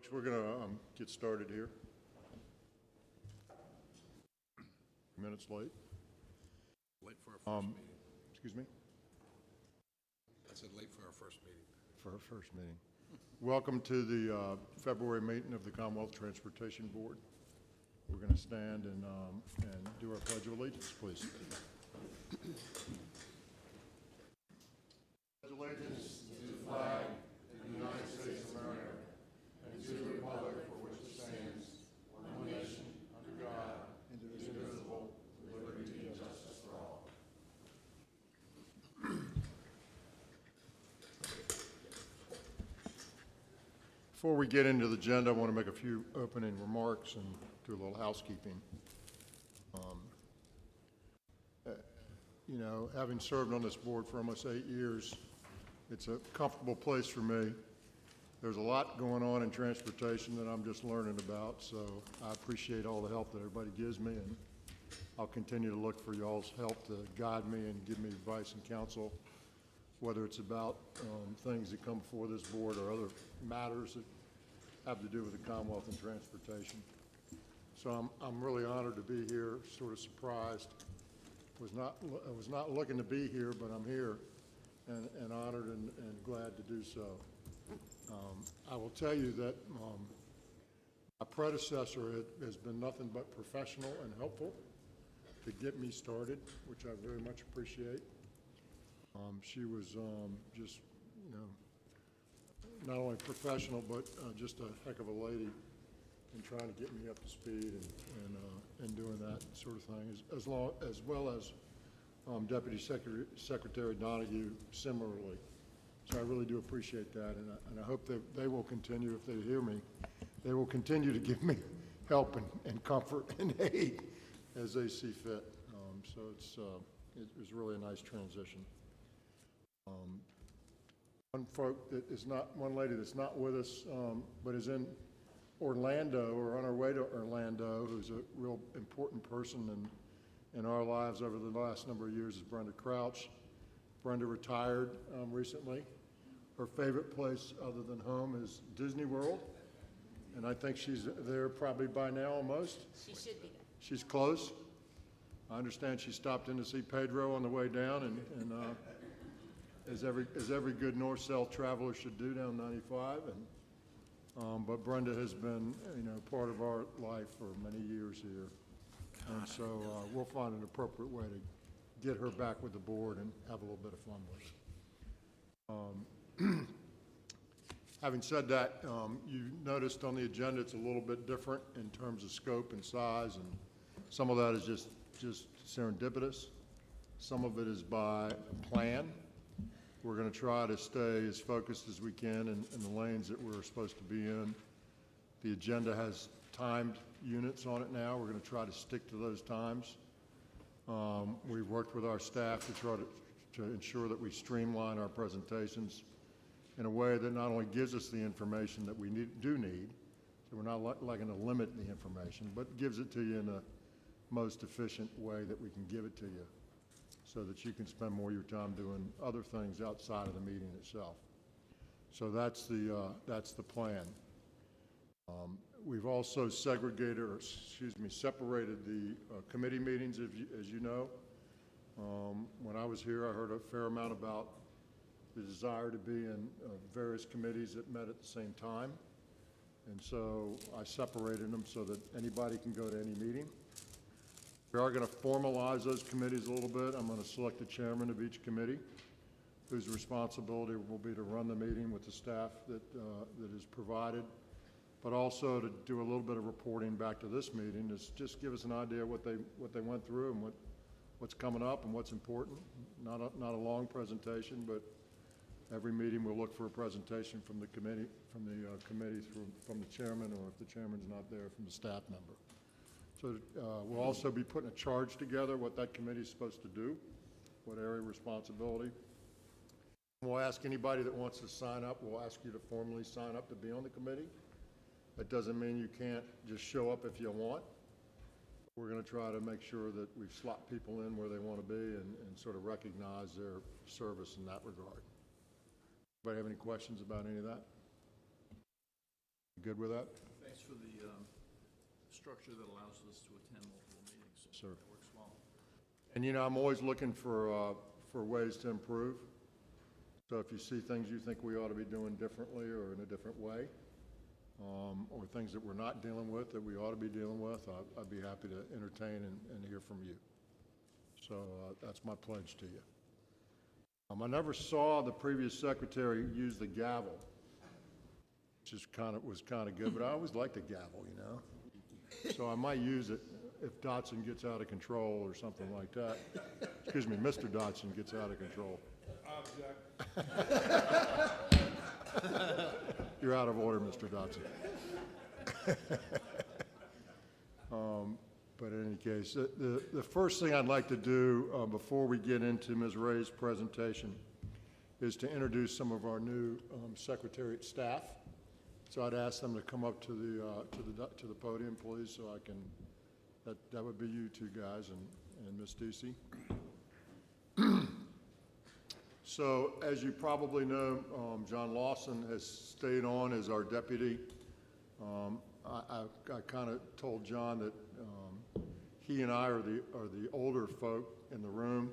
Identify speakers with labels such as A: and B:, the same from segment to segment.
A: We're going to get started here. Minutes late.
B: Late for our first meeting.
A: Excuse me?
B: I said late for our first meeting.
A: For our first meeting. Welcome to the February meeting of the Commonwealth Transportation Board. We're going to stand and do our Pledge of Allegiance, please. Pledge allegiance to the flag of the United States of America and to the republic for which it stands, one nation, under God, indivisible, with liberty and justice for all. Before we get into the agenda, I want to make a few opening remarks and do a little housekeeping. You know, having served on this board for almost 8 years, it's a comfortable place for me. There's a lot going on in transportation that I'm just learning about, so I appreciate all the help that everybody gives me, and I'll continue to look for y'all's help to guide me and give me advice and counsel, whether it's about things that come before this board or other matters that have to do with the Commonwealth and transportation. So I'm really honored to be here, sort of surprised. I was not looking to be here, but I'm here and honored and glad to do so. I will tell you that my predecessor has been nothing but professional and helpful to get me started, which I very much appreciate. She was just, you know, not only professional, but just a heck of a lady in trying to get me up to speed and doing that sort of thing, as well as Deputy Secretary Donahue similarly. So I really do appreciate that, and I hope that they will continue, if they hear me, they will continue to give me help and comfort and aid as they see fit. So it was really a nice transition. One lady that's not with us, but is in Orlando or on our way to Orlando, who's a real important person in our lives over the last number of years, is Brenda Crouch. Brenda retired recently. Her favorite place other than home is Disney World, and I think she's there probably by now almost.
C: She should be there.
A: She's close. I understand she stopped in to see Pedro on the way down, and as every good north-south traveler should do down 95. But Brenda has been, you know, part of our life for many years here, and so we'll find an appropriate way to get her back with the board and have a little bit of fun with her. Having said that, you noticed on the agenda it's a little bit different in terms of scope and size, and some of that is just serendipitous. Some of it is by plan. We're going to try to stay as focused as we can in the lanes that we're supposed to be in. The agenda has timed units on it now. We're going to try to stick to those times. We've worked with our staff to try to ensure that we streamline our presentations in a way that not only gives us the information that we do need, so we're not looking to limit the information, but gives it to you in the most efficient way that we can give it to you, so that you can spend more of your time doing other things outside of the meeting itself. So that's the plan. We've also separated the committee meetings, as you know. When I was here, I heard a fair amount about the desire to be in various committees that met at the same time. And so I separated them so that anybody can go to any meeting. We are going to formalize those committees a little bit. I'm going to select the chairman of each committee, whose responsibility will be to run the meeting with the staff that is provided, but also to do a little bit of reporting back to this meeting, to just give us an idea of what they went through and what's coming up and what's important. Not a long presentation, but every meeting we'll look for a presentation from the committee, from the chairman, or if the chairman's not there, from the staff member. So we'll also be putting a charge together, what that committee is supposed to do, what area of responsibility. We'll ask anybody that wants to sign up, we'll ask you to formally sign up to be on the committee. That doesn't mean you can't just show up if you want. We're going to try to make sure that we slot people in where they want to be and sort of recognize their service in that regard. Anybody have any questions about any of that? Good with that?
C: Thanks for the structure that allows us to attend multiple meetings.
A: Sir.
C: It works well.
A: And you know, I'm always looking for ways to improve. So if you see things you think we ought to be doing differently or in a different way, or things that we're not dealing with that we ought to be dealing with, I'd be happy to entertain and hear from you. So that's my pledge to you. I never saw the previous secretary use the gavel, which is was kind of good, but I always like the gavel, you know. So I might use it if Dotson gets out of control or something like that. Excuse me, Mr. Dotson gets out of control. You're out of order, Mr. Dotson. But in any case, the first thing I'd like to do before we get into Ms. Ray's presentation is to introduce some of our new Secretariat staff. So I'd ask them to come up to the podium, please, so I can. That would be you two guys and Ms. Ducey. So, as you probably know, John Lawson has stayed on as our deputy. I kind of told John that he and I are the older folk in the room.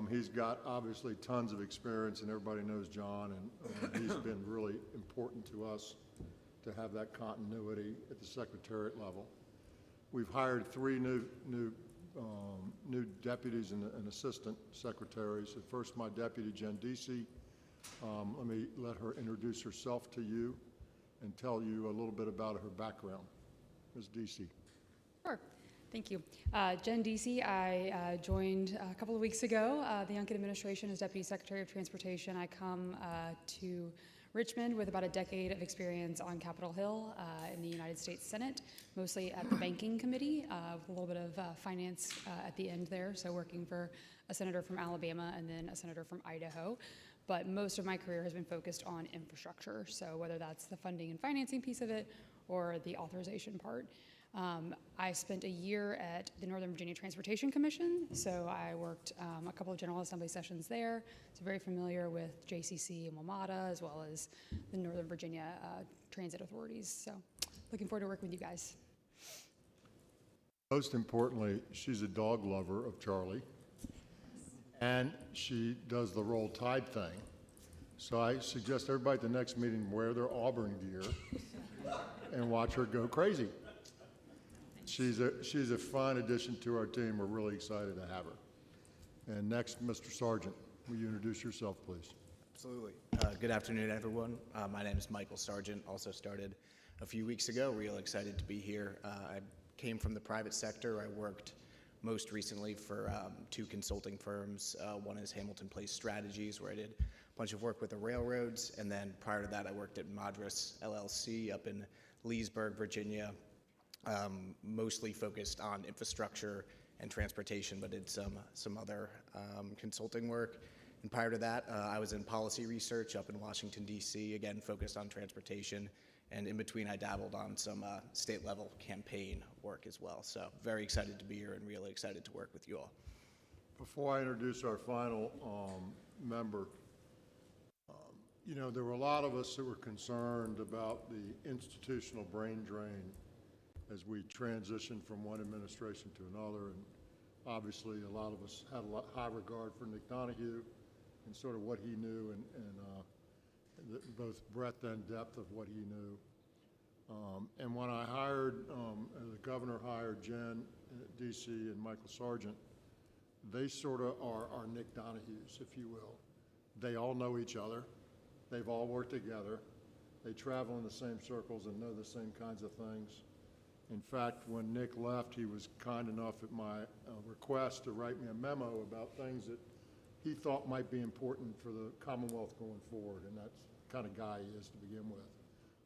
A: He's got obviously tons of experience, and everybody knows John, and he's been really important to us to have that continuity at the Secretariat level. We've hired 3 new deputies and assistant secretaries. At first, my deputy, Jen Deasy. Let her introduce herself to you and tell you a little bit about her background. Ms. Deasy.
D: Sure. Thank you. Jen Deasy, I joined a couple of weeks ago, the Youngkin administration as Deputy Secretary of Transportation. I come to Richmond with about a decade of experience on Capitol Hill in the United States Senate, mostly at the Banking Committee, with a little bit of finance at the end there, so working for a senator from Alabama and then a senator from Idaho. But most of my career has been focused on infrastructure, so whether that's the funding and financing piece of it or the authorization part. I spent a year at the Northern Virginia Transportation Commission, so I worked a couple of General Assembly sessions there, so very familiar with JCC and WMATA, as well as the Northern Virginia transit authorities. So looking forward to working with you guys.
A: Most importantly, she's a dog lover of Charlie, and she does the Roll Tide thing. So I suggest everybody at the next meeting wear their Auburn gear and watch her go crazy. She's a fine addition to our team. We're really excited to have her. And next, Mr. Sargent, will you introduce yourself, please?
E: Absolutely. Good afternoon, everyone. My name is Michael Sargent. Also started a few weeks ago. Real excited to be here. I came from the private sector. I worked most recently for 2 consulting firms. One is Hamilton Place Strategies, where I did a bunch of work with the railroads. And then prior to that, I worked at Madras LLC up in Leesburg, Virginia. Mostly focused on infrastructure and transportation, but did some other consulting work. And prior to that, I was in policy research up in Washington, D.C., again, focused on transportation. And in between, I dabbled on some state-level campaign work as well. So very excited to be here and really excited to work with you all.
A: Before I introduce our final member, you know, there were a lot of us that were concerned about the institutional brain drain as we transitioned from one administration to another, and obviously a lot of us had a high regard for Nick Donahue and sort of what he knew and both breadth and depth of what he knew. And when I hired, the governor hired Jen Deasy and Michael Sargent, they sort of are Nick Donahues, if you will. They all know each other. They've all worked together. They travel in the same circles and know the same kinds of things. In fact, when Nick left, he was kind enough at my request to write me a memo about things that he thought might be important for the Commonwealth going forward, and that's the kind of guy he is to begin with.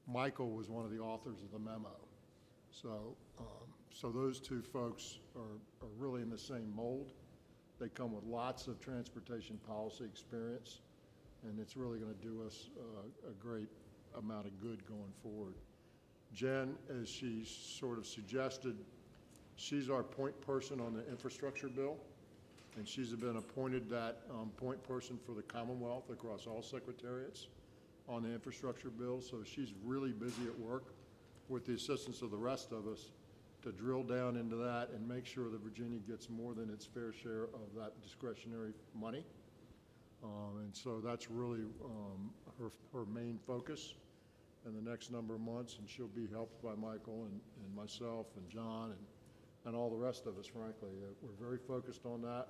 A: Michael was one of the authors of the memo. So those 2 folks are really in the same mold. They come with lots of transportation policy experience, and it's really going to do us a great amount of good going forward. Jen, as she sort of suggested, she's our point person on the infrastructure bill, and she's been appointed that point person for the Commonwealth across all secretariats. on the infrastructure bill, so she's really busy at work with the assistance of the rest of us to drill down into that and make sure that Virginia gets more than its fair share of that discretionary money. And so that's really her main focus in the next number of months, and she'll be helped by Michael and myself and John and all the rest of us, frankly. We're very focused on that.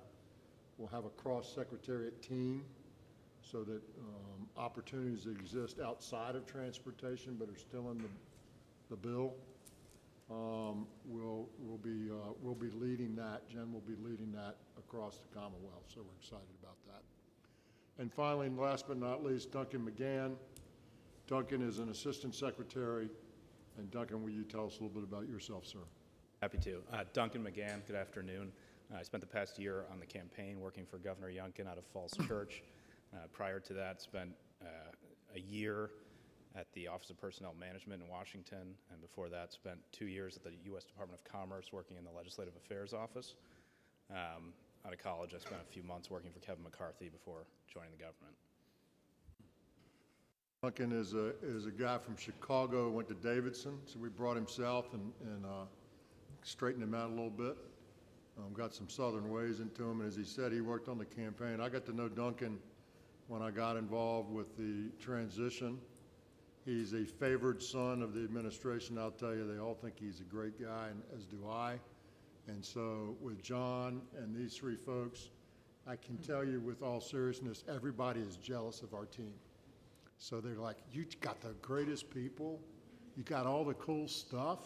A: We'll have a cross-secretariat team so that opportunities that exist outside of transportation but are still in the bill, we'll be leading that. Jen will be leading that across the Commonwealth, so we're excited about that. And finally, and last but not least, Duncan McGann. Duncan is an assistant secretary. And Duncan, will you tell us a little bit about yourself, sir?
F: Happy to. Duncan McGann, good afternoon. I spent the past year on the campaign working for Governor Youngkin out of Falls Church. Prior to that, spent a year at the Office of Personnel Management in Washington, and before that, spent 2 years at the U.S. Department of Commerce working in the Legislative Affairs Office. Out of college, I spent a few months working for Kevin McCarthy before joining the government.
A: Duncan is a guy from Chicago, went to Davidson, so we brought him south and straightened him out a little bit. Got some southern ways into him, and as he said, he worked on the campaign. I got to know Duncan when I got involved with the transition. He's a favored son of the administration. I'll tell you, they all think he's a great guy, and as do I. And so with John and these three folks, I can tell you with all seriousness, everybody is jealous of our team. So they're like, you got the greatest people, you got all the cool stuff,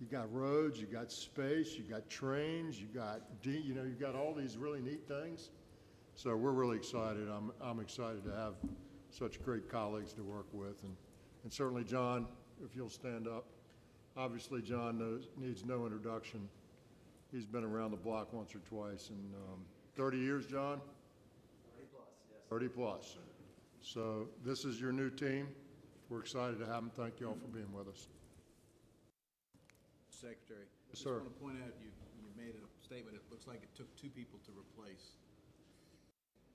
A: you got roads, you got space, you got trains, you got all these really neat things. So we're really excited. I'm excited to have such great colleagues to work with. And certainly John, if you'll stand up. Obviously John needs no introduction. He's been around the block once or twice. And 30 years, John? 30 plus, yes. 30 plus. So this is your new team. We're excited to have them. Thank you all for being with us.
B: Secretary,
A: Yes,
B: just
A: sir.
B: want to point out, you made a statement, it looks like it took 2 people to replace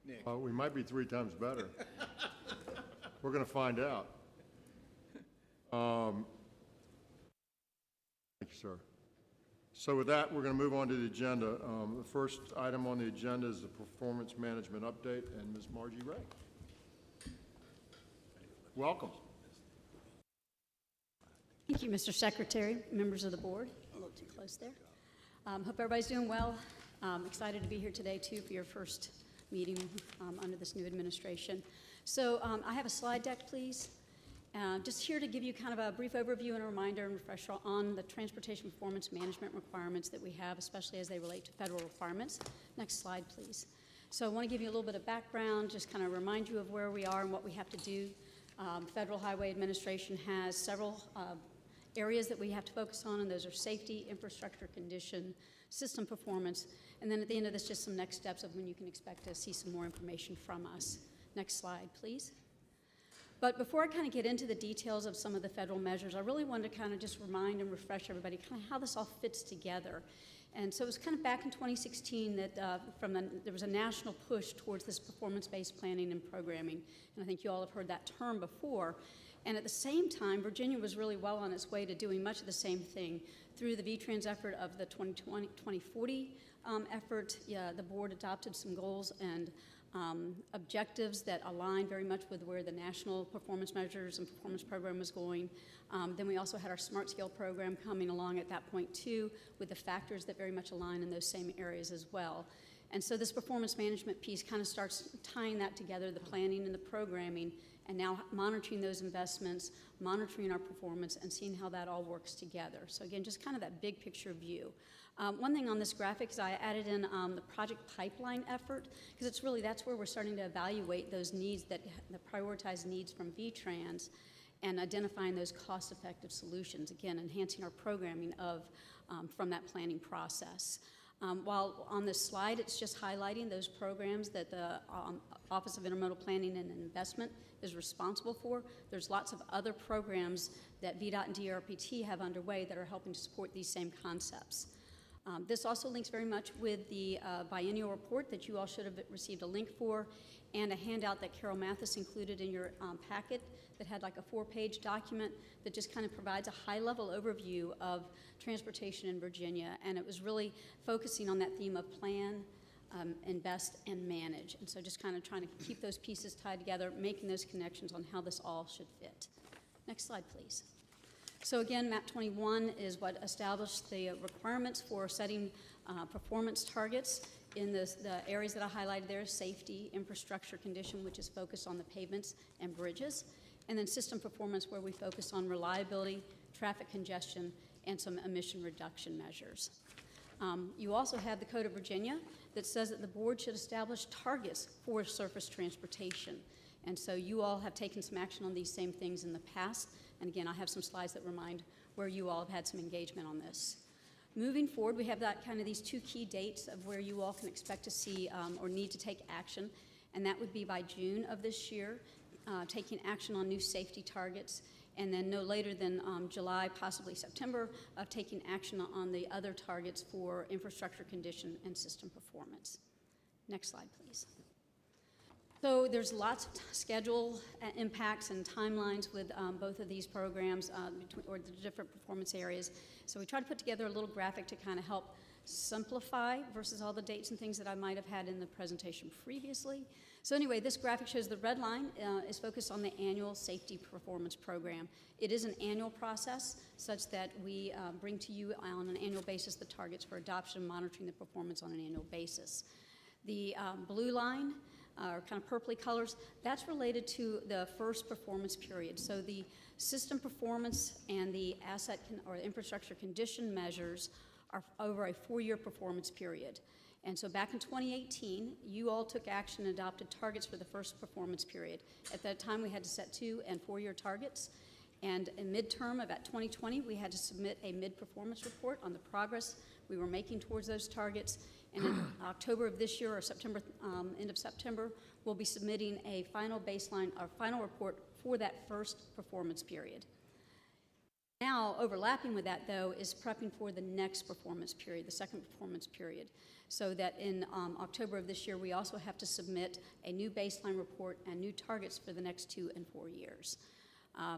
B: Nick.
A: We might be 3 times better. We're going to find out. Thank you, sir. So with that, we're going to move on to the agenda. The first item on the agenda is the performance management update, and Ms. Margie Ray. Welcome.
G: Thank you, Mr. Secretary, members of the board. A little too close there. Hope everybody's doing well. Excited to be here today, too, for your first meeting under this new administration. So I have a slide deck, please. Just here to give you kind of a brief overview and a reminder and refresher on the transportation performance management requirements that we have, especially as they relate to federal requirements. Next slide, please. So I want to give you a little bit of background, just kind of remind you of where we are and what we have to do. Federal Highway Administration has several areas that we have to focus on, and those are safety, infrastructure condition, system performance, and then at the end of this, just some next steps of when you can expect to see some more information from us. Next slide, please. But before I kind of get into the details of some of the federal measures, I really wanted to kind of just remind and refresh everybody kind of how this all fits together. And so it was kind of back in 2016 that there was a national push towards this performance-based planning and programming. And I think you all have heard that term before. And at the same time, Virginia was really well on its way to doing much of the same thing. Through the VTrans effort of the 2040 effort, the board adopted some goals and objectives that align very much with where the national performance measures and performance program was going. Then we also had our Smart Scale program coming along at that point too, with the factors that very much align in those same areas as well. And so this performance management piece kind of starts tying that together, the planning and the programming, and now monitoring those investments, monitoring our performance, and seeing how that all works together. So again, just kind of that big picture view. One thing on this graphic is I added in the project pipeline effort, because it's really, that's where we're starting to evaluate those needs, the prioritized needs from VTrans, and identifying those cost-effective solutions, again, enhancing our programming from that planning process. While on this slide, it's just highlighting those programs that the Office of Intermodal Planning and Investment is responsible for. There's lots of other programs that VDOT and DRPT have underway that are helping to support these same concepts. This also links very much with the biennial report that you all should have received a link for, and a handout that Carol Mathis included in your packet that had like a 4-page document that just kind of provides a high-level overview of transportation in Virginia. And it was really focusing on that theme of plan, invest, and manage. And so just kind of trying to keep those pieces tied together, making those connections on how this all should fit. Next slide, please. So again, map 21 is what established the requirements for setting performance targets in the areas that I highlighted there: safety, infrastructure condition, which is focused on the pavements and bridges, and then system performance, where we focus on reliability, traffic congestion, and some emission reduction measures. You also have the Code of Virginia that says that the board should establish targets for surface transportation. And so you all have taken some action on these same things in the past. And again, I have some slides that remind where you all have had some engagement on this. Moving forward, we have that kind of these 2 key dates of where you all can expect to see or need to take action. And that would be by June of this year, taking action on new safety targets, and then no later than July, possibly September, of taking action on the other targets for infrastructure condition and system performance. Next slide, please. So there's lots of schedule impacts and timelines with both of these programs or the different performance areas. So we try to put together a little graphic to kind of help simplify versus all the dates and things that I might have had in the presentation previously. So anyway, this graphic shows the red line is focused on the annual safety performance program. It is an annual process such that we bring to you on an annual basis the targets for adoption and monitoring the performance on an annual basis. The blue line, or kind of purpley colors, that's related to the first performance period. So the system performance and the asset or infrastructure condition measures are over a 4-year performance period. And so back in 2018, you all took action and adopted targets for the first performance period. At that time, we had to set 2- and 4-year targets. And in midterm of at 2020, we had to submit a mid-performance report on the progress we were making towards those targets. And in October of this year, or September, end of September, we'll be submitting a final baseline, or final report for that first performance period. Now, overlapping with that, though, is prepping for the next performance period, the second performance period, so that in October of this year, we also have to submit a new baseline report and new targets for the next 2 and 4 years.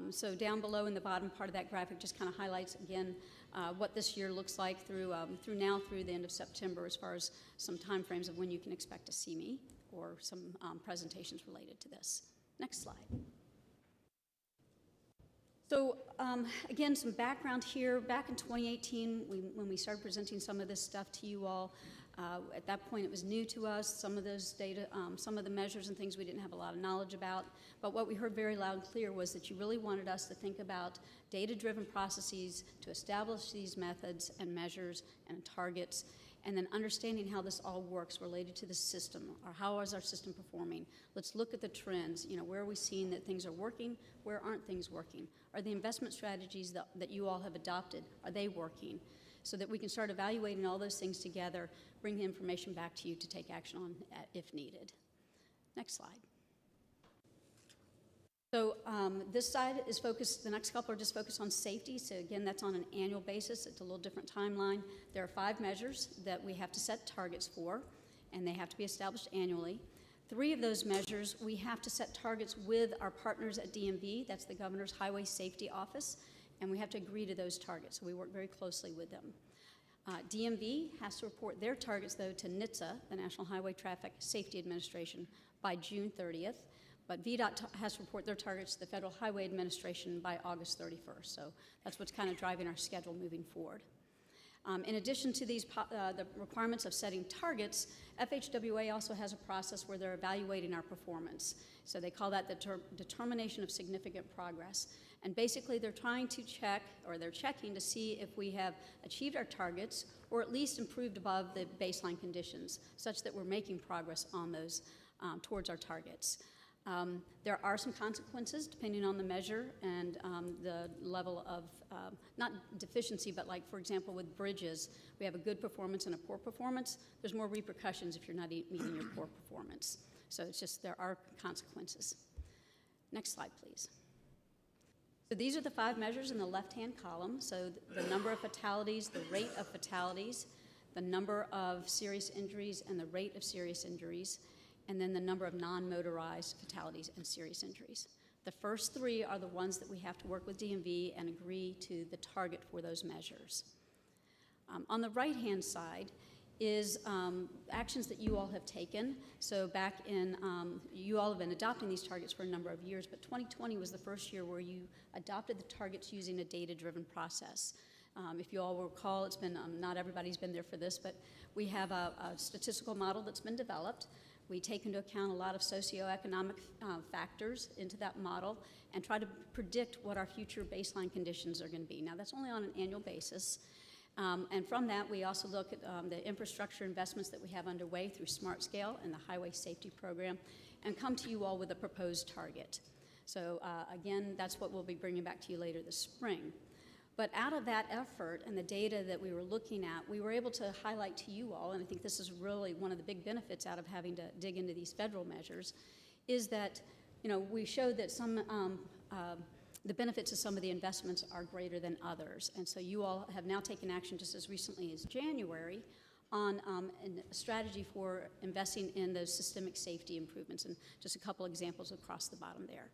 G: So down below in the bottom part of that graphic just kind of highlights, again, what this year looks like through the end of September, as far as some time frames of when you can expect to see me or some presentations related to this. Next slide. So again, some background here. Back in 2018, when we started presenting some of this stuff to you all, at that point it was new to us. Some of those data, some of the measures and things we didn't have a lot of knowledge about. But what we heard very loud and clear was that you really wanted us to think about data-driven processes to establish these methods and measures and targets, and then understanding how this all works related to the system, or how is our system performing. Let's look at the trends. You know, where are we seeing that things are working? Where aren't things working? Are the investment strategies that you all have adopted, are they working? So that we can start evaluating all those things together, bring the information back to you to take action on if needed. Next slide. So this side is focused, the next couple are just focused on safety. So again, that's on an annual basis. It's a little different timeline. There are 5 measures that we have to set targets for, and they have to be established annually. 3 of those measures, we have to set targets with our partners at DMV, that's the Governor's Highway Safety Office, and we have to agree to those targets. So we work very closely with them. DMV has to report their targets, though, to NHTSA, the National Highway Traffic Safety Administration, by June 30th. But VDOT has to report their targets to the Federal Highway Administration by August 31st. So that's what's kind of driving our schedule moving forward. In addition to these the requirements of setting targets, FHWA also has a process where they're evaluating our performance. So they call that the determination of significant progress. And basically they're trying to check, or they're checking to see if we have achieved our targets or at least improved above the baseline conditions, such that we're making progress on those towards our targets. There are some consequences depending on the measure and the level of, not deficiency, but like, for example, with bridges, we have a good performance and a poor performance. There's more repercussions if you're not meeting your poor performance. So it's just, there are consequences. Next slide, please. So these are the 5 measures in the left-hand column. So the number of fatalities, the rate of fatalities, the number of serious injuries, and the rate of serious injuries. and then the number of non-motorized fatalities and serious injuries. The first three are the ones that we have to work with DMV and agree to the target for those measures. On the right-hand side is actions that you all have taken. So back in, you all have been adopting these targets for a number of years, but 2020 was the first year where you adopted the targets using a data-driven process. If you all recall, it's been, not everybody's been there for this, but we have a statistical model that's been developed. We take into account a lot of socioeconomic factors into that model and try to predict what our future baseline conditions are going to be. Now, that's only on an annual basis. And from that, we also look at the infrastructure investments that we have underway through Smart Scale and the Highway Safety Program and come to you all with a proposed target. So again, that's what we'll be bringing back to you later this spring. But out of that effort and the data that we were looking at, we were able to highlight to you all, and I think this is really one of the big benefits out of having to dig into these federal measures, is that, you know, we showed that some the benefits of some of the investments are greater than others. And so you all have now taken action just as recently as January on a strategy for investing in those systemic safety improvements, and just a couple examples across the bottom there.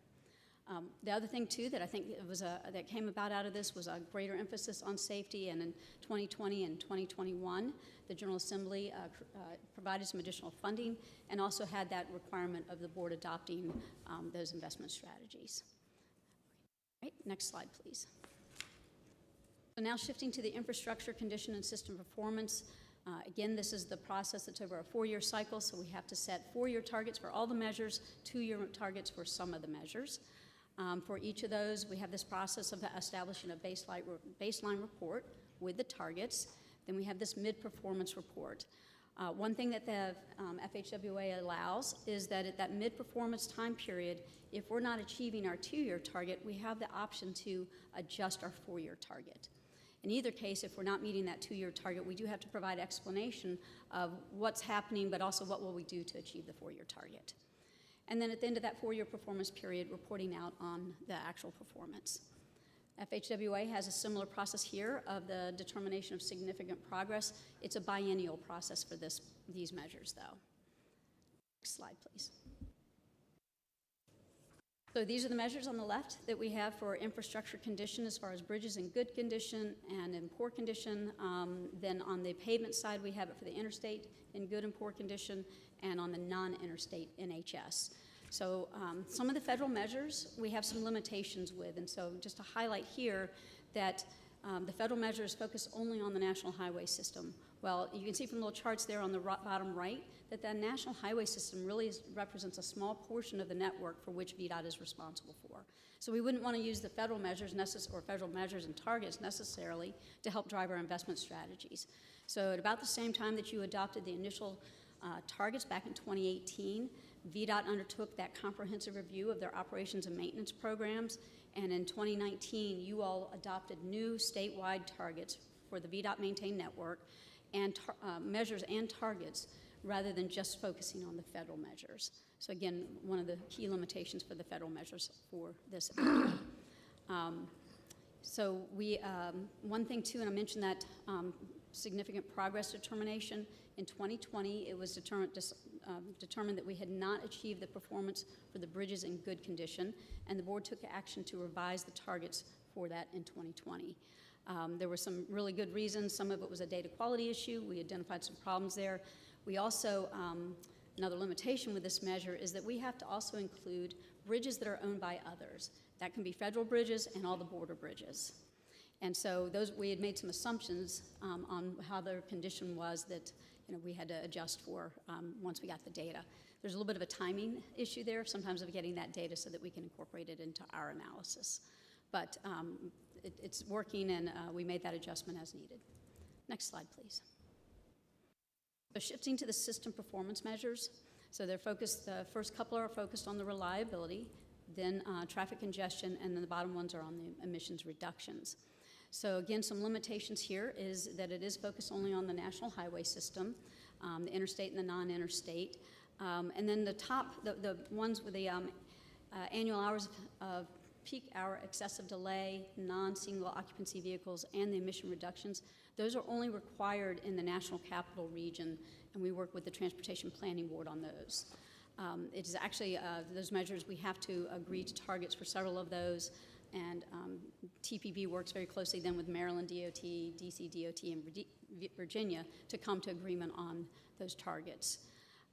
G: The other thing, too, that I think it was that came about out of this was a greater emphasis on safety, and in 2020 and 2021, the General Assembly provided some additional funding and also had that requirement of the board adopting those investment strategies. Right, next slide, please. So now shifting to the infrastructure condition and system performance. Again, this is the process that's over a 4-year cycle, so we have to set 4-year targets for all the measures, 2-year targets for some of the measures. For each of those, we have this process of establishing a baseline report with the targets. Then we have this mid-performance report. One thing that the FHWA allows is that at that mid-performance time period, if we're not achieving our 2-year target, we have the option to adjust our 4-year target. In either case, if we're not meeting that 2-year target, we do have to provide explanation of what's happening, but also what will we do to achieve the 4-year target. And then at the end of that 4-year performance period, reporting out on the actual performance. FHWA has a similar process here of the determination of significant progress. It's a biennial process for these measures, though. Next slide, please. So these are the measures on the left that we have for infrastructure condition as far as bridges in good condition and in poor condition. Then on the pavement side, we have it for the interstate in good and poor condition, and on the non-interstate NHS. So some of the federal measures we have some limitations with, and so just to highlight here that the federal measures focus only on the national highway system. Well, you can see from the little charts there on the bottom right that the national highway system really represents a small portion of the network for which VDOT is responsible for. So we wouldn't want to use the federal measures or federal measures and targets necessarily to help drive our investment strategies. So at about the same time that you adopted the initial targets back in 2018, VDOT undertook that comprehensive review of their operations and maintenance programs, and in 2019, you all adopted new statewide targets for the VDOT maintained network and measures and targets rather than just focusing on the federal measures. So again, one of the key limitations for the federal measures for this area. So we, one thing too, and I mentioned that significant progress determination. In 2020, it was determined that we had not achieved the performance for the bridges in good condition, and the board took action to revise the targets for that in 2020. There were some really good reasons. Some of it was a data quality issue. We identified some problems there. We also, another limitation with this measure is that we have to also include bridges that are owned by others. That can be federal bridges and all the border bridges. And so we had made some assumptions on how their condition was that we had to adjust for once we got the data. There's a little bit of a timing issue there, sometimes of getting that data so that we can incorporate it into our analysis. But it's working, and we made that adjustment as needed. Next slide, please. So shifting to the system performance measures. So they're focused, the first couple are focused on the reliability, then traffic congestion, and then the bottom ones are on the emissions reductions. So again, some limitations here is that it is focused only on the national highway system, the interstate and the non-interstate. And then the ones with the annual hours of peak hour, excessive delay, non-single occupancy vehicles, and the emission reductions, those are only required in the National Capital Region, and we work with the Transportation Planning Board on those. It is actually those measures, we have to agree to targets for several of those, and TPB works very closely then with Maryland DOT, DC DOT, and Virginia to come to agreement on those targets.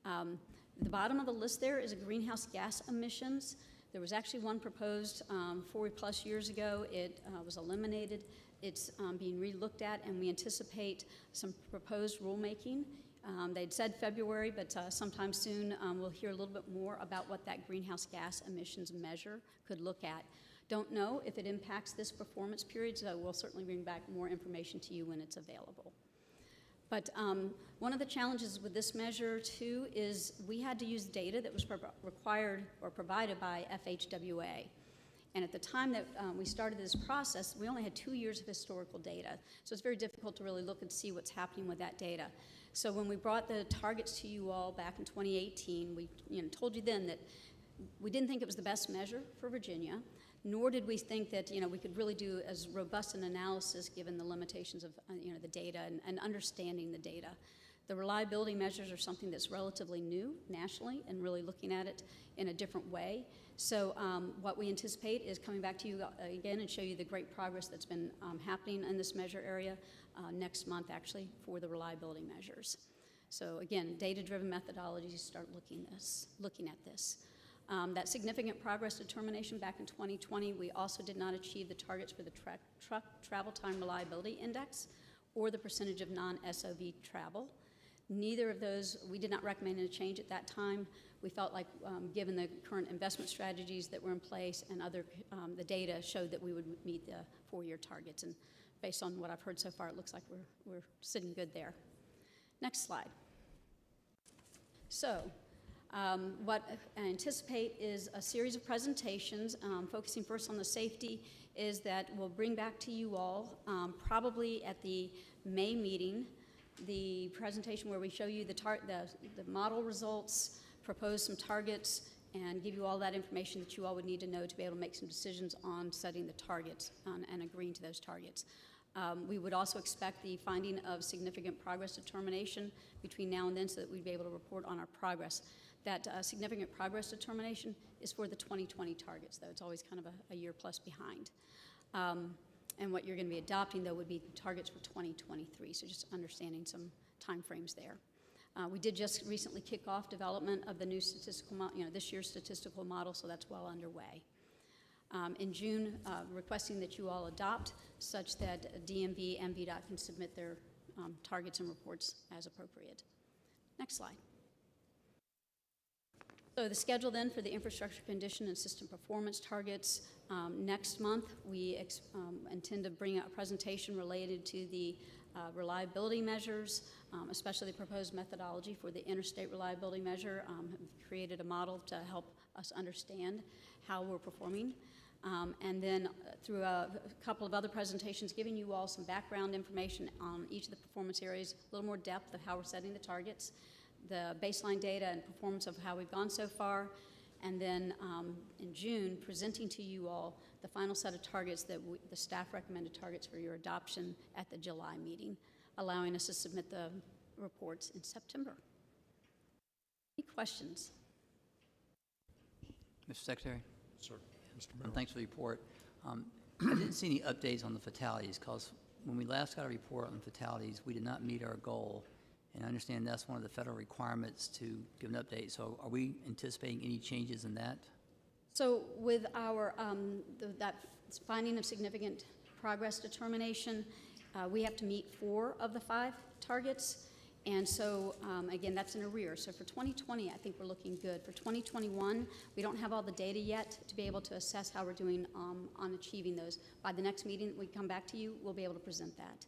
G: The bottom of the list there is greenhouse gas emissions. There was actually one proposed 4+ years ago. It was eliminated. It's being re-looked at, and we anticipate some proposed rulemaking. They'd said February, but sometime soon we'll hear a little bit more about what that greenhouse gas emissions measure could look at. Don't know if it impacts this performance period, so we'll certainly bring back more information to you when it's available. But one of the challenges with this measure, too, is we had to use data that was required or provided by FHWA. And at the time that we started this process, we only had 2 years of historical data. So it's very difficult to really look and see what's happening with that data. So when we brought the targets to you all back in 2018, we told you then that we didn't think it was the best measure for Virginia, nor did we think that we could really do as robust an analysis given the limitations of the data and understanding the data. The reliability measures are something that's relatively new nationally and really looking at it in a different way. So what we anticipate is coming back to you again and show you the great progress that's been happening in this measure area next month actually for the reliability measures. So again, data-driven methodologies start looking at this. That significant progress determination back in 2020, we also did not achieve the targets for the truck travel time reliability index or the percentage of non-SOV travel. Neither of those, we did not recommend a change at that time. We felt like given the current investment strategies that were in place and the data showed that we would meet the 4-year targets. And based on what I've heard so far, it looks like we're sitting good there. Next slide. So, what I anticipate is a series of presentations, focusing first on the safety, is that we'll bring back to you all, probably at the May meeting, the presentation where we show you the model results, propose some targets, and give you all that information that you all would need to know to be able to make some decisions on setting the targets and agreeing to those targets. We would also expect the finding of significant progress determination between now and then so that we'd be able to report on our progress. That significant progress determination is for the 2020 targets, though. It's always kind of a year plus behind. And what you're going to be adopting, though, would be targets for 2023, so just understanding some timeframes there. We did just recently kick off development of the new statistical this year's statistical model, so that's well underway. In June, requesting that you all adopt such that DMV and VDOT can submit their targets and reports as appropriate. Next slide. So the schedule then for the infrastructure condition and system performance targets, next month we intend to bring a presentation related to the reliability measures, especially the proposed methodology for the interstate reliability measure. We've created a model to help us understand how we're performing. And then through a couple of other presentations, giving you all some background information on each of the performance areas, a little more depth of how we're setting the targets, the baseline data and performance of how we've gone so far, and then in June, presenting to you all the final set of targets that the staff recommended targets for your adoption at the July meeting, allowing us to submit the reports in September. Any questions?
H: Mr. Secretary?
A: Sir, Mr.
H: And
A: Miller.
H: thanks for the report. I didn't see any updates on the fatalities because when we last got a report on fatalities, we did not meet our goal. And I understand that's one of the federal requirements to give an update. So are we anticipating any changes in that?
G: So with our that finding of significant progress determination, we have to meet 4 of the 5 targets. And so, again, that's in arrears. So for 2020, I think we're looking good. For 2021, we don't have all the data yet to be able to assess how we're doing on achieving those. By the next meeting that we come back to you, we'll be able to present that.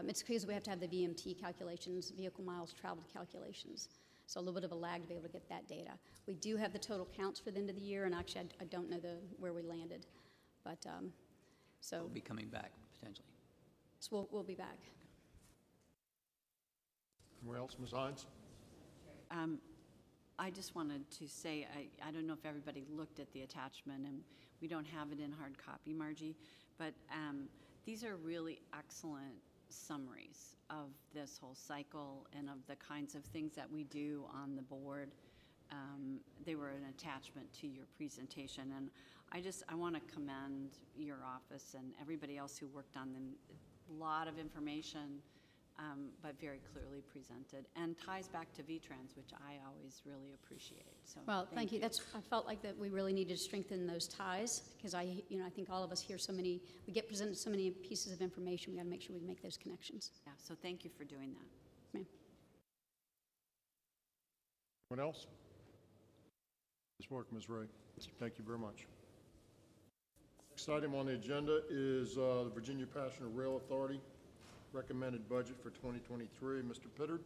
G: It's because we have to have the VMT calculations, vehicle miles traveled calculations. So a little bit of a lag to be able to get that data. We do have the total counts for the end of the year, and actually I don't know where we landed. But so
H: We'll be coming back potentially.
G: So we'll be back.
A: Anywhere else, Ms. Hines?
I: I just wanted to say, I don't know if everybody looked at the attachment, and we don't have it in hard copy, Margie, but these are really excellent summaries of this whole cycle and of the kinds of things that we do on the board They were an attachment to your presentation, and I want to commend your office and everybody else who worked on them. A lot of information, but very clearly presented, and ties back to VTrans, which I always really appreciate. So
G: Well, thank you. I felt like that we really needed to strengthen those ties, because I think all of us hear we get presented so many pieces of information. We got to make sure we make those connections.
I: Yeah, so thank you for doing that.
G: Ma'am.
A: Anyone else? Nice work, Ms. Ray. Thank you very much. Next item on the agenda is the Virginia Passenger Rail Authority recommended budget for 2023. Mr. Pittard?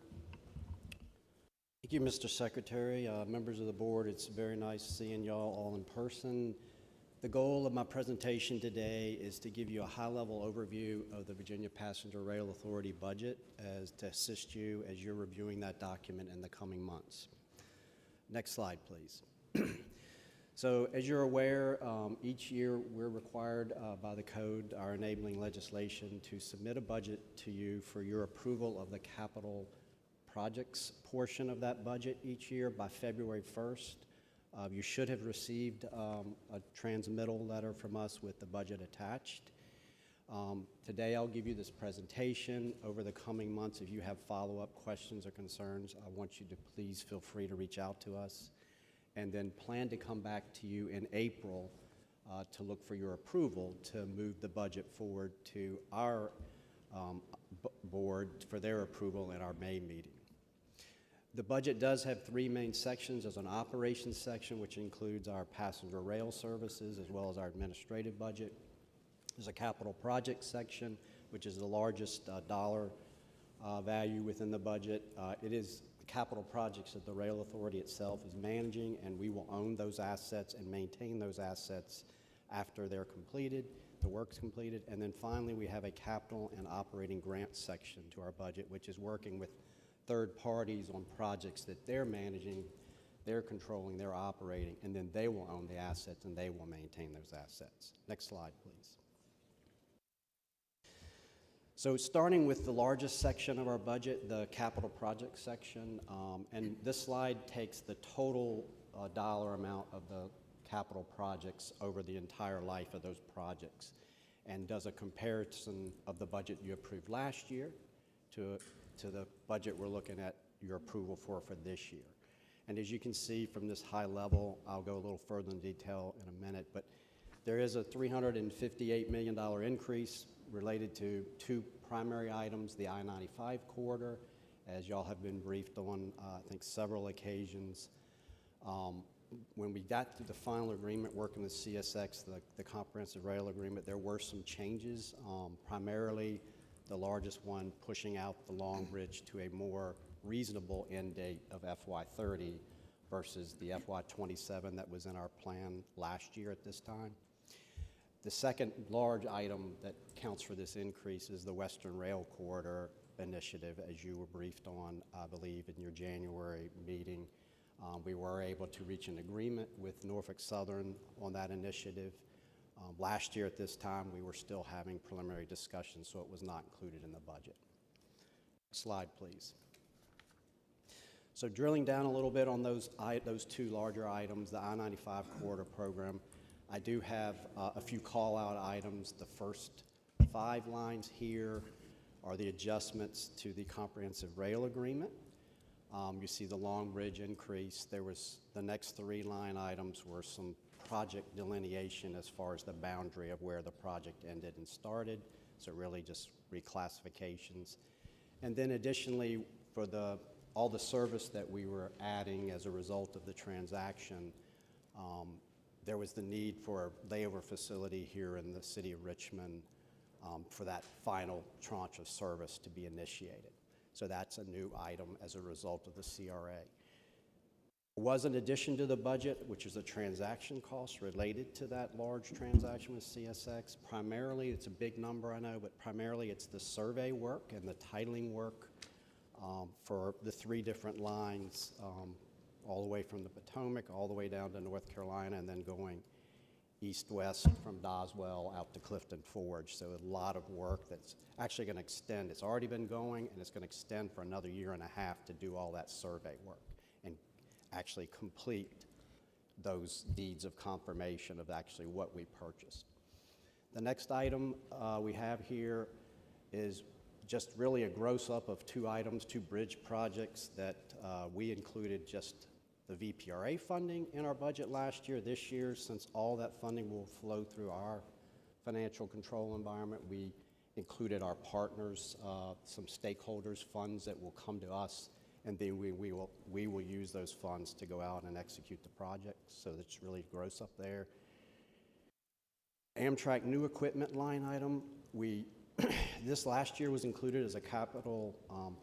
J: Thank you, Mr. Secretary. Members of the board, it's very nice seeing y'all all in person. The goal of my presentation today is to give you a high-level overview of the Virginia Passenger Rail Authority budget to assist you as you're reviewing that document in the coming months. Next slide, please. So as you're aware, each year we're required by the code, our enabling legislation, to submit a budget to you for your approval of the capital projects portion of that budget each year by February 1st. You should have received a transmittal letter from us with the budget attached. Today I'll give you this presentation. Over the coming months, if you have follow-up questions or concerns, I want you to please feel free to reach out to us, and then plan to come back to you in April to look for your approval to move the budget forward to our board for their approval in our May meeting. The budget does have three main sections. There's an operations section, which includes our passenger rail services as well as our administrative budget. There's a capital projects section, which is the largest dollar value within the budget. It is capital projects that the Rail Authority itself is managing, and we will own those assets and maintain those assets after they're completed, the work's completed. And then finally, we have a capital and operating grant section to our budget, which is working with third parties on projects that they're managing, they're controlling, they're operating, and then they will own the assets and they will maintain those assets. Next slide, please. So starting with the largest section of our budget, the capital project section, and this slide takes the total dollar amount of the capital projects over the entire life of those projects and does a comparison of the budget you approved last year to the budget we're looking at your approval for this year. And as you can see from this high level, I'll go a little further in detail in a minute, but there is a $358 million increase related to two primary items: the I-95 corridor, as y'all have been briefed on, I think, several occasions. When we got to the final agreement working with CSX, the Comprehensive Rail Agreement, there were some changes, primarily the largest one pushing out the Long Bridge to a more reasonable end date of FY30 versus the FY27 that was in our plan last year at this time. The second large item that counts for this increase is the Western Rail Corridor Initiative, as you were briefed on, I believe, in your January meeting. We were able to reach an agreement with Norfolk Southern on that initiative. Last year at this time, we were still having preliminary discussions, so it was not included in the budget. Slide, please. So drilling down a little bit on those two larger items, the I-95 corridor program, I do have a few call-out items. The first 5 lines here are the adjustments to the Comprehensive Rail Agreement. You see the Long Bridge increase. There was the next 3 line items were some project delineation as far as the boundary of where the project ended and started, so really just reclassifications. And then additionally, for all the service that we were adding as a result of the transaction, there was the need for a layover facility here in the city of Richmond for that final tranche of service to be initiated. So that's a new item as a result of the CRA. There was an addition to the budget, which is a transaction cost related to that large transaction with CSX. Primarily, it's a big number, I know, but primarily it's the survey work and the titling work for the 3 different lines, all the way from the Potomac, all the way down to North Carolina, and then going east-west from Doswell out to Clifton Forge. So a lot of work that's actually going to extend. It's already been going, and it's going to extend for another 1.5 years to do all that survey work and actually complete those deeds of confirmation of actually what we purchased. The next item we have here is just really a gross up of two items, two bridge projects that we included just the VPRA funding in our budget last year. This year, since all that funding will flow through our financial control environment, we included our partners, some stakeholders' funds that will come to us, and then we will use those funds to go out and execute the project. So that's really gross up there. Amtrak new equipment line item, this last year was included as a capital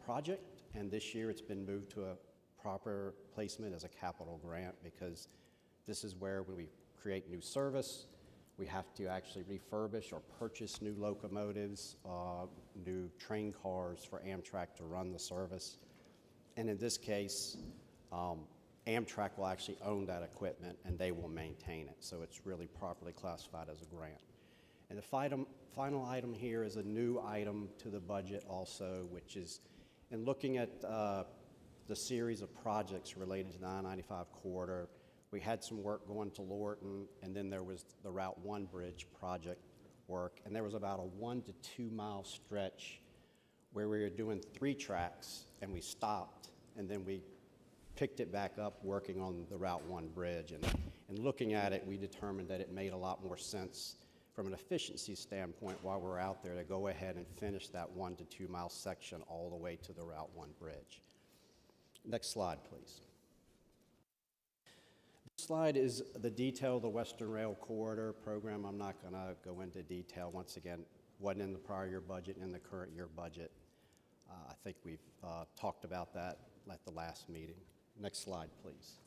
J: project, and this year it's been moved to a proper placement as a capital grant, because this is where when we create new service, we have to actually refurbish or purchase new locomotives, new train cars for Amtrak to run the service. And in this case, Amtrak will actually own that equipment and they will maintain it. So it's really properly classified as a grant. And the final item here is a new item to the budget also, which is in looking at the series of projects related to the I-95 corridor. We had some work going to Loudoun, and then there was the Route 1 bridge project work, and there was about a 1 to 2 mile stretch where we were doing 3 tracks, and we stopped, and then we picked it back up working on the Route 1 bridge. And looking at it, we determined that it made a lot more sense from an efficiency standpoint while we're out there to go ahead and finish that 1 to 2 mile section all the way to the Route 1 bridge. Next slide, please. This slide is the detail of the Western Rail Corridor program. I'm not going to go into detail. Once again, wasn't in the prior year budget and in the current year budget. I think we've talked about that at the last meeting. Next slide, please.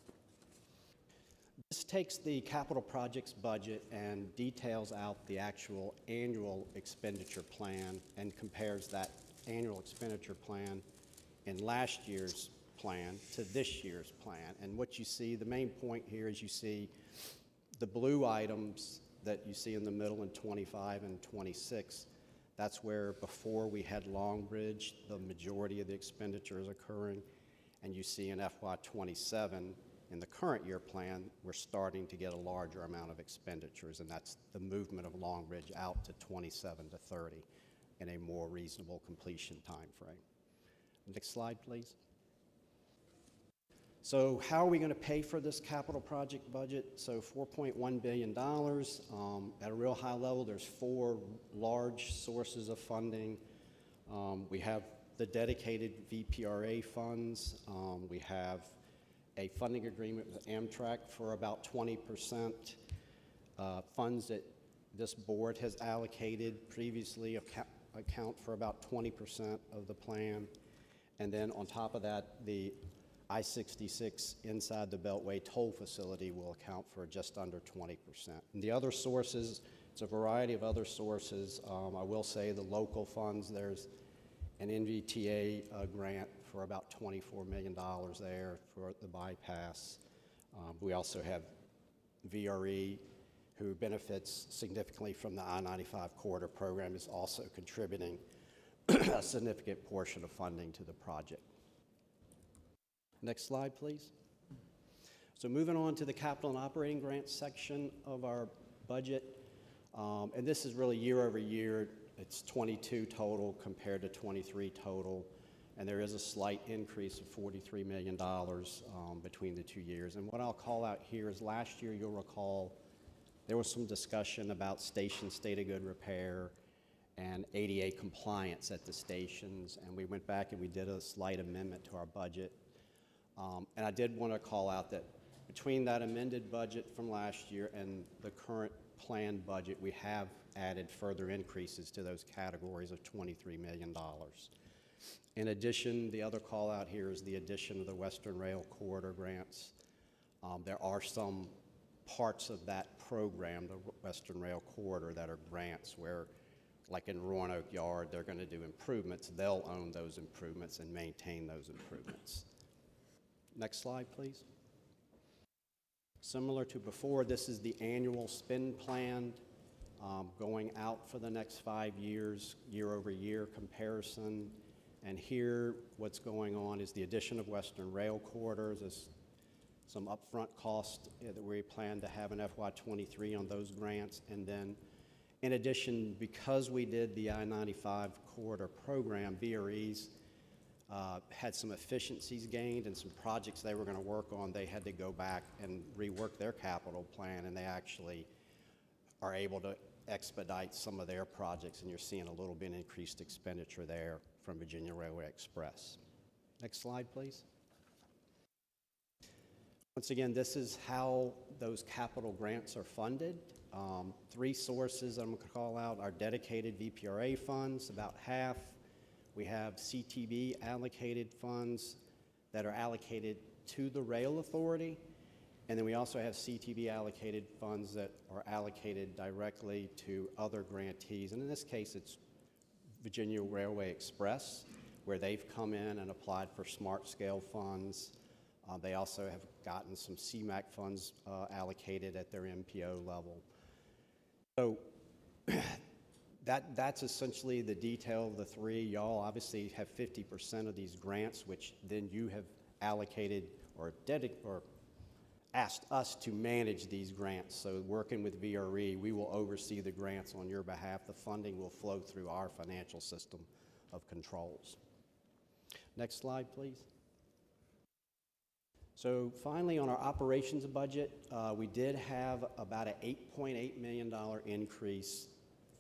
J: This takes the capital projects budget and details out the actual annual expenditure plan and compares that annual expenditure plan in last year's plan to this year's plan. And what you see, the main point here is you see the blue items that you see in the middle in 25 and 26. That's where before we had Long Bridge, the majority of the expenditure is occurring. And you see in FY 27, in the current year plan, we're starting to get a larger amount of expenditures, and that's the movement of Long Bridge out to 27 to 30 in a more reasonable completion time frame. Next slide, please. So how are we going to pay for this capital project budget? So $4.1 billion. At a real high level, there's 4 large sources of funding. We have the dedicated VPRA funds. We have a funding agreement with Amtrak for about 20%. Funds that this board has allocated previously account for about 20% of the plan. And then on top of that, the I-66 inside the Beltway toll facility will account for just under 20%. And the other sources, it's a variety of other sources. I will say the local funds, there's an NVTA grant for about $24 million there for the bypass. We also have VRE, who benefits significantly from the I-95 corridor program, is also contributing a significant portion of funding to the project. Next slide, please. So moving on to the capital and operating grants section of our budget. And this is really year over year. It's 22 total compared to 23 total. And there is a slight increase of $43 million between the 2 years. And what I'll call out here is last year, you'll recall, there was some discussion about station state of good repair and ADA compliance at the stations. And we went back and we did a slight amendment to our budget. And I did want to call out that between that amended budget from last year and the current planned budget, we have added further increases to those categories of $23 million. In addition, the other call out here is the addition of the Western Rail Corridor grants. There are some parts of that program, the Western Rail Corridor, that are grants where, like in Roanoke Yard, they're going to do improvements. They'll own those improvements and maintain those improvements. Next slide, please. Similar to before, this is the annual spend plan going out for the next 5 years, year over year comparison. And here, what's going on is the addition of Western Rail Corridors, as some upfront costs that we plan to have in FY23 on those grants. And then, in addition, because we did the I-95 corridor program, VREs had some efficiencies gained and some projects they were going to work on. They had to go back and rework their capital plan, and they actually are able to expedite some of their projects, and you're seeing a little bit increased expenditure there from Virginia Railway Express. Next slide, please. Once again, this is how those capital grants are funded. Three sources I'm going to call out are dedicated VPRA funds, about half. We have CTB allocated funds that are allocated to the rail authority. And then we also have CTB allocated funds that are allocated directly to other grantees. And in this case, it's Virginia Railway Express, where they've come in and applied for smart scale funds. They also have gotten some CMAQ funds allocated at their MPO level. So that's essentially the detail of the three. Y'all obviously have 50% of these grants, which then you have allocated or asked us to manage these grants. So working with VRE, we will oversee the grants on your behalf. The funding will flow through our financial system of controls. Next slide, please. So finally, on our operations budget, we did have about an $8.8 million increase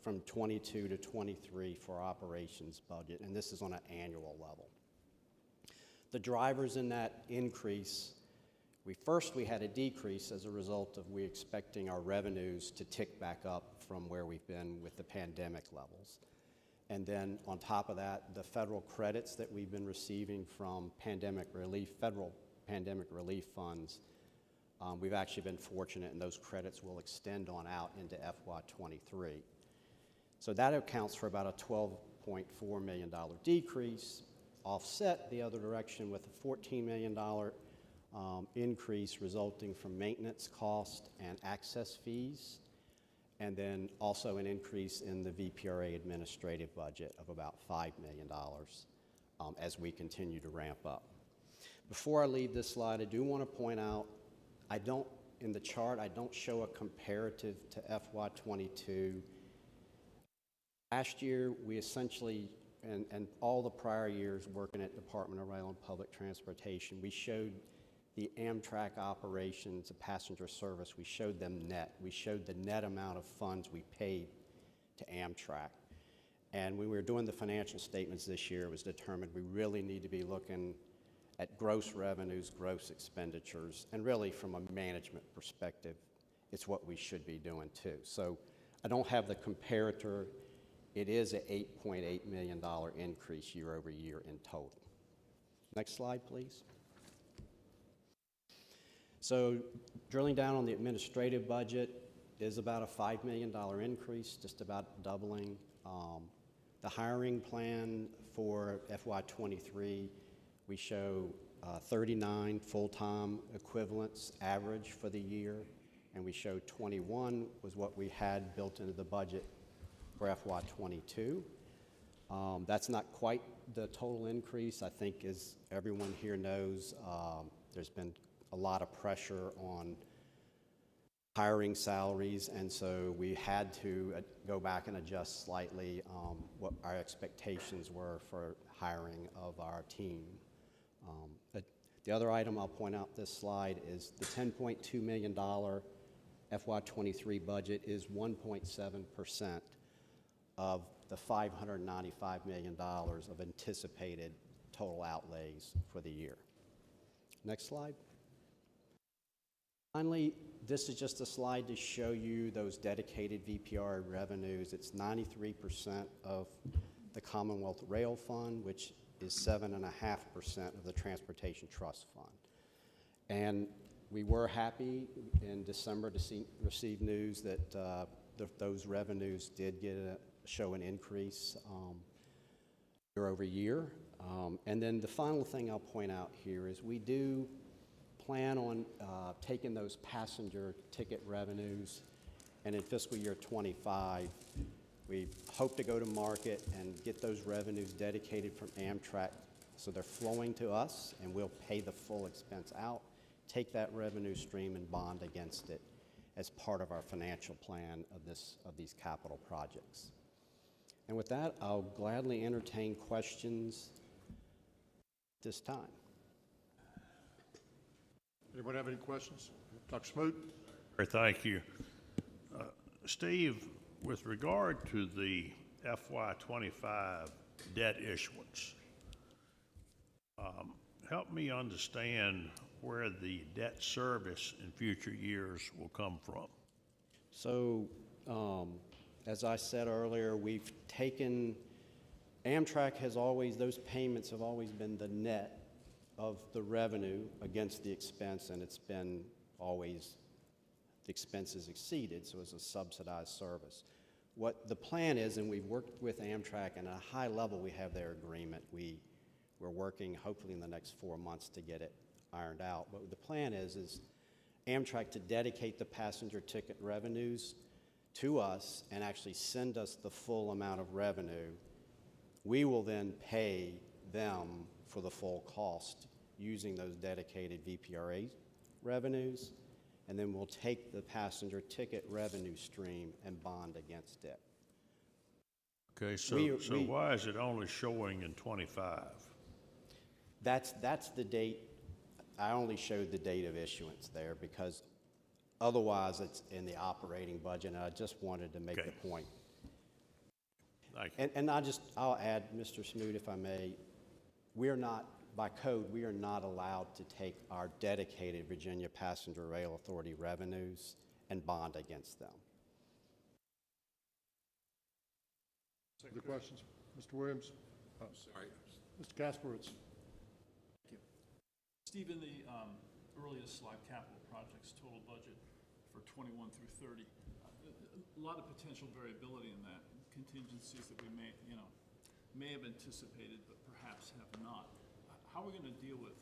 J: from 22 to 23 for our operations budget, and this is on an annual level. The drivers in that increase, we had a decrease as a result of we expecting our revenues to tick back up from where we've been with the pandemic levels. And then on top of that, the federal credits that we've been receiving from federal pandemic relief funds, we've actually been fortunate, and those credits will extend on out into FY23. So that accounts for about a $12.4 million decrease, offset the other direction with a $14 million increase resulting from maintenance cost and access fees, and then also an increase in the VPRA administrative budget of about $5 million as we continue to ramp up. Before I leave this slide, I do want to point out, in the chart, I don't show a comparative to FY22. Last year, we essentially, and all the prior years working at Department of Rail and Public Transportation, we showed the Amtrak operations, the passenger service, we showed them net. We showed the net amount of funds we paid to Amtrak. And when we were doing the financial statements this year, it was determined we really need to be looking at gross revenues, gross expenditures, and really from a management perspective, it's what we should be doing too. So I don't have the comparator. It is an $8.8 million increase year over year in total. Next slide, please. So drilling down on the administrative budget is about a $5 million increase, just about doubling. The hiring plan for FY23, we show 39 full-time equivalents average for the year, and we show 21 was what we had built into the budget for FY22. That's not quite the total increase. I think, as everyone here knows, there's been a lot of pressure on hiring salaries, and so we had to go back and adjust slightly what our expectations were for hiring of our team. But the other item I'll point out this slide is the $10.2 million FY23 budget is 1.7% of the $595 million of anticipated total outlays for the year. Next slide. Finally, this is just a slide to show you those dedicated VPR revenues. It's 93% of the Commonwealth Rail Fund, which is 7.5% of the Transportation Trust Fund. And we were happy in December to receive news that those revenues did show an increase year over year. And then the final thing I'll point out here is we do plan on taking those passenger ticket revenues, and in fiscal year 25, we hope to go to market and get those revenues dedicated from Amtrak so they're flowing to us, and we'll pay the full expense out. take that revenue stream and bond against it as part of our financial plan of these capital projects. And with that, I'll gladly entertain questions this time.
A: Anybody have any questions? Dr. Smoot?
K: Thank you. Steve, with regard to the FY25 debt issuance, help me understand where the debt service in future years will come from.
J: So, as I said earlier, we've taken, Amtrak has always, those payments have always been the net of the revenue against the expense, and it's been always, the expenses exceeded, so it's a subsidized service. What the plan is, and we've worked with Amtrak, and at a high level we have their agreement. We're working hopefully in the next 4 months to get it ironed out. But the plan is Amtrak to dedicate the passenger ticket revenues to us and actually send us the full amount of revenue. We will then pay them for the full cost using those dedicated VPRA revenues, and then we'll take the passenger ticket revenue stream and bond against it.
K: Okay, so why is it only showing in 25?
J: That's the date. I only showed the date of issuance there because otherwise it's in the operating budget, and I just wanted to make the point.
K: Thank you.
J: And I'll add, Mr. Smoot, if I may, we're not, by code, we are not allowed to take our dedicated Virginia Passenger Rail Authority revenues and bond against them.
A: Other questions? Mr. Williams? Oh, sorry. Mr. Kasperowitz?
C: Steve, in the earliest slide, capital projects, total budget for 21 through 30, a lot of potential variability in that, contingencies that we may have anticipated, but perhaps have not. How are we going to deal with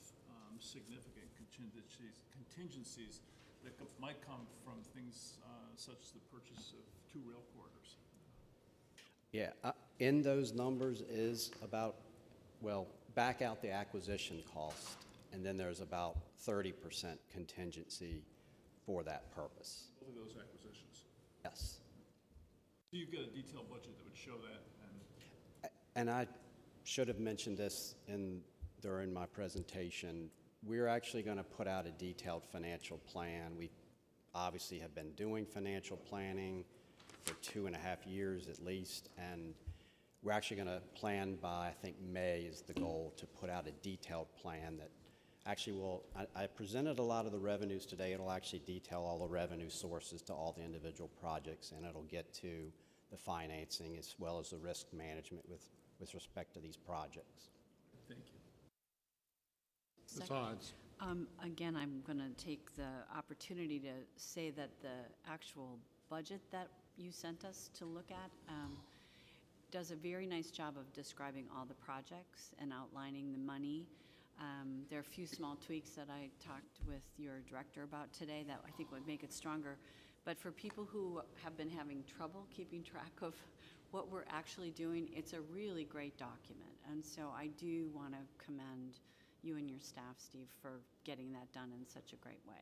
C: significant contingencies that might come from things such as the purchase of 2 rail corridors?
J: Yeah, in those numbers is about, well, back out the acquisition cost, and then there's about 30% contingency for that purpose.
C: Both of those acquisitions.
J: Yes.
C: So you've got a detailed budget that would show that,
J: and I should have mentioned this during my presentation. We're actually going to put out a detailed financial plan. We obviously have been doing financial planning for 2.5 years at least, and we're actually going to plan by, I think, May is the goal, to put out a detailed plan that actually will, I presented a lot of the revenues today. It'll actually detail all the revenue sources to all the individual projects, and it'll get to the financing as well as the risk management with respect to these projects.
C: thank you.
A: Ms. Hines?
I: Again, I'm going to take the opportunity to say that the actual budget that you sent us to look at does a very nice job of describing all the projects and outlining the money. There are a few small tweaks that I talked with your director about today that I think would make it stronger. But for people who have been having trouble keeping track of what we're actually doing, it's a really great document. And so I do want to commend you and your staff, Steve, for getting that done in such a great way.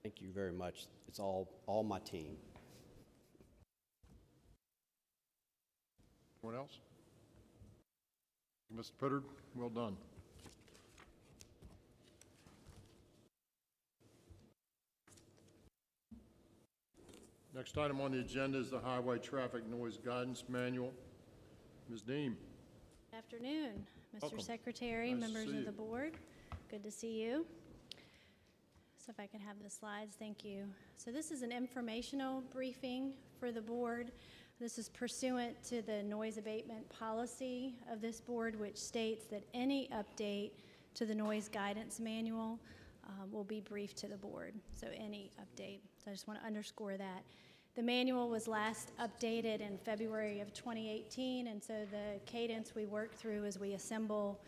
J: Thank you very much. It's all my team.
A: Anyone else? Mr. Pittard, well done. Next item on the agenda is the Highway Traffic Noise Guidance Manual. Ms. Deem.
L: Afternoon, Mr.
A: Welcome.
L: Secretary,
A: Nice to
L: members
A: see
L: of
A: you.
L: the board. Good to see you. So if I could have the slides, thank you. So this is an informational briefing for the board. This is pursuant to the noise abatement policy of this board, which states that any update to the noise guidance manual will be briefed to the board. So any update. So I just want to underscore that. The manual was last updated in February of 2018, and so the cadence we work through as we assemble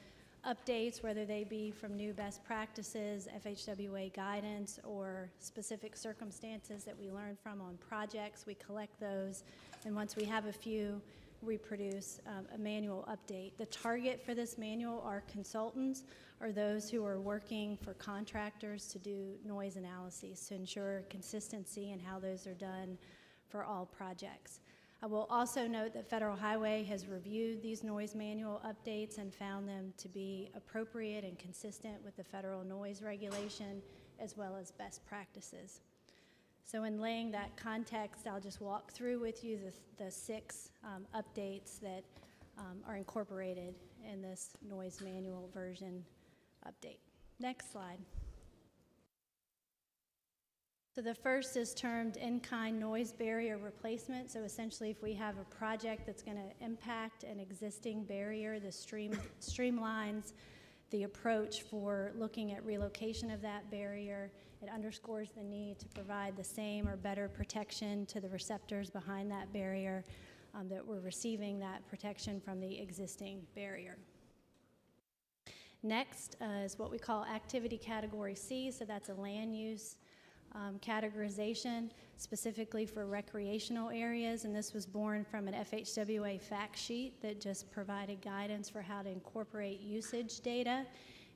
L: updates, whether they be from new best practices, FHWA guidance, or specific circumstances that we learn from on projects, we collect those, and once we have a few reproduce a manual update. The target for this manual are consultants or those who are working for contractors to do noise analyses to ensure consistency in how those are done for all projects. I will also note that Federal Highway has reviewed these noise manual updates and found them to be appropriate and consistent with the federal noise regulation as well as best practices. So in laying that context, I'll just walk through with you the 6 updates that are incorporated in this noise manual version update. Next slide. So the first is termed in-kind noise barrier replacement. So essentially, if we have a project that's going to impact an existing barrier, the streamlines the approach for looking at relocation of that barrier. It underscores the need to provide the same or better protection to the receptors behind that barrier, that we're receiving that protection from the existing barrier. Next is what we call activity category C. So that's a land use categorization specifically for recreational areas, and this was born from an FHWA fact sheet that just provided guidance for how to incorporate usage data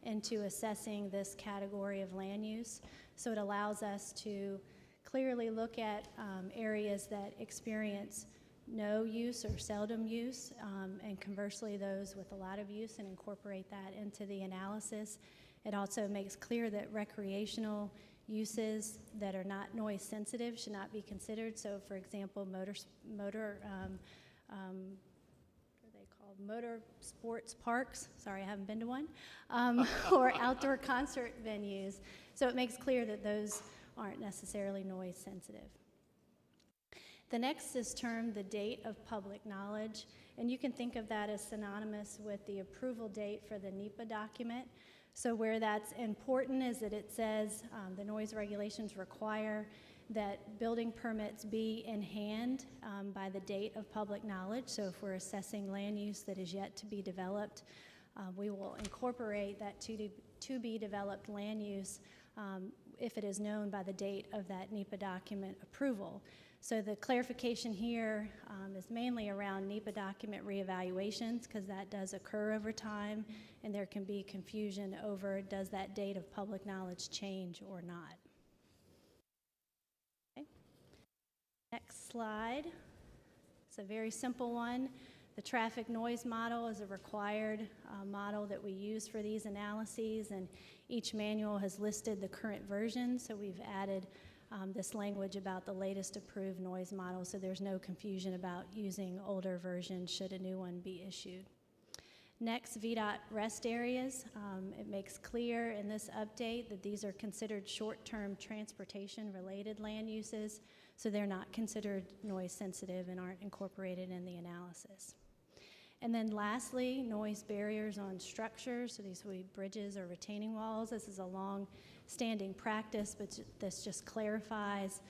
L: into assessing this category of land use. So it allows us to clearly look at areas that experience no use or seldom use, and conversely those with a lot of use, and incorporate that into the analysis. It also makes clear that recreational uses that are not noise sensitive should not be considered. So for example, motor what are they called? Motor sports parks, sorry I haven't been to one, or outdoor concert venues. So it makes clear that those aren't necessarily noise sensitive. The next is termed the date of public knowledge, and you can think of that as synonymous with the approval date for the NEPA document. So where that's important is that it says the noise regulations require that building permits be in hand by the date of public knowledge. So if we're assessing land use that is yet to be developed, we will incorporate that to be developed land use if it is known by the date of that NEPA document approval. So the clarification here is mainly around NEPA document reevaluations, because that does occur over time, and there can be confusion over does that date of public knowledge change or not. Okay. Next slide. It's a very simple one. The traffic noise model is a required model that we use for these analyses, and each manual has listed the current version, so we've added this language about the latest approved noise model, so there's no confusion about using older versions should a new one be issued. Next, VDOT rest areas. It makes clear in this update that these are considered short-term transportation-related land uses, so they're not considered noise sensitive and aren't incorporated in the analysis. And then lastly, noise barriers on structures, so these will be bridges or retaining walls. This is a long-standing practice, but this just clarifies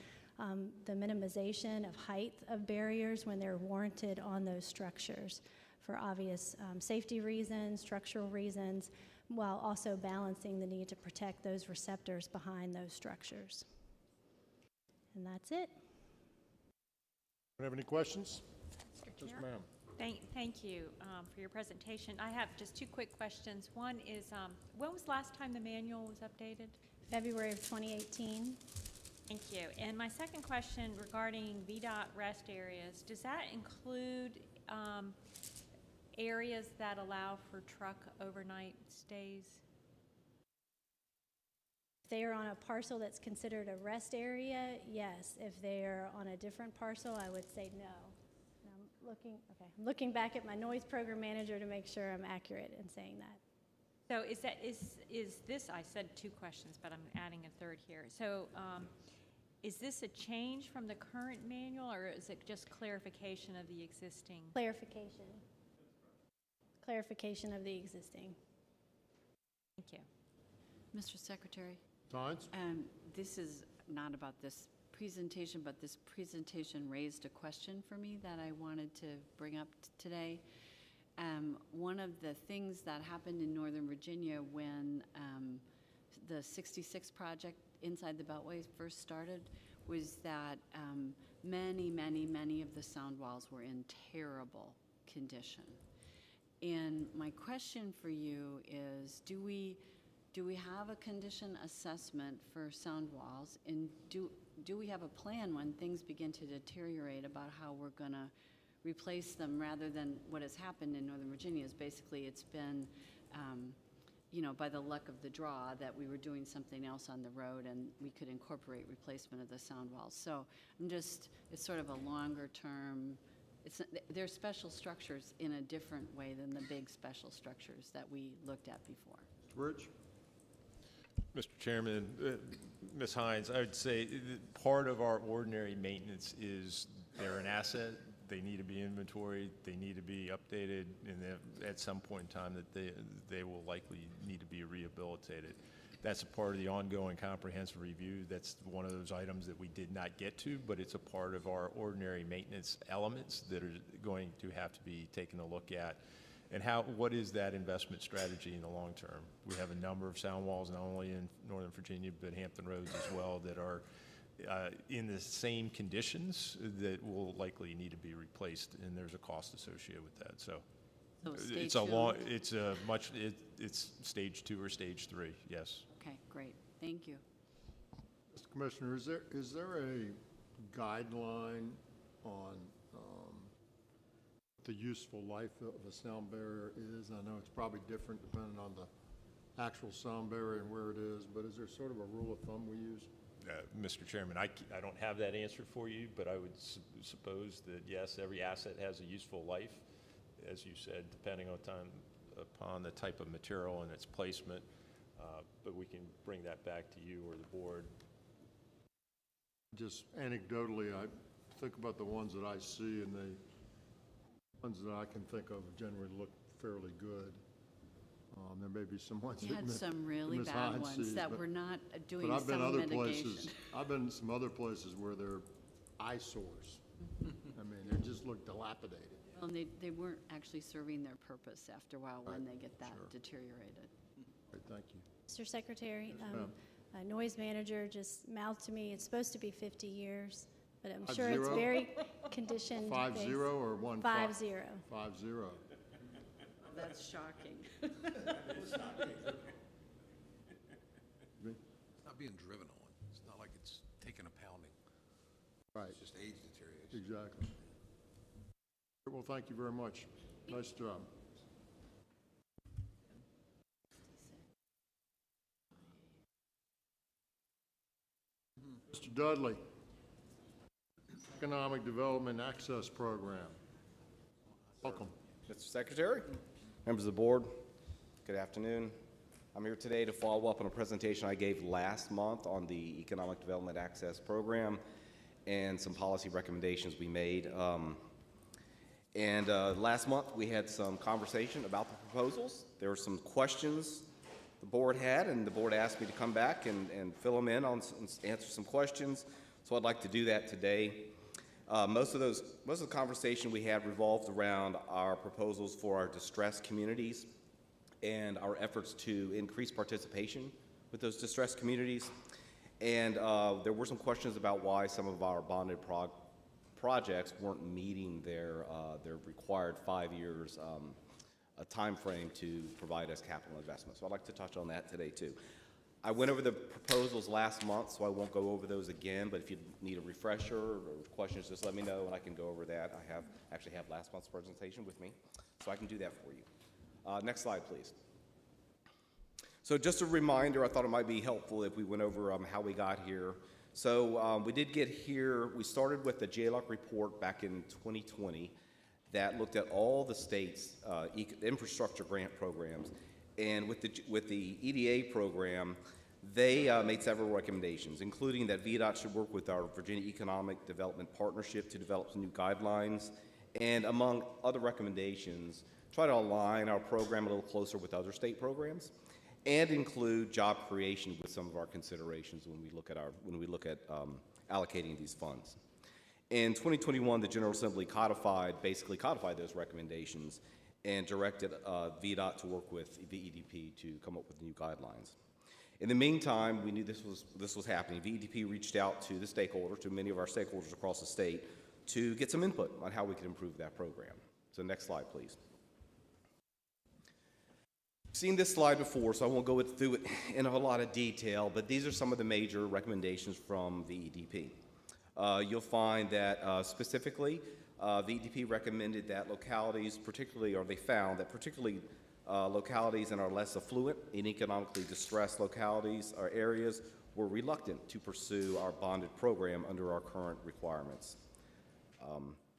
L: the minimization of height of barriers when they're warranted on those structures for obvious safety reasons, structural reasons, while also balancing the need to protect those receptors behind those structures. And that's it.
A: Have any questions? Yes, ma'am.
M: Thank you for your presentation. I have just 2 quick questions. One is, when was the last time the manual was updated?
L: February of 2018.
M: Thank you. And my second question regarding VDOT rest areas, does that include areas that allow for truck overnight stays?
L: If they are on a parcel that's considered a rest area, yes. If they're on a different parcel, I would say no. I'm looking back at my noise program manager to make sure I'm accurate in saying that.
M: So is this, I said 2 questions, but I'm adding a third here. So is this a change from the current manual, or is it just clarification of the existing?
L: Clarification. Clarification of the existing.
M: Thank you.
I: Mr. Secretary,
A: Todd?
I: this is not about this presentation, but this presentation raised a question for me that I wanted to bring up today. One of the things that happened in Northern Virginia when the 66 project inside the Beltway first started was that many of the sound walls were in terrible condition. And my question for you is, do we have a condition assessment for sound walls? And do we have a plan when things begin to deteriorate about how we're going to replace them, rather than what has happened in Northern Virginia is basically it's been, by the luck of the draw that we were doing something else on the road and we could incorporate replacement of the sound walls. So it's sort of a longer term, they're special structures in a different way than the big special structures that we looked at before.
A: Rich?
N: Mr. Chairman, Ms. Hines, I would say part of our ordinary maintenance is they're an asset. They need to be inventoried. They need to be updated, and at some point in time that they will likely need to be rehabilitated. That's a part of the ongoing comprehensive review. That's one of those items that we did not get to, but it's a part of our ordinary maintenance elements that are going to have to be taken a look at. And what is that investment strategy in the long term? We have a number of sound walls, not only in Northern Virginia, but Hampton Roads as well, that are in the same conditions that will likely need to be replaced, and there's a cost associated with that. So it's stage 2 or stage 3, yes.
I: Okay, great. Thank you.
A: Mr. Commissioner, is there a guideline on the useful life of a sound barrier is? I know it's probably different depending on the actual sound barrier and where it is, but is there sort of a rule of thumb we use?
N: Mr. Chairman, I don't have that answer for you, but I would suppose that, yes, every asset has a useful life, as you said, depending upon the type of material and its placement, but we can bring that back to you or the board.
A: Just anecdotally, I think about the ones that I see, and the ones that I can think of generally look fairly good. There may be some ones
I: You
A: that
I: had
A: Ms.
I: some really
A: Ms.
I: bad
A: Hines
I: ones
A: sees,
I: that
A: but-
I: were not doing
A: But I've been
I: some
A: other
I: mitigation.
A: places, I've been some other places where they're eyesores. I mean, they just look dilapidated.
I: Well, and they weren't actually serving their purpose after a while when
A: Right,
I: they get that
A: sure.
I: deteriorated.
A: Right, thank you.
L: Mr. Secretary,
A: ma'am.
L: a noise manager just mouthed to me, it's supposed to be 50 years, but I'm
A: 5-0?
L: sure it's very conditioned.
A: 5-0 or 1-5?
L: 5-0.
A: 5-0.
I: That's shocking.
B: It's not being driven on. It's not like it's taking a pounding.
A: Right,
B: It's just age deterioration.
A: exactly. Well, thank you very much. Nice job. Mr. Dudley, Economic Development Access Program. Welcome.
O: Mr. Secretary, members of the board, good afternoon. I'm here today to follow up on a presentation I gave last month on the Economic Development Access Program and some policy recommendations we made. Last month we had some conversation about the proposals. There were some questions the board had, and the board asked me to come back and fill them in on answer some questions. So I'd like to do that today. Most of the conversation we had revolved around our proposals for our distressed communities and our efforts to increase participation with those distressed communities. And there were some questions about why some of our bonded projects weren't meeting their required 5 years a time frame to provide us capital investment. So I'd like to touch on that today too. I went over the proposals last month, so I won't go over those again, but if you need a refresher or questions, just let me know and I can go over that. I actually have last month's presentation with me, so I can do that for you. Next slide, please. So just a reminder, I thought it might be helpful if we went over how we got here. So we did get here, we started with the JLOC report back in 2020 that looked at all the state's infrastructure grant programs. And with the EDA program, they made several recommendations, including that VDOT should work with our Virginia Economic Development Partnership to develop some new guidelines, and among other recommendations, try to align our program a little closer with other state programs, and include job creation with some of our considerations when we look at allocating these funds. In 2021, the General Assembly basically codified those recommendations and directed VDOT to work with the EDP to come up with new guidelines. In the meantime, we knew this was happening. VEDP reached out to the many of our stakeholders across the state, to get some input on how we could improve that program. So next slide, please. You've seen this slide before, so I won't go through it in a whole lot of detail, but these are some of the major recommendations from VEDP. You'll find that specifically, VEDP recommended that localities, particularly, or they found that particularly localities in our less affluent and economically distressed localities or areas were reluctant to pursue our bonded program under our current requirements.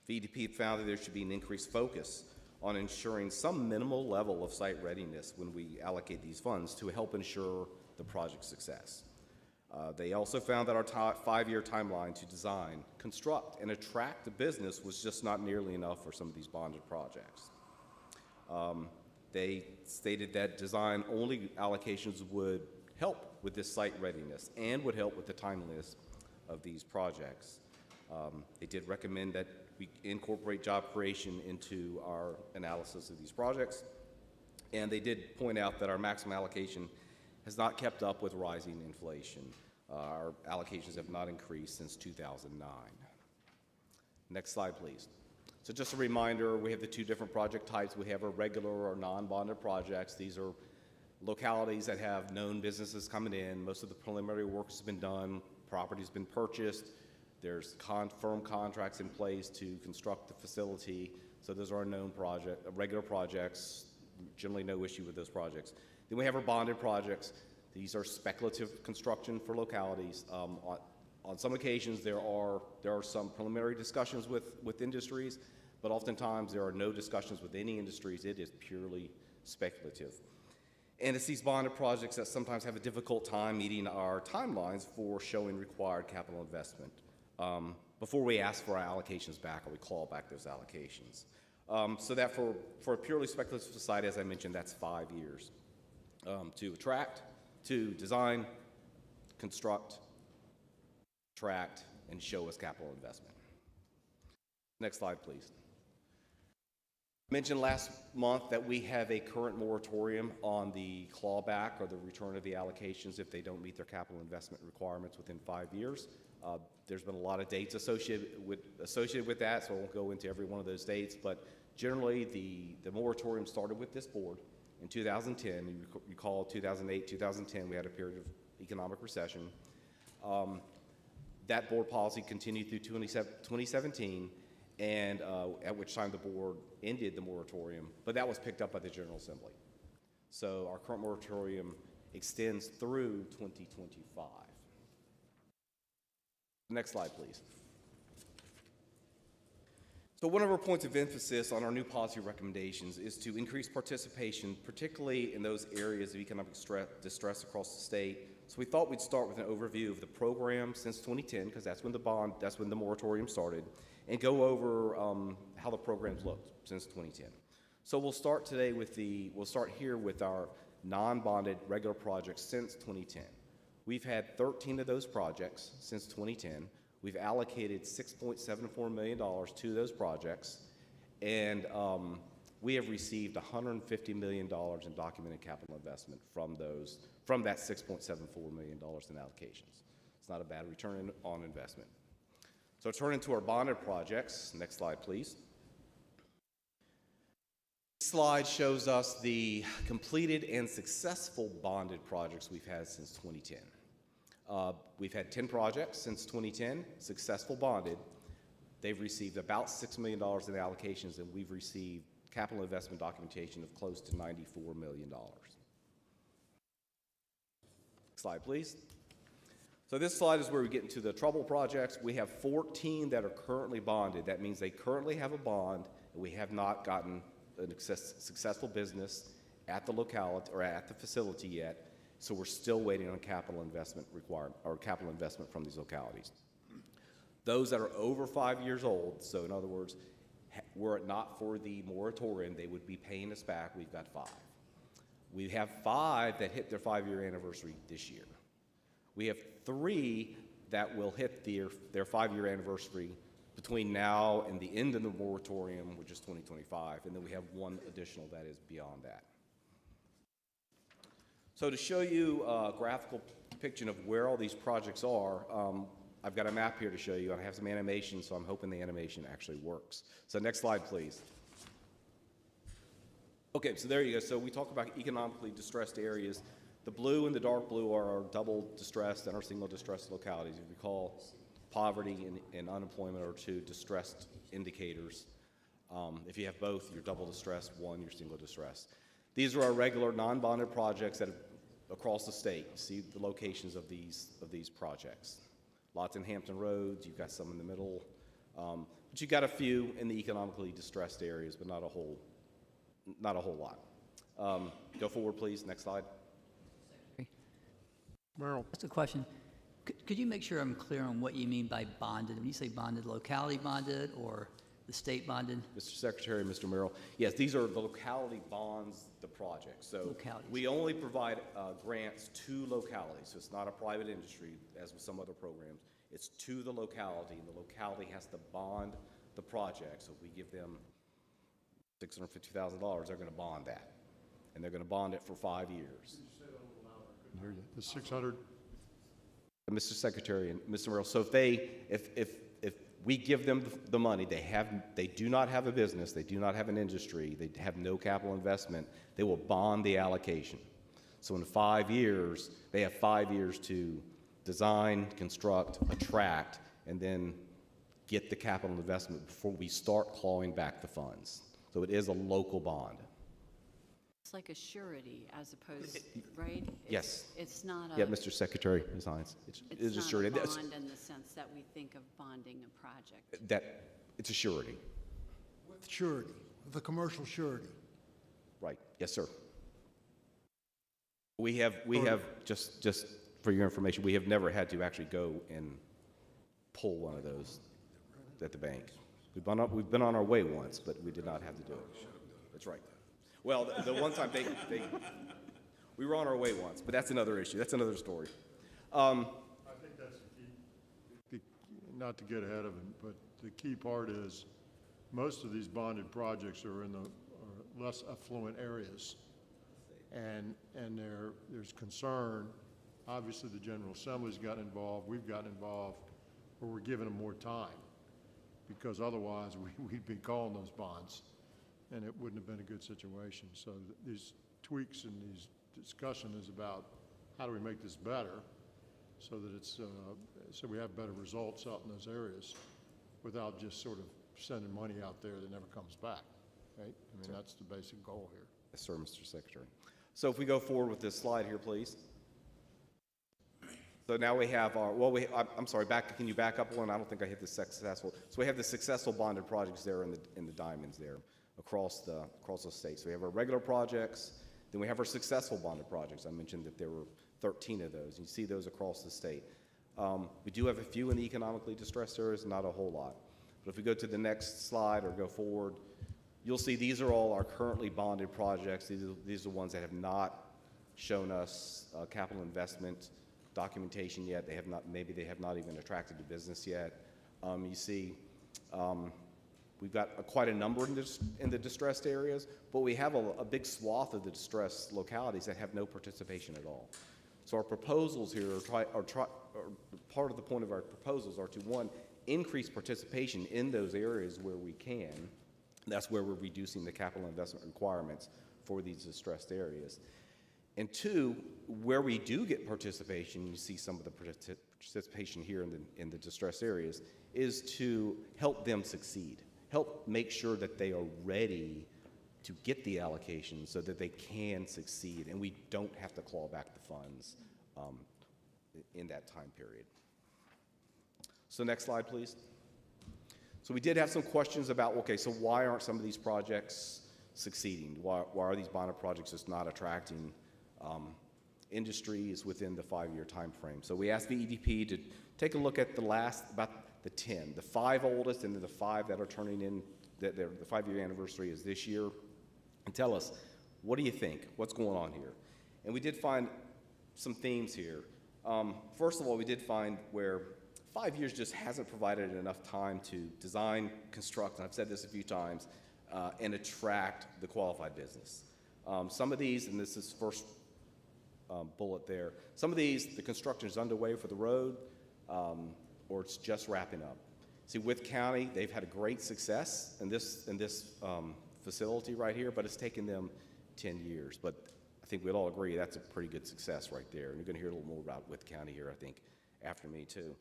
O: VEDP found that there should be an increased focus on ensuring some minimal level of site readiness when we allocate these funds to help ensure the project's success. They also found that our 5-year timeline to design, construct, and attract the business was just not nearly enough for some of these bonded projects. They stated that design-only allocations would help with this site readiness and would help with the timeliness of these projects. They did recommend that we incorporate job creation into our analysis of these projects, and they did point out that our maximum allocation has not kept up with rising inflation. Our allocations have not increased since 2009. Next slide, please. So just a reminder, we have the two different project types. We have our regular or non-bonded projects. These are localities that have known businesses coming in. Most of the preliminary work has been done. Property's been purchased. There's firm contracts in place to construct the facility. So those are our known regular projects. Generally no issue with those projects. Then we have our bonded projects. These are speculative construction for localities. On some occasions, there are some preliminary discussions with industries, but oftentimes there are no discussions with any industries. It is purely speculative. And it's these bonded projects that sometimes have a difficult time meeting our timelines for showing required capital investment before we ask for our allocations back or we claw back those allocations. So that for a purely speculative site, as I mentioned, that's 5 years to attract, to design, construct, attract, and show us capital investment. Next slide, please. I mentioned last month that we have a current moratorium on the clawback or the return of the allocations if they don't meet their capital investment requirements within 5 years. There's been a lot of dates associated with that, so I won't go into every one of those dates, but generally the moratorium started with this board in 2010. You recall 2008, 2010, we had a period of economic recession. That board policy continued through 2017, and at which time the board ended the moratorium, but that was picked up by the General Assembly. So our current moratorium extends through 2025. Next slide, please. So one of our points of emphasis on our new policy recommendations is to increase participation, particularly in those areas of economic distress across the state. So we thought we'd start with an overview of the program since 2010, because that's when the moratorium started, and go over how the program's looked since 2010. So we'll start here with our non-bonded regular projects since 2010. We've had 13 of those projects since 2010. We've allocated $6.74 million to those projects, and we have received $150 million in documented capital investment from that $6.74 million in allocations. It's not a bad return on investment. So turning to our bonded projects, next slide, please. This slide shows us the completed and successful bonded projects we've had since 2010. We've had 10 projects since 2010, successful bonded. They've received about $6 million in allocations, and we've received capital investment documentation of close to $94 million. Slide, please. So this slide is where we get into the trouble projects. We have 14 that are currently bonded. That means they currently have a bond, and we have not gotten a successful business at the locality or at the facility yet. So we're still waiting on capital investment from these localities. Those that are over 5 years old, so in other words, were it not for the moratorium, they would be paying us back. We've got 5. We have 5 that hit their 5-year anniversary this year. We have 3 that will hit their 5-year anniversary between now and the end of the moratorium, which is 2025, and then we have 1 additional that is beyond that. So to show you a graphical depiction of where all these projects are, I've got a map here to show you. I have some animation, so I'm hoping the animation actually works. So next slide, please. Okay, so there you go. So we talk about economically distressed areas. The blue and the dark blue are our double distressed and our single distressed localities. If you recall, poverty and unemployment are two distressed indicators. If you have both, you're double distressed. One, you're single distressed. These are our regular non-bonded projects that are across the state. You see the locations of these projects. Lots in Hampton Roads. You've got some in the middle. But you've got a few in the economically distressed areas, but not a whole lot. Go forward, please. Next slide.
A: Merrill.
H: That's a question. Could you make sure I'm clear on what you mean by bonded? When you say bonded, locality bonded or the state bonded?
O: Mr. Secretary, Mr. Merrill, yes, these are the locality bonds, the project. So
H: Localities.
O: we only provide grants to localities. So it's not a private industry, as with some other programs. It's to the locality, and the locality has to bond the project. So if we give them $650,000, they're going to bond that. And they're going to bond it for 5 years.
A: Hear you. The 600,
O: Mr. Secretary and Mr. Merrill, so if we give them the money, they do not have a business, they do not have an industry, they have no capital investment, they will bond the allocation. So in 5 years, they have 5 years to design, construct, attract, and then get the capital investment before we start clawing back the funds. So it is a local bond.
I: It's like a surety as opposed, right?
O: Yes.
I: It's not a.
O: Yeah, Mr. Secretary, Ms. Hines. It's a surety.
I: It's not a bond in the sense that we think of bonding a project.
O: It's a surety.
P: With surety, with a commercial surety.
O: Right. Yes, sir. We have just for your information, we have never had to actually go and pull one of those at the bank. We've been on our way once, but we did not have to do it. That's right. Well, the one time we were on our way once, but that's another issue. That's another story.
A: I think that's the key, not to get ahead of it, but the key part is most of these bonded projects are in the less affluent areas. And there's concern. Obviously, the General Assembly's gotten involved. We've gotten involved, where we're giving them more time, because otherwise we'd be calling those bonds, and it wouldn't have been a good situation. So these tweaks and these discussion is about how do we make this better, so that it's so we have better results out in those areas, without just sort of sending money out there that never comes back. Right? I mean, that's the basic goal here.
O: Yes, sir, Mr. Secretary. So if we go forward with this slide here, please. So now we have our, I'm sorry, can you back up one? I don't think I hit the successful. So we have the successful bonded projects there in the diamonds there across the state. So we have our regular projects, then we have our successful bonded projects. I mentioned that there were 13 of those. You see those across the state. We do have a few in the economically distressed areas, not a whole lot. But if we go to the next slide or go forward, you'll see these are all our currently bonded projects. These are the ones that have not shown us capital investment documentation yet. Maybe they have not even attracted to business yet. You see, we've got quite a number in the distressed areas, but we have a big swath of the distressed localities that have no participation at all. So our proposals here are part of the point of our proposals are to, one, increase participation in those areas where we can. That's where we're reducing the capital investment requirements for these distressed areas. And two, where we do get participation, you see some of the participation here in the distressed areas, is to help them succeed, help make sure that they are ready to get the allocation so that they can succeed, and we don't have to claw back the funds in that time period. So next slide, please. So we did have some questions about, okay, so why aren't some of these projects succeeding? Why are these bonded projects just not attracting industry is within the 5-year time frame? So we asked the EDP to take a look at about the 10, the 5 oldest, and then the 5 that are turning in, the 5-year anniversary is this year, and tell us, what do you think? What's going on here? And we did find some themes here. First of all, we did find where 5 years just hasn't provided enough time to design, construct, and I've said this a few times, and attract the qualified business. Some of these, and this is first bullet there, some of these, the construction is underway for the road, or it's just wrapping up. See, Wythe County, they've had a great success in this facility right here, but it's taken them 10 years. But I think we'd all agree that's a pretty good success right there. And you're going to hear a little more about Wythe County here, I think, after me too.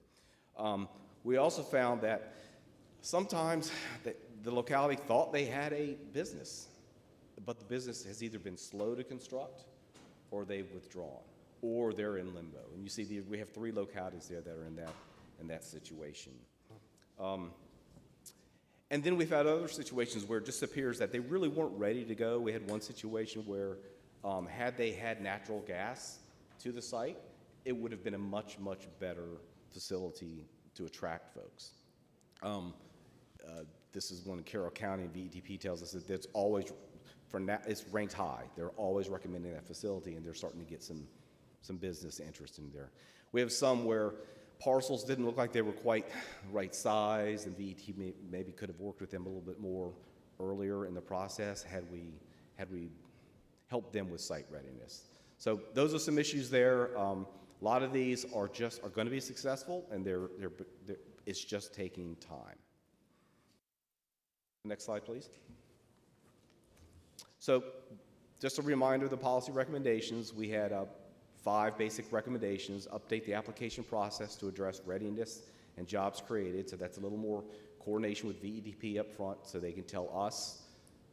O: We also found that sometimes the locality thought they had a business, but the business has either been slow to construct, or they've withdrawn, or they're in limbo. And you see, we have 3 localities there that are in that situation. And then we've had other situations where it just appears that they really weren't ready to go. We had one situation where had they had natural gas to the site, it would have been a much, much better facility to attract folks. This is one in Carroll County, and VEDP tells us that it's always, it's ranked high. They're always recommending that facility, and they're starting to get some business interest in there. We have some where parcels didn't look like they were quite the right size, and VEDP maybe could have worked with them a little bit more earlier in the process had we helped them with site readiness. So those are some issues there. A lot of these are going to be successful, and it's just taking time. Next slide, please. So just a reminder of the policy recommendations. We had 5 basic recommendations: update the application process to address readiness and jobs created. So that's a little more coordination with VEDP up front so they can tell us,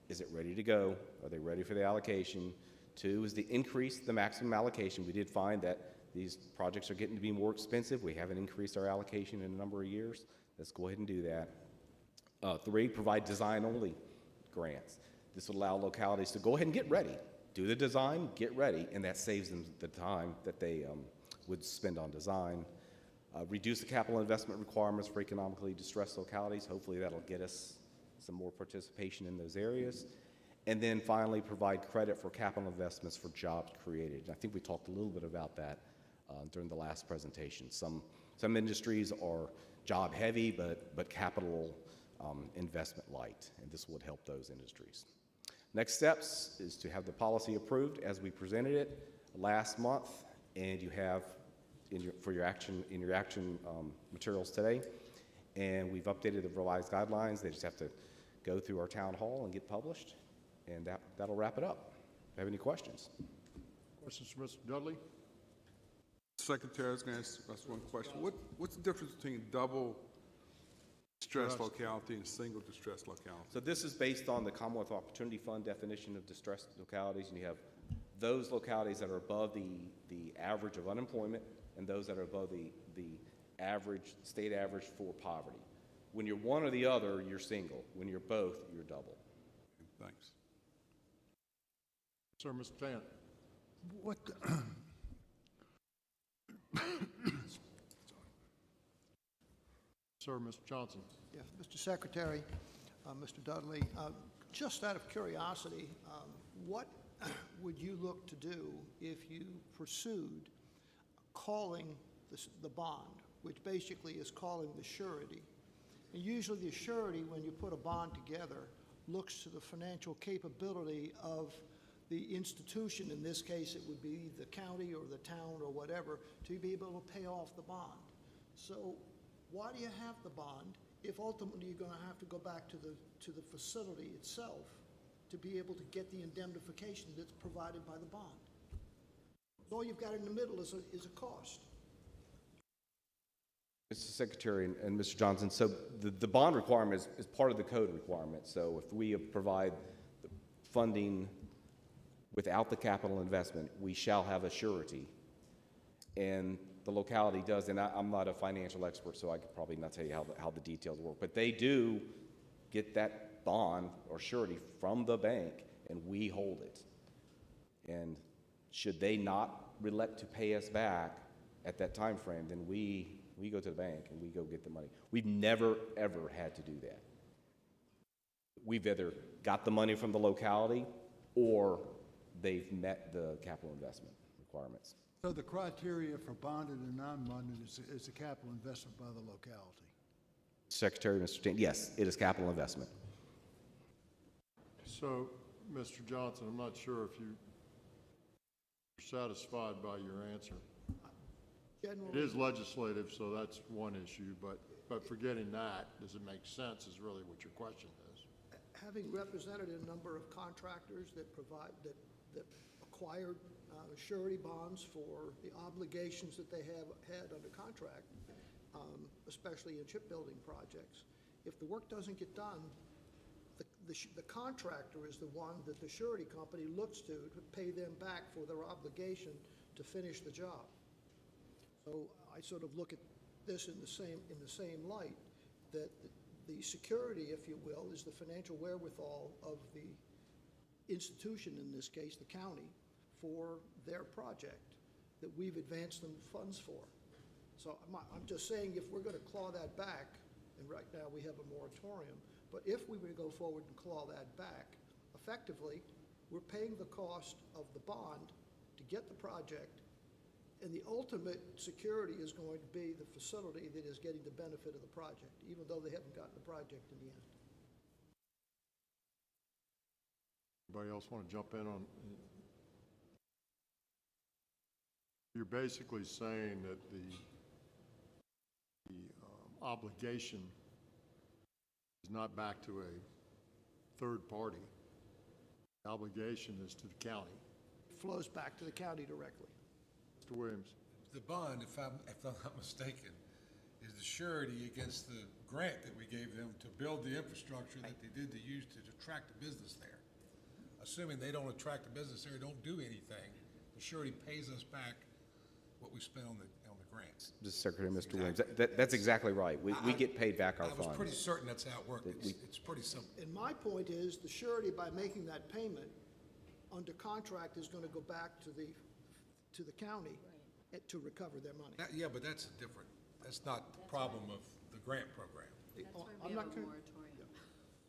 O: is it ready to go? Are they ready for the allocation? 2 is the increase the maximum allocation. We did find that these projects are getting to be more expensive. We haven't increased our allocation in a number of years. Let's go ahead and do that. 3, provide design-only grants. This would allow localities to go ahead and get ready. Do the design, get ready, and that saves them the time that they would spend on design. Reduce the capital investment requirements for economically distressed localities. Hopefully that'll get us some more participation in those areas. And then finally, provide credit for capital investments for jobs created. And I think we talked a little bit about that during the last presentation. Some industries are job heavy, but capital investment light, and this would help those industries. Next steps is to have the policy approved as we presented it last month, and you have in your action materials today. And we've updated the revised guidelines. They just have to go through our town hall and get published, and that'll wrap it up. Do you have any questions?
A: Questions for Mr. Dudley?
Q: Secretary, I was going to ask one question. What's the difference between double distressed locality and single distressed locality?
O: So this is based on the Commonwealth Opportunity Fund definition of distressed localities, and you have those localities that are above the average of unemployment and those that are above the average, state average for poverty. When you're one or the other, you're single. When you're both, you're double.
Q: Thanks.
A: Sir, Mr. Tant.
P: What,
A: Sir, Mr. Johnson.
P: yes, Mr. Secretary, Mr. Dudley, just out of curiosity, what would you look to do if you pursued calling the bond, which basically is calling the surety? And usually the surety, when you put a bond together, looks to the financial capability of the institution. In this case, it would be the county or the town or whatever, to be able to pay off the bond. So why do you have the bond if ultimately you're going to have to go back to the facility itself to be able to get the indemnification that's provided by the bond? All you've got in the middle is a cost.
O: Mr. Secretary and Mr. Johnson, so the bond requirement is part of the code requirement. So if we provide the funding without the capital investment, we shall have a surety. And the locality does, and I'm not a financial expert, so I could probably not tell you how the details work, but they do get that bond or surety from the bank, and we hold it. And should they not elect to pay us back at that time frame, then we go to the bank and we go get the money. We've never, ever had to do that. We've either got the money from the locality or they've met the capital investment requirements.
P: So the criteria for bonded and non-bonded is a capital investment by the locality?
O: Secretary, Mr. Stanton, yes, it is capital investment.
A: So, Mr. Johnson, I'm not sure if you're satisfied by your answer. It is legislative, so that's one issue, but forgetting that, does it make sense is really what your question is.
P: having represented a number of contractors that that acquired surety bonds for the obligations that they have had under contract, especially in shipbuilding projects, if the work doesn't get done, the contractor is the one that the surety company looks to pay them back for their obligation to finish the job. So I sort of look at this in the same light, that the security, if you will, is the financial wherewithal of the institution, in this case the county, for their project that we've advanced them funds for. So I'm just saying, if we're going to claw that back, and right now we have a moratorium, but if we were to go forward and claw that back, effectively, we're paying the cost of the bond to get the project, and the ultimate security is going to be the facility that is getting the benefit of the project, even though they haven't gotten the project in the end.
A: Anybody else want to jump in on? You're basically saying that the obligation is not back to a third party. The obligation is to the county.
P: It flows back to the county directly.
A: Mr. Williams.
B: The bond, if I'm not mistaken, is the surety against the grant that we gave them to build the infrastructure that they did to use to attract the business there. Assuming they don't attract the business there, don't do anything, the surety pays us back what we spent on the grants.
O: Mr. Secretary, Mr. Williams, that's exactly right. We get paid back our funds.
B: I was pretty certain that's how it worked. It's pretty simple.
P: And my point is, the surety, by making that payment under contract, is going to go back to the county to recover their money.
B: Yeah, but that's different. That's not the problem of the grant program.
I: That's why we have a moratorium.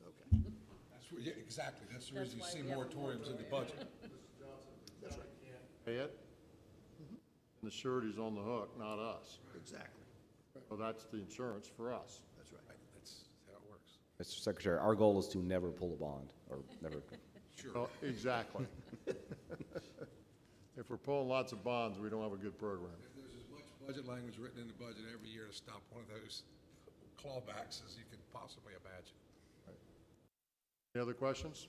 P: Okay.
B: Yeah, exactly. That's the reason you see moratoriums in the budget.
P: That's right.
A: Pay it? And the surety's on the hook, not us.
P: Exactly.
A: So that's the insurance for us.
P: That's right.
B: That's how it works.
O: Mr. Secretary, our goal is to never pull a bond, or never.
B: Sure.
A: Oh, exactly. If we're pulling lots of bonds, we don't have a good program.
B: There's as much budget language written in the budget every year to stop one of those clawbacks as you can possibly imagine.
A: Any other questions?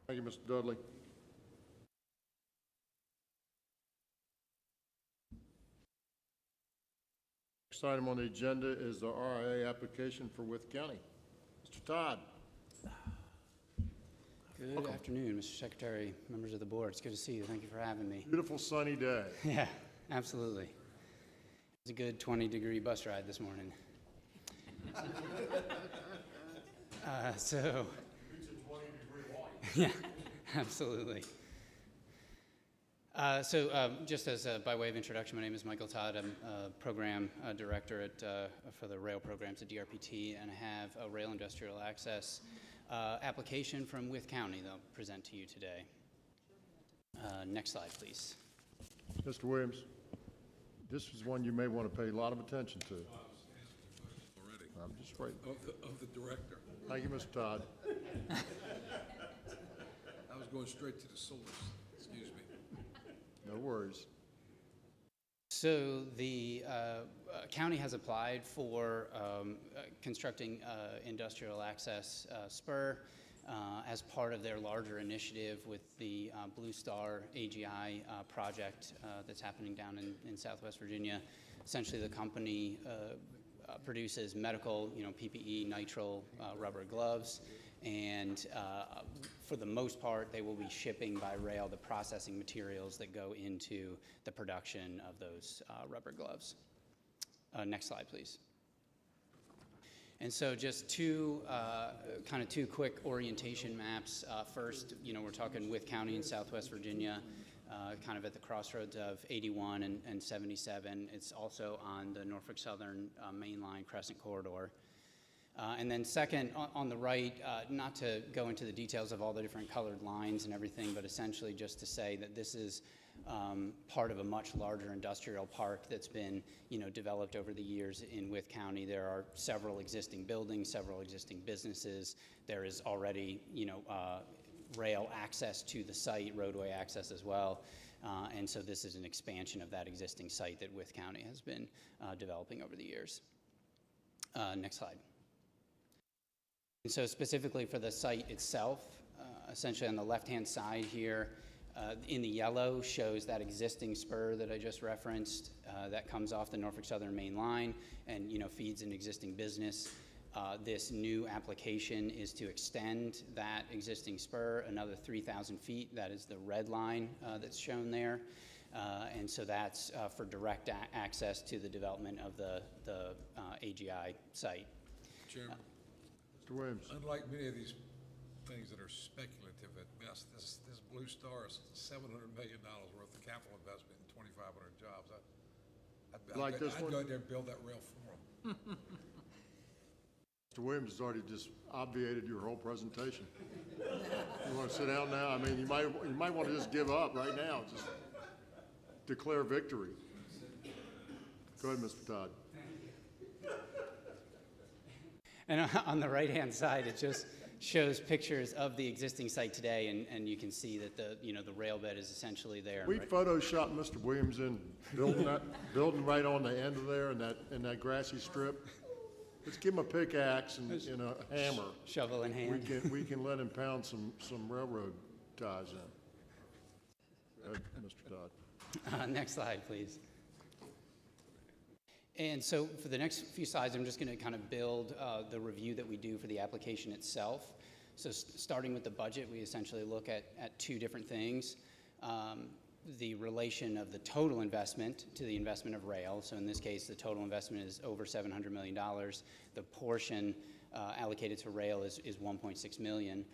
A: Thank you, Mr. Dudley. Next item on the agenda is the RIA application for Wythe County. Mr. Todd.
R: Good afternoon, Mr. Secretary, members of the board. It's good to see you. Thank you for having me.
A: Beautiful sunny day.
R: Yeah, absolutely. It was a good 20-degree bus ride this morning. Yeah, absolutely. Just as by way of introduction, my name is Michael Todd. I'm a program director for the rail programs at DRPT, and I have a rail industrial access application from Wythe County that I'll present to you today. Next slide, please.
A: Mr. Williams, this is one you may want to pay a lot of attention to.
B: Already.
A: I'm just waiting.
B: Of the director.
A: Thank you, Mr. Todd.
B: I was going straight to the source. Excuse me.
A: No worries.
R: So the county has applied for constructing industrial access spur as part of their larger initiative with the Blue Star AGI project that's happening down in Southwest Virginia. Essentially, the company produces medical, PPE, nitrile, rubber gloves, and for the most part, they will be shipping by rail the processing materials that go into the production of those rubber gloves. Next slide, please. And so just two quick orientation maps. First, we're talking Wythe County in Southwest Virginia, kind of at the crossroads of 81 and 77. It's also on the Norfolk Southern Main Line Crescent Corridor. And then second, on the right, not to go into the details of all the different colored lines and everything, but essentially just to say that this is part of a much larger industrial park that's been, developed over the years in Wythe County. There are several existing buildings, several existing businesses. There is already, rail access to the site, roadway access as well. And so this is an expansion of that existing site that Wythe County has been developing over the years. Next slide. And so specifically for the site itself, essentially on the left-hand side here, in the yellow shows that existing spur that I just referenced that comes off the Norfolk Southern Main Line and feeds an existing business. This new application is to extend that existing spur another 3,000 feet. That is the red line that's shown there. And so that's for direct access to the development of the AGI site.
B: Chairman?
A: Mr. Williams.
B: Unlike many of these things that are speculative at best, this Blue Star is $700 million worth of capital investment in 2,500 jobs.
A: Like this
B: I'd
A: one?
B: go out there and build that rail for them.
A: Mr. Williams has already just obviated your whole presentation. You want to sit down now? I mean, you might want to just give up right now. Just declare victory. Go ahead, Mr. Todd.
R: And on the right-hand side, it just shows pictures of the existing site today, and you can see that the rail bed is essentially there.
A: We photoshopped Mr. Williams in building right on the end of there in that grassy strip. Let's give him a pickaxe and a hammer.
R: Shovel in hand.
A: We can let him pound some railroad ties in. Mr. Todd.
R: Next slide, please. And so for the next few slides, I'm just going to kind of build the review that we do for the application itself. So starting with the budget, we essentially look at two different things. The relation of the total investment to the investment of rail. So in this case, the total investment is over $700 million. The portion allocated to rail is $1.6 million.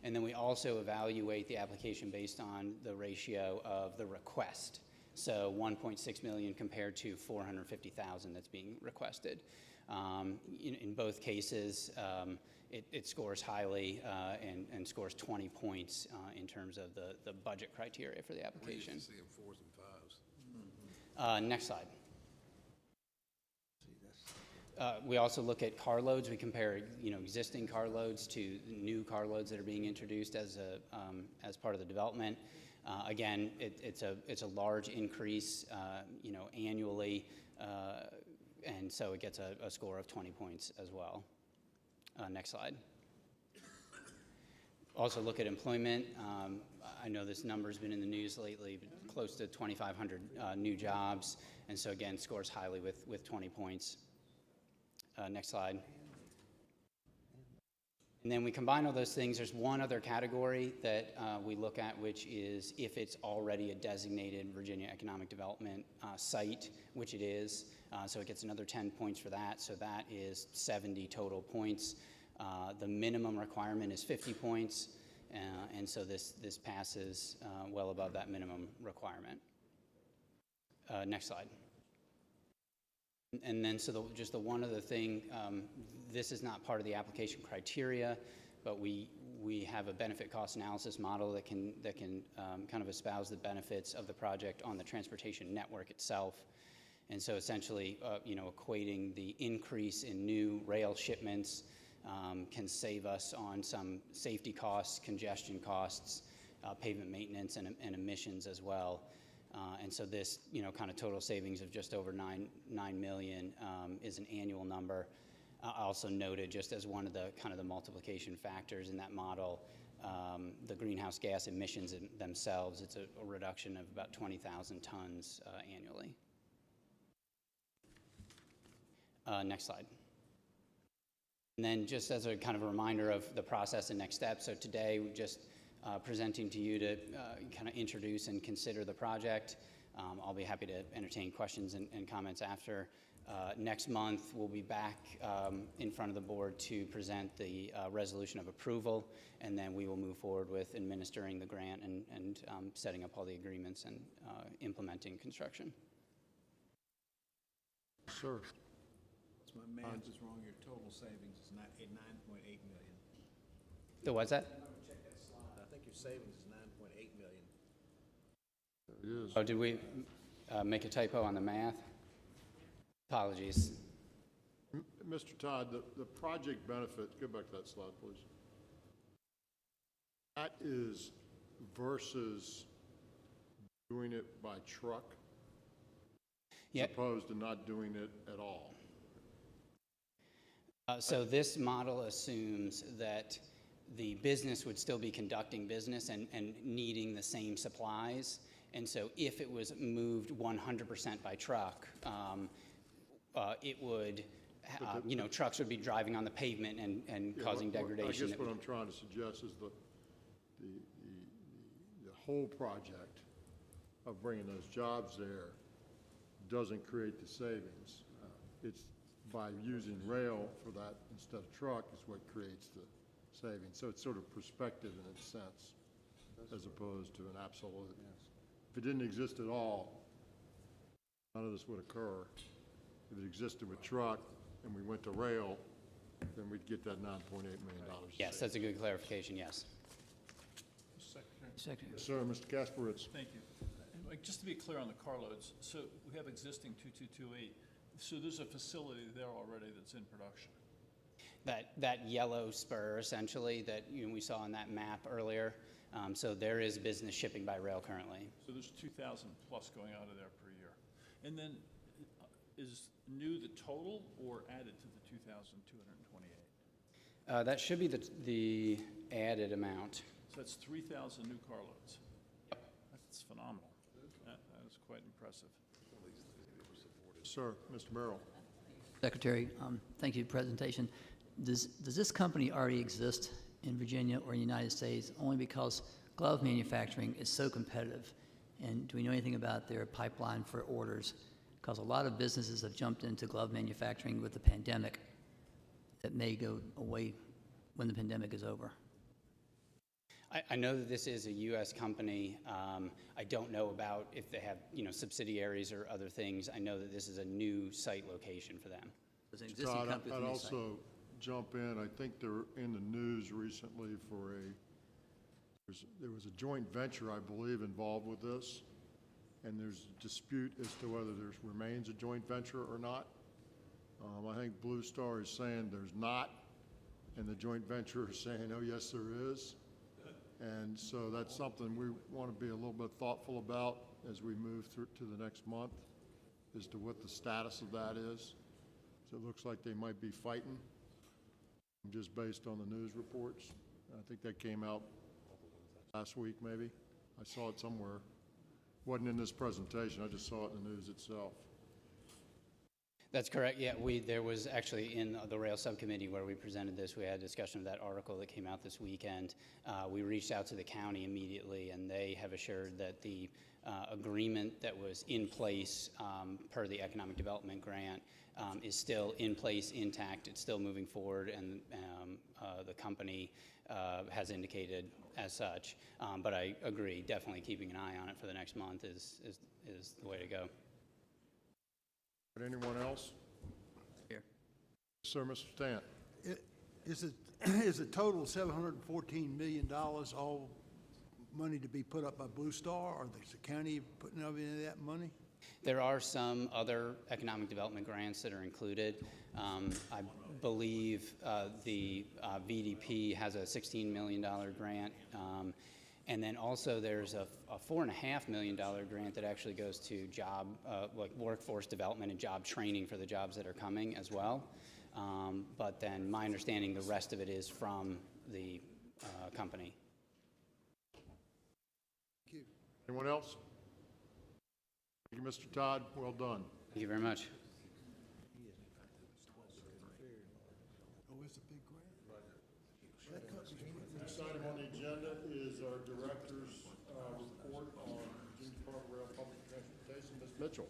R: And then we also evaluate the application based on the ratio of the request. So 1.6 million compared to 450,000 that's being requested. In both cases, it scores highly and scores 20 points in terms of the budget criteria for the application.
B: We used to see them 4s and 5s.
R: Next slide. We also look at carloads. We compare existing carloads to new carloads that are being introduced as part of the development. Again, it's a large increase, annually, and so it gets a score of 20 points as well. Next slide. Also look at employment. I know this number's been in the news lately, but close to 2,500 new jobs, and so again, scores highly with 20 points. Next slide. And then we combine all those things. There's one other category that we look at, which is if it's already a designated Virginia Economic Development site, which it is. So it gets another 10 points for that. So that is 70 total points. The minimum requirement is 50 points. And so this passes well above that minimum requirement. Next slide. And then, so just the one other thing, this is not part of the application criteria, but we have a benefit cost analysis model that can kind of espouse the benefits of the project on the transportation network itself. And so essentially, equating the increase in new rail shipments can save us on some safety costs, congestion costs, pavement maintenance, and emissions as well. And so this, kind of total savings of just over $9 million is an annual number. I also noted, just as one of the kind of the multiplication factors in that model, the greenhouse gas emissions themselves. It's a reduction of about 20,000 tons annually. Next slide. And then just as a kind of a reminder of the process and next steps. So today we're just presenting to you to kind of introduce and consider the project. I'll be happy to entertain questions and comments after. Next month, we'll be back in front of the board to present the resolution of approval, and then we will move forward with administering the grant and setting up all the agreements and implementing construction.
A: Sir.
S: So my math is wrong. Your total savings is not 9.8 million.
R: The what's that?
S: Check that slide. I think your savings is 9.8 million.
A: It is.
R: Oh, did we make a typo on the math? Apologies.
A: Mr. Todd, the project benefit, go back to that slide, please. That is versus doing it by truck, as opposed to not doing it at all.
R: So this model assumes that the business would still be conducting business and needing the same supplies. And so if it was moved 100% by truck, it would, trucks would be driving on the pavement and causing degradation.
A: I guess what I'm trying to suggest is the whole project of bringing those jobs there doesn't create the savings. It's by using rail for that instead of truck is what creates the savings. So it's sort of perspective in its sense, as opposed to an absolute. If it didn't exist at all, none of this would occur. If it existed with truck and we went to rail, then we'd get that $9.8 million.
R: Yes, that's a good clarification, yes.
H: Secretary.
A: Yes, sir, Mr. Kasparitz.
C: Thank you. Just to be clear on the carloads, so we have existing 2228, so there's a facility there already that's in production.
R: That yellow spur, essentially, that we saw on that map earlier. So there is business shipping by rail currently.
C: So there's 2,000 plus going out of there per year. And then is new the total or added to the 2,228?
R: That should be the added amount.
C: So that's 3,000 new carloads. Yep. That's phenomenal. That is quite impressive.
A: Sir, Mr. Merrill.
H: Secretary, thank you for the presentation. Does this company already exist in Virginia or in the United States, only because glove manufacturing is so competitive? And do we know anything about their pipeline for orders? Because a lot of businesses have jumped into glove manufacturing with the pandemic that may go away when the pandemic is over.
R: I know that this is a U.S. company. I don't know about if they have, subsidiaries or other things. I know that this is a new site location for them.
H: There's an existing
A: Todd,
H: company with
A: I'd
H: a new site.
A: also jump in. I think they're in the news recently for there was a joint venture, I believe, involved with this, and there's a dispute as to whether there remains a joint venture or not. I think Blue Star is saying there's not, and the joint venture is saying, oh, yes, there is. And so that's something we want to be a little bit thoughtful about as we move through to the next month as to what the status of that is. So it looks like they might be fighting just based on the news reports. I think that came out last week, maybe. I saw it somewhere. Wasn't in this presentation. I just saw it in the news itself.
R: That's correct. Yeah, there was actually in the rail subcommittee where we presented this, we had a discussion of that article that came out this weekend. We reached out to the county immediately, and they have assured that the agreement that was in place per the economic development grant is still in place, intact. It's still moving forward, and the company has indicated as such. But I agree, definitely keeping an eye on it for the next month is the way to go.
A: Anyone else?
H: Here.
A: Sir, Mr. Stant.
P: Is the total $714 million all money to be put up by Blue Star, or is the county putting up any of that money?
R: There are some other economic development grants that are included. I believe the VDP has a $16 million grant. And then also there's a $4.5 million grant that actually goes to job, like workforce development and job training for the jobs that are coming as well. But then my understanding, the rest of it is from the company.
P: Thank you.
A: Anyone else? Thank you, Mr. Todd. Well done.
R: Thank you very much.
P: Oh, it's a big grant.
A: Next item on the agenda is our director's report on Virginia Department of Rail Public Transportation. Ms. Mitchell.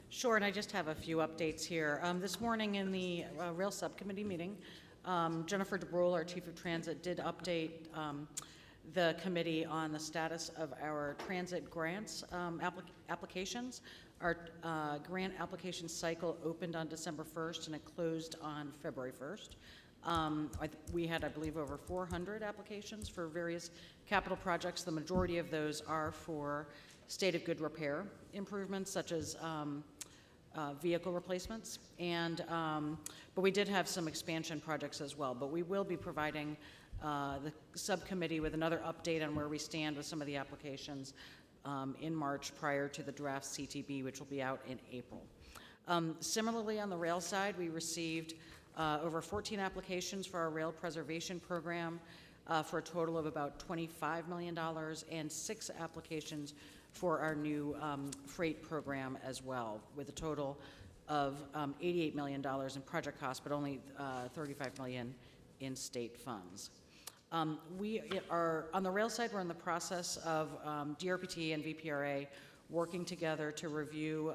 T: Sure, and I just have a few updates here. This morning in the Rail Subcommittee meeting, Jennifer DeBrule, our Chief of Transit, did update the committee on the status of our transit grants applications. Our grant application cycle opened on December 1st and it closed on February 1st. We had, I believe, over 400 applications for various capital projects. The majority of those are for state of good repair improvements, such as vehicle replacements. But we did have some expansion projects as well. But we will be providing the subcommittee with another update on where we stand with some of the applications in March prior to the draft CTB, which will be out in April. Similarly, on the rail side, we received over 14 applications for our rail preservation program for a total of about $25 million, and 6 applications for our new freight program as well, with a total of $88 million in project costs, but only $35 million in state funds. We are, on the rail side, we're in the process of DRPT and VPRA working together to review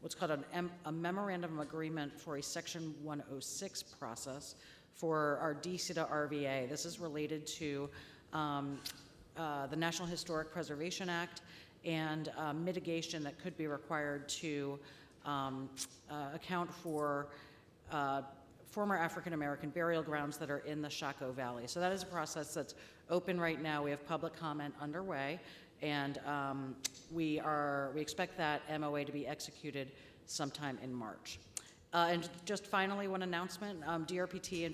T: what's called a memorandum of agreement for a Section 106 process for our DC to RVA. This is related to the National Historic Preservation Act and mitigation that could be required to account for former African-American burial grounds that are in the Chaco Valley. So that is a process that's open right now. We have public comment underway, and we expect that MOA to be executed sometime in March. And just finally, one announcement, DRPT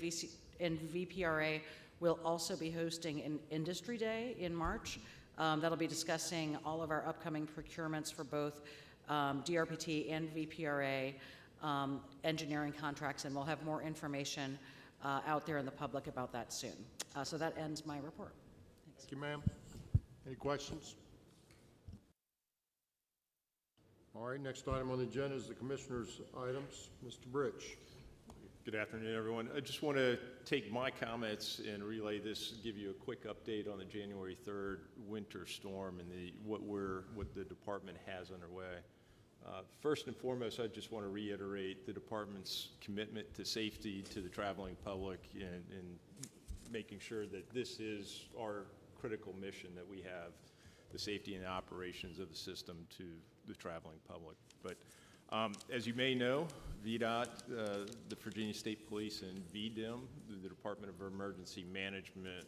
T: and VPRA will also be hosting an Industry Day in March. That'll be discussing all of our upcoming procurements for both DRPT and VPRA engineering contracts, and we'll have more information out there in the public about that soon. So that ends my report. Thanks.
A: Thank you, ma'am. Any questions? All right, next item on the agenda is the commissioner's items. Mr. Britch.
N: Good afternoon, everyone. I just want to take my comments and relay this, give you a quick update on the January 3rd winter storm and what the department has underway. First and foremost, I just want to reiterate the department's commitment to safety to the traveling public and making sure that this is our critical mission that we have, the safety and operations of the system to the traveling public. But as you may know, VDOT, the Virginia State Police, and VDEM, the Department of Emergency Management,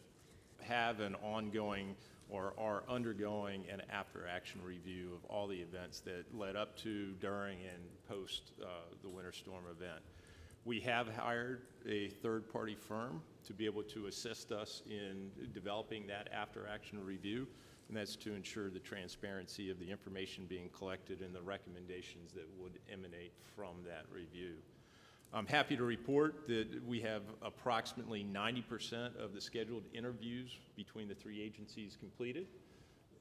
N: have an ongoing or are undergoing an after-action review of all the events that led up to, during, and post the winter storm event. We have hired a third-party firm to be able to assist us in developing that after-action review, and that's to ensure the transparency of the information being collected and the recommendations that would emanate from that review. I'm happy to report that we have approximately 90% of the scheduled interviews between the 3 agencies completed,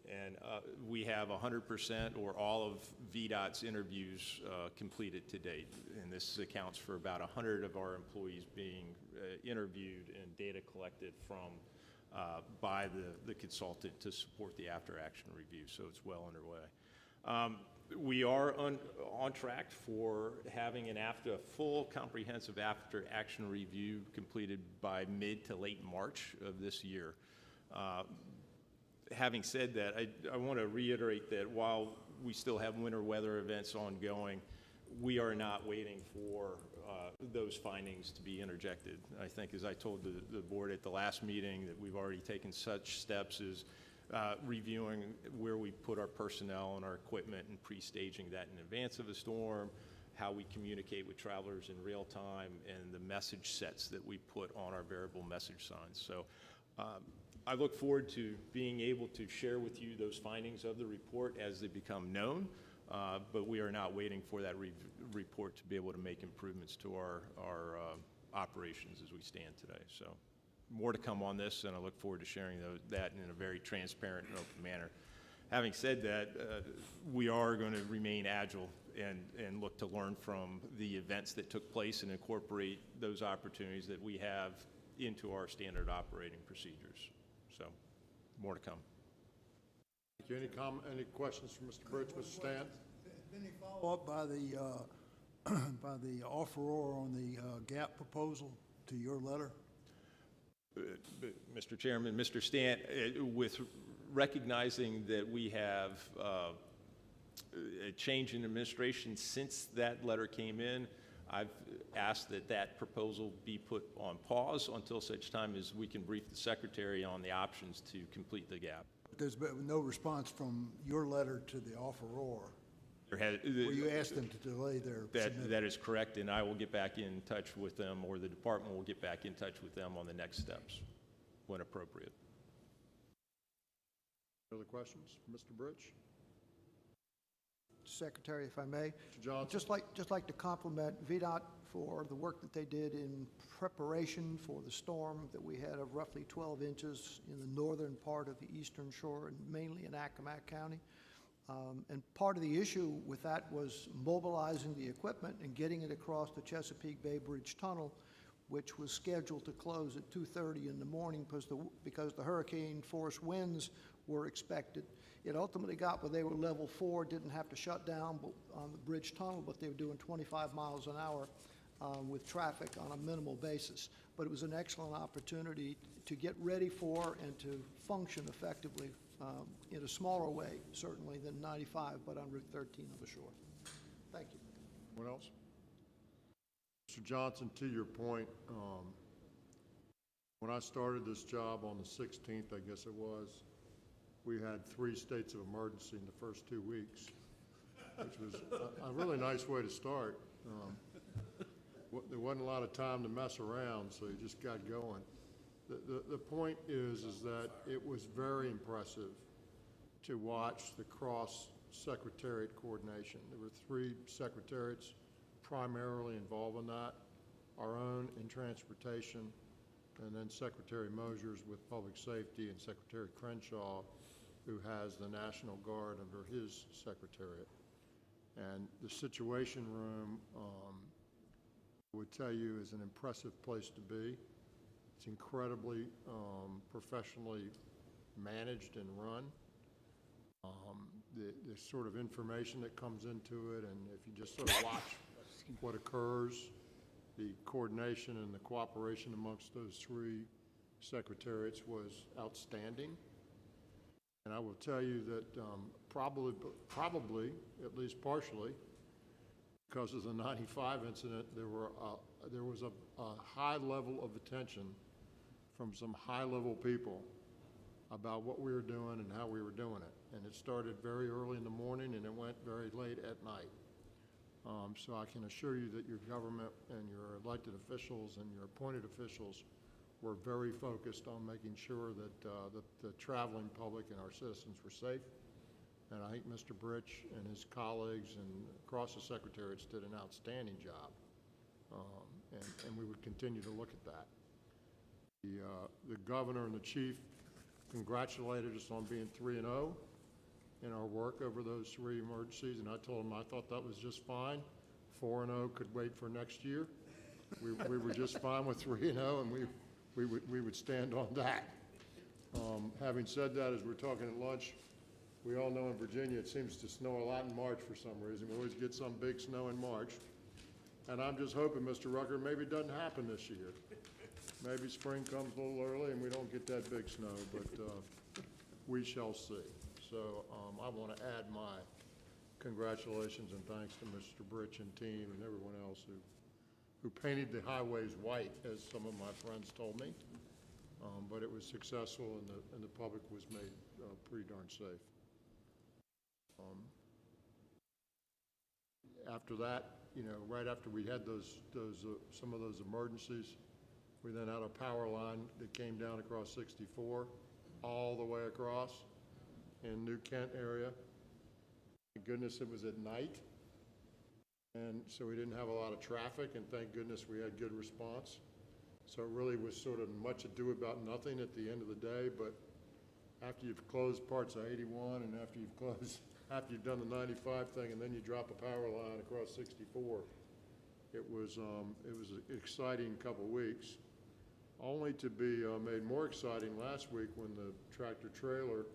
N: and we have 100% or all of VDOT's interviews completed to date. And this accounts for about 100 of our employees being interviewed and data collected from by the consultant to support the after-action review, so it's well underway. We are on track for having a full comprehensive after-action review completed by mid to late March of this year. Having said that, I want to reiterate that while we still have winter weather events ongoing, we are not waiting for those findings to be interjected. I think, as I told the board at the last meeting, that we've already taken such steps as reviewing where we put our personnel and our equipment and pre-staging that in advance of a storm, how we communicate with travelers in real time, and the message sets that we put on our variable message signs. So I look forward to being able to share with you those findings of the report as they become known, but we are not waiting for that report to be able to make improvements to our operations as we stand today. So more to come on this, and I look forward to sharing that in a very transparent and open manner. Having said that, we are going to remain agile and look to learn from the events that took place and incorporate those opportunities that we have into our standard operating procedures. So more to come.
A: Thank you. Any questions from Mr. Bridge, Mr. Stan?
P: Any follow-up by the offeror on the gap proposal to your letter?
N: Mr. Chairman, Mr. Stant, with recognizing that we have a change in administration since that letter came in, I've asked that proposal be put on pause until such time as we can brief the Secretary on the options to complete the gap.
P: There's been no response from your letter to the offeror. Where you asked them to delay their submittal.
N: That is correct, and I will get back in touch with them, or the department will get back in touch with them on the next steps when appropriate.
A: Other questions, Mr. Bridge?
P: Secretary, if I may.
A: Mr. Johnson.
P: Just like to compliment VDOT for the work that they did in preparation for the storm that we had of roughly 12 inches in the northern part of the eastern shore, and mainly in Accomack County. And part of the issue with that was mobilizing the equipment and getting it across the Chesapeake Bay Bridge Tunnel, which was scheduled to close at 2:30 in the morning because the hurricane force winds were expected. It ultimately got where they were level 4, didn't have to shut down on the bridge tunnel, but they were doing 25 miles an hour with traffic on a minimal basis. But it was an excellent opportunity to get ready for and to function effectively in a smaller way, certainly, than 95, but on Route 13 on the shore. Thank you.
A: What else? Mr. Johnson, to your point, when I started this job on the 16th, I guess it was, we had 3 states of emergency in the first 2 weeks, which was a really nice way to start. There wasn't a lot of time to mess around, so you just got going. The point is that it was very impressive to watch the cross-secretariat coordination. There were 3 secretariats primarily involved in that, our own in transportation, and then Secretary Mosier's with public safety, and Secretary Crenshaw, who has the National Guard under his secretariat. And the Situation Room, I would tell you, is an impressive place to be. It's incredibly professionally managed and run. The sort of information that comes into it, and if you just sort of watch what occurs, the coordination and the cooperation amongst those 3 secretariats was outstanding. And I will tell you that probably, at least partially, because of the 95 incident, there was a high level of attention from some high-level people about what we were doing and how we were doing it. And it started very early in the morning, and it went very late at night. So I can assure you that your government and your elected officials and your appointed officials were very focused on making sure that the traveling public and our citizens were safe. And I think Mr. Britch and his colleagues and across the secretariats did an outstanding job. And we would continue to look at that. The governor and the chief congratulated us on being 3-0 in our work over those 3 emergencies, and I told them I thought that was just fine. 4-0 could wait for next year. We were just fine with 3-0, and we would stand on that. Having said that, as we're talking at lunch, we all know in Virginia it seems to snow a lot in March for some reason. We always get some big snow in March. And I'm just hoping, Mr. Rucker, maybe it doesn't happen this year. Maybe spring comes a little early and we don't get that big snow, but we shall see. So I want to add my congratulations and thanks to Mr. Britch and team and everyone else who painted the highways white, as some of my friends told me. But it was successful and the public was made pretty darn safe. After that, right after we had some of those emergencies, we then had a power line that came down across 64, all the way across in New Kent area. Thank goodness it was at night, and so we didn't have a lot of traffic, and thank goodness we had good response. So it really was sort of much ado about nothing at the end of the day, but after you've closed parts of 81 and after you've done the 95 thing, and then you drop a power line across 64, it was an exciting couple weeks, only to be made more exciting last week when the tractor trailer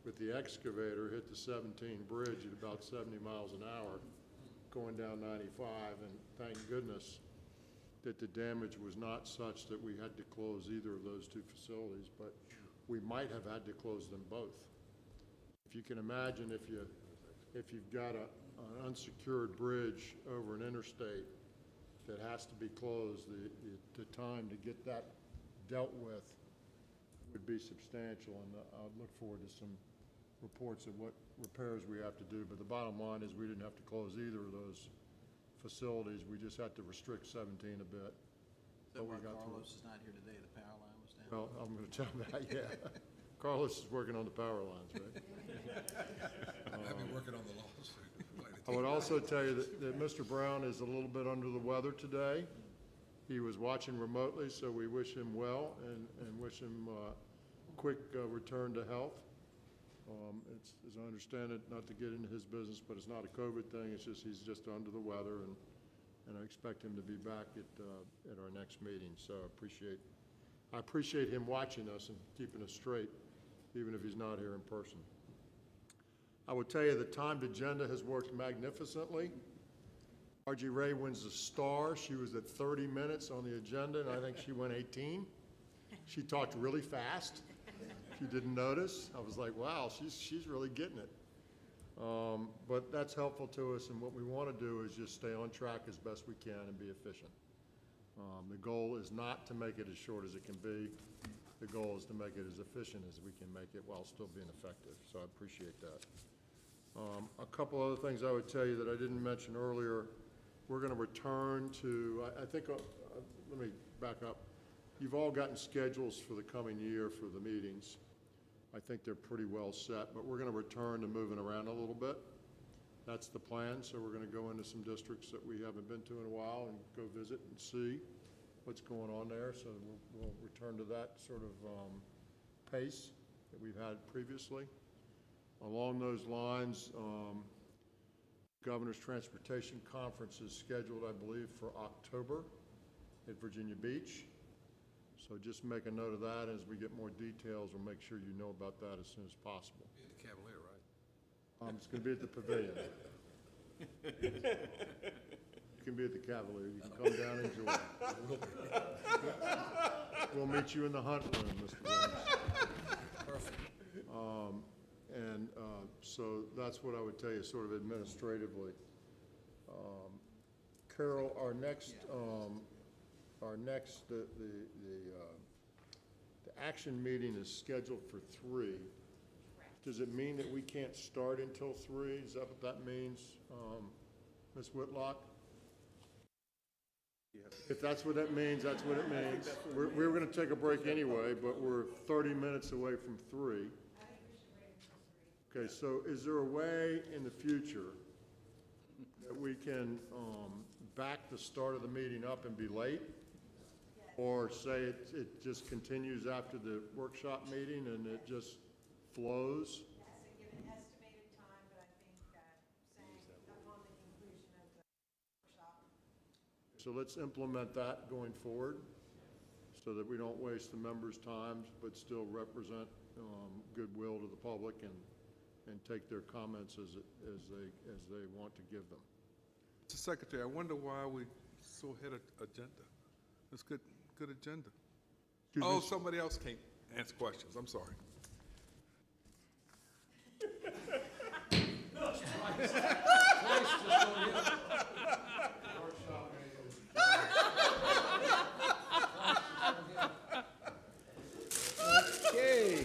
A: with the excavator hit the 17 bridge at about 70 miles an hour going down 95, and thank goodness that the damage was not such that we had to close either of those 2 facilities, but we might have had to close them both. If you can imagine, if you've got an unsecured bridge over an interstate that has to be closed, the time to get that dealt with would be substantial, and I look forward to some reports of what repairs we have to do. But the bottom line is we didn't have to close either of those facilities. We just had to restrict 17 a bit.
S: So why Carlos is not here today, the power line was down?
A: Well, I'm going to tell that, yeah. Carlos is working on the power lines, right?
B: I've been working on the lawsuit.
A: I would also tell you that Mr. Brown is a little bit under the weather today. He was watching remotely, so we wish him well and wish him quick return to health. It's, as I understand it, not to get into his business, but it's not a COVID thing. It's just he's just under the weather, and I expect him to be back at our next meeting. So I appreciate him watching us and keeping us straight, even if he's not here in person. I would tell you the timed agenda has worked magnificently. Margie Ray wins the star. She was at 30 minutes on the agenda, and I think she went 18. She talked really fast. If you didn't notice, I was like, wow, she's really getting it. But that's helpful to us, and what we want to do is just stay on track as best we can and be efficient. The goal is not to make it as short as it can be. The goal is to make it as efficient as we can make it while still being effective, so I appreciate that. A couple other things I would tell you that I didn't mention earlier. We're going to return to, I think, let me back up. You've all gotten schedules for the coming year for the meetings. I think they're pretty well set, but we're going to return to moving around a little bit. That's the plan, so we're going to go into some districts that we haven't been to in a while and go visit and see what's going on there. So we'll return to that sort of pace that we've had previously. Along those lines, Governor's Transportation Conference is scheduled, I believe, for October at Virginia Beach. So just make a note of that. As we get more details, we'll make sure you know about that as soon as possible.
B: Be at the Cavalier, right?
A: It's going to be at the Pavilion. You can be at the Cavalier. You can come down and enjoy it. We'll meet you in the hunt room, Mr. Williams.
B: Perfect.
A: So that's what I would tell you, sort of administratively. Carol, our next, the action meeting is scheduled for 3. Does it mean that we can't start until 3? Is that what that means, Ms. Whitlock? If that's what that means, that's what it means. We're going to take a break anyway, but we're 30 minutes away from 3. Okay, so is there a way in the future that we can back the start of the meeting up and be late? Or say it just continues after the workshop meeting and it just flows?
U: Yes, and give an estimated time, but I think saying upon the conclusion of the workshop.
A: So let's implement that going forward so that we don't waste the members' time, but still represent goodwill to the public and take their comments as they want to give them.
Q: Mr. Secretary, I wonder why we so ahead of agenda. That's good agenda. Oh, somebody else can't answer questions. I'm sorry.
A: Okay.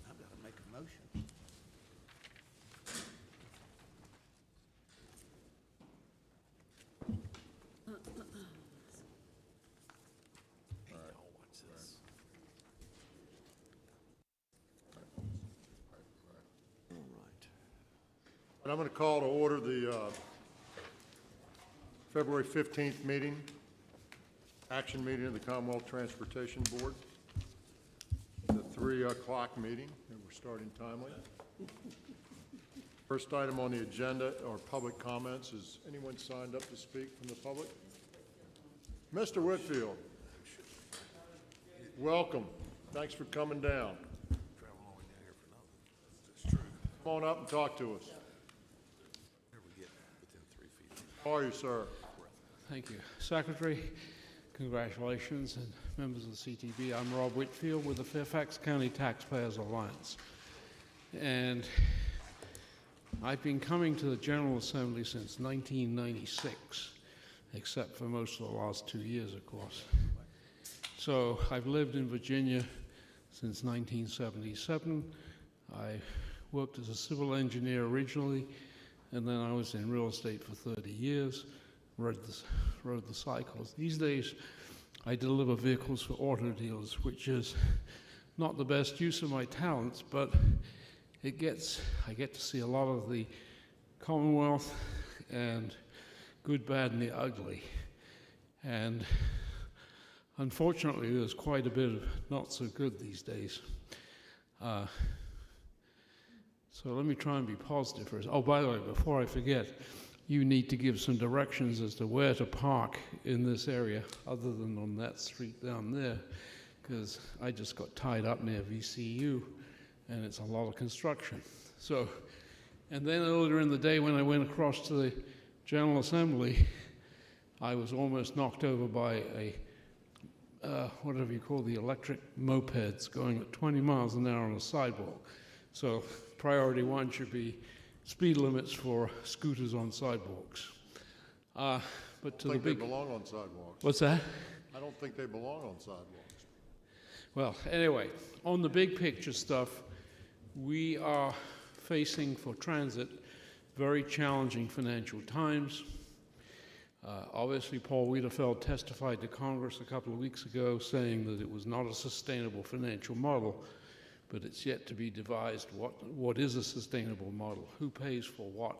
S: I've got to make a motion.
A: And I'm going to call to order the February 15th meeting, action meeting of the Commonwealth Transportation Board. The 3 o'clock meeting, and we're starting timely. First item on the agenda are public comments. Is anyone signed up to speak from the public? Mr. Whitfield, welcome. Thanks for coming down.
B: Travel all the way down here for nothing. It's true.
A: Come on up and talk to us.
B: Never get within 3 feet.
A: How are you, sir?
V: Thank you. Secretary, congratulations, and members of the CTB. I'm Rob Whitfield with the Fairfax County Taxpayers Alliance. And I've been coming to the General Assembly since 1996, except for most of the last 2 years, of course. So I've lived in Virginia since 1977, I worked as a civil engineer originally, and then I was in real estate for 30 years, rode the cycles. These days, I deliver vehicles for auto dealers, which is not the best use of my talents, but I get to see a lot of the Commonwealth and good, bad, and the ugly. And unfortunately, there's quite a bit of not so good these days. So let me try and be positive first. Oh, by the way, before I forget, you need to give some directions as to where to park in this area, other than on that street down there, because I just got tied up near VCU, and it's a lot of construction. So, and then earlier in the day when I went across to the General Assembly, I was almost knocked over by a, whatever you call the electric mopeds going at 20 miles an hour on a sidewalk. So priority one should be speed limits for scooters on sidewalks. But to the big...
A: they belong on sidewalks.
V: What's that?
A: I don't think they belong on sidewalks.
V: Well, anyway, on the big picture stuff, we are facing for transit very challenging financial times. Obviously, Paul Wiedefeld testified to Congress a couple of weeks ago saying that it was not a sustainable financial model, but it's yet to be devised what is a sustainable model, who pays for what.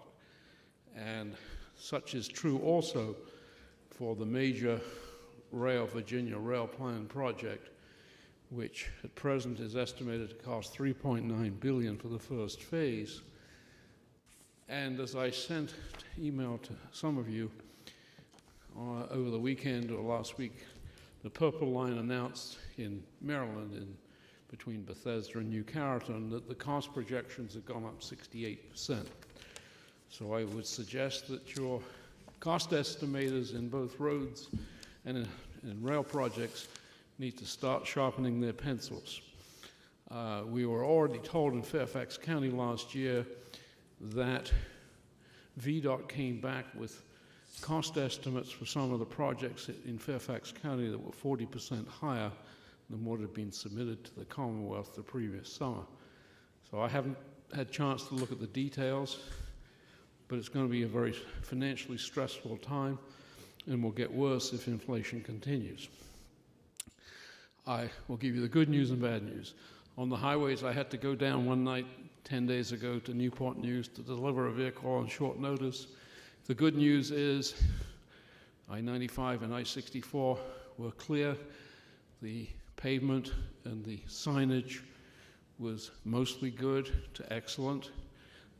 V: And such is true also for the major Virginia Rail Plan project, which at present is estimated to cost $3.9 billion for the first phase. And as I sent email to some of you over the weekend or last week, the Purple Line announced in Maryland, between Bethesda and New Carrollton, that the cost projections have gone up 68%. So I would suggest that your cost estimators in both roads and in rail projects need to start sharpening their pencils. We were already told in Fairfax County last year that VDOT came back with cost estimates for some of the projects in Fairfax County that were 40% higher than what had been submitted to the Commonwealth the previous summer. So I haven't had a chance to look at the details, but it's going to be a very financially stressful time and will get worse if inflation continues. I will give you the good news and bad news. On the highways, I had to go down one night 10 days ago to Newport News to deliver a vehicle on short notice. The good news is I-95 and I-64 were clear. The pavement and the signage was mostly good to excellent,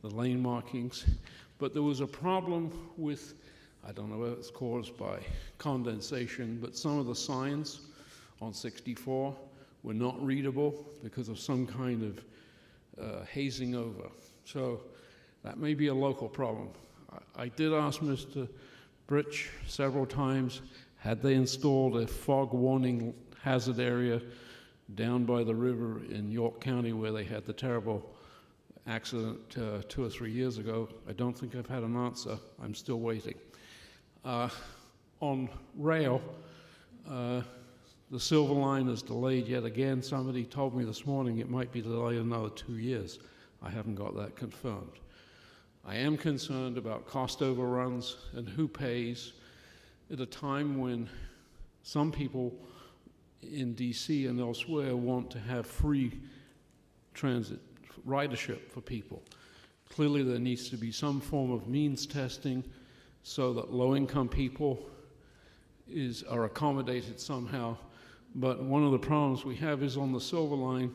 V: the lane markings. But there was a problem with, I don't know whether it's caused by condensation, but some of the signs on 64 were not readable because of some kind of hazing over. So that may be a local problem. I did ask Mr. Britch several times, had they installed a fog warning hazard area down by the river in York County where they had the terrible accident 2 or 3 years ago? I don't think I've had an answer. I'm still waiting. On rail, the Silver Line is delayed yet again. Somebody told me this morning it might be delayed another 2 years. I haven't got that confirmed. I am concerned about cost overruns and who pays at a time when some people in DC and elsewhere want to have free transit ridership for people. Clearly there needs to be some form of means testing so that low-income people are accommodated somehow. But one of the problems we have is on the Silver Line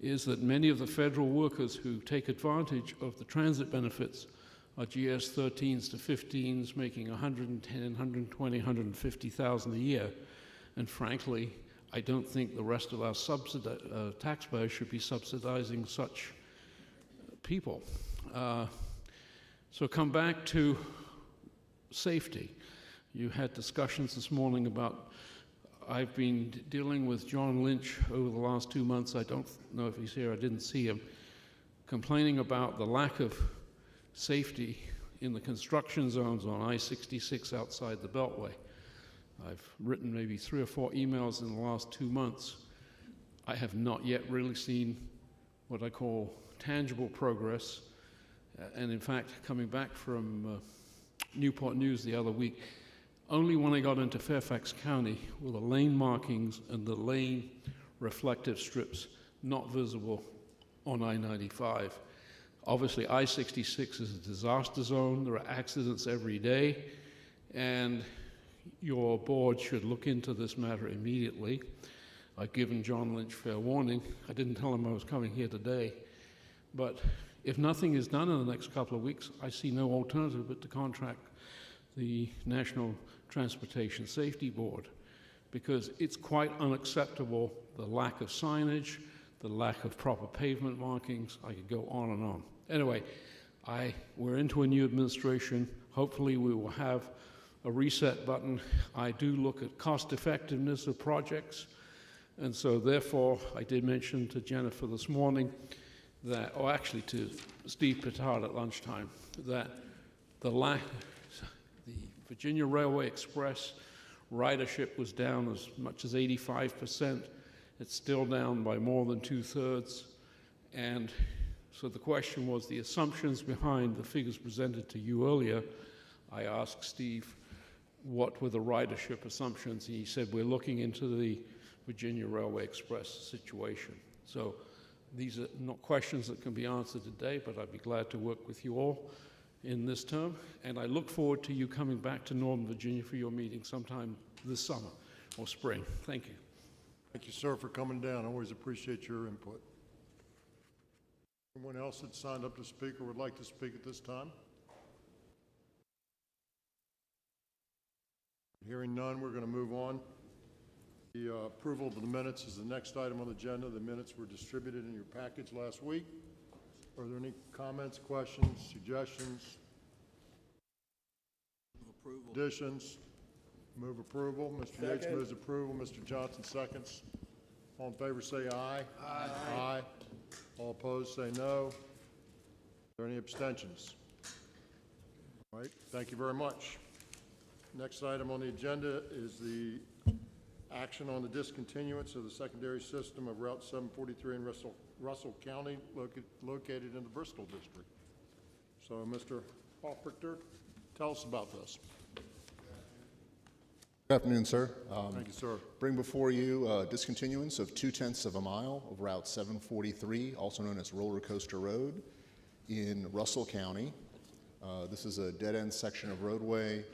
V: is that many of the federal workers who take advantage of the transit benefits are GS 13s to 15s making $110,000, $120,000, $150,000 a year. And frankly, I don't think the rest of our taxpayers should be subsidizing such people. So come back to safety. You had discussions this morning about, I've been dealing with John Lynch over the last 2 months. I don't know if he's here, I didn't see him, complaining about the lack of safety in the construction zones on I-66 outside the Beltway. I've written maybe 3 or 4 emails in the last 2 months. I have not yet really seen what I call tangible progress. And in fact, coming back from Newport News the other week, only when I got into Fairfax County were the lane markings and the lane reflective strips not visible on I-95. Obviously, I-66 is a disaster zone. There are accidents every day, and your board should look into this matter immediately. I've given John Lynch fair warning. I didn't tell him I was coming here today, but if nothing is done in the next couple of weeks, I see no alternative but to contract the National Transportation Safety Board, because it's quite unacceptable, the lack of signage, the lack of proper pavement markings. I could go on and on. Anyway, we're into a new administration. Hopefully we will have a reset button. I do look at cost effectiveness of projects, and so therefore I did mention to Jennifer this morning that, or actually to Steve Pittard at lunchtime, that the Virginia Railway Express ridership was down as much as 85%. It's still down by more than 2/3. And so the question was the assumptions behind the figures presented to you earlier. I asked Steve what were the ridership assumptions. He said we're looking into the Virginia Railway Express situation. So these are not questions that can be answered today, but I'd be glad to work with you all in this term. And I look forward to you coming back to Northern Virginia for your meeting sometime this summer or spring. Thank you.
A: Thank you, sir, for coming down. I always appreciate your input. Anyone else that signed up to speak or would like to speak at this time? Hearing none, we're going to move on. The approval of the minutes is the next item on the agenda. The minutes were distributed in your package last week. Are there any comments, questions, suggestions?
S: Approval.
A: Additions? Move approval. Mr. Yates moves approval. Mr. Johnson seconds. All in favor say aye. Aye. Aye. All opposed say no. Are there any abstentions? All right, thank you very much. Next item on the agenda is the action on the discontinuance of the secondary system of Route 743 in Russell County, located in the Bristol district. So, Mr. Hofrichter, tell us about this.
D: Good afternoon, sir.
A: Thank you, sir.
D: Bring before you discontinuance of 0.2 of a mile of Route 743, also known as Roller Coaster Road, in Russell County. This is a dead-end section of roadway.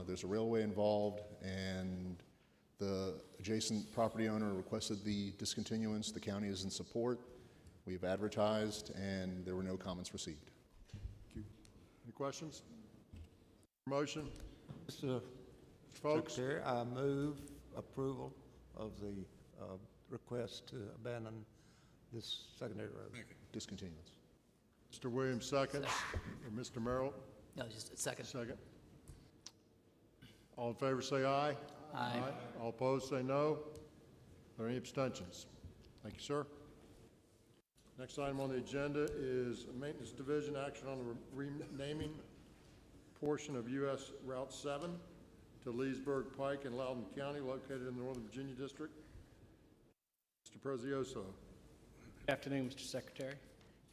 D: There's a railway involved, and the adjacent property owner requested the discontinuance. The county is in support. We've advertised, and there were no comments received.
A: Thank you. Any questions? Motion?
E: Mr.
A: Folks?
E: Secretary, I move approval of the request to abandon this secondary road.
D: Discontinuance.
A: Mr. Williams seconds. Or Mr. Merrill?
H: No, just a second.
A: Second. All in favor say aye.
H: Aye.
A: All opposed say no. Are there any abstentions? Thank you, sir. Next item on the agenda is Maintenance Division action on the renaming portion of US Route 7 to Leesburg, Pike, in Loudoun County, located in the Northern Virginia District. Mr. Prezioso.
W: Good afternoon, Mr. Secretary.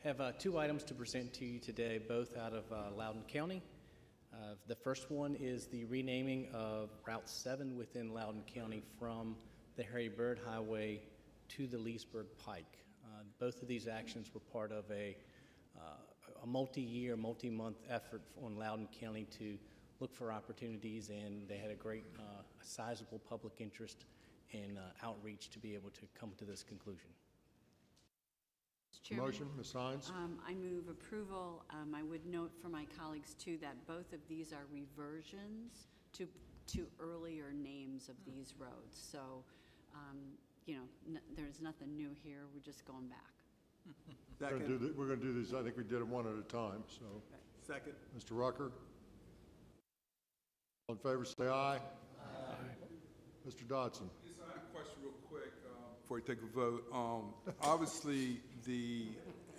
W: I have two items to present to you today, both out of Loudoun County. The first one is the renaming of Route 7 within Loudoun County from the Harry Byrd Highway to the Leesburg Pike. Both of these actions were part of a multi-year, multi-month effort on Loudoun County to look for opportunities, and they had a great, sizable public interest and outreach to be able to come to this conclusion.
I: Mr. Chairman,
A: Motion, Ms. Hines.
I: I move approval. I would note for my colleagues too that both of these are reversions to earlier names of these roads. So, you know, there's nothing new here. We're just going back.
A: We're going to do these. I think we did them one at a time. So,
S: Second.
A: Mr. Rucker. All in favor, say aye. Aye. Mr. Dodson.
Q: Yes, I have a question real quick before you take a vote. Obviously, the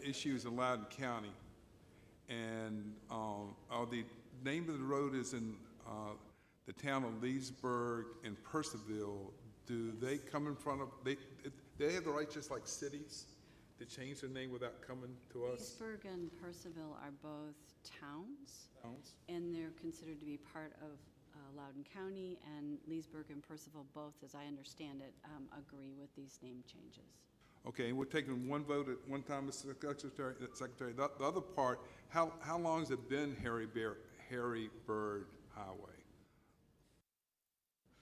Q: issues in Loudoun County, and the name of the road is in the town of Leesburg and Percival. Do they come in front of, they have the right just like cities to change their name without coming to us?
I: Leesburg and Percival are both towns,
Q: Towns?
I: and they're considered to be part of Loudoun County, and Leesburg and Percival both, as I understand it, agree with these name changes.
Q: Okay, and we're taking one vote at one time, Mr. Secretary. The other part, how long has it been Harry Byrd Highway?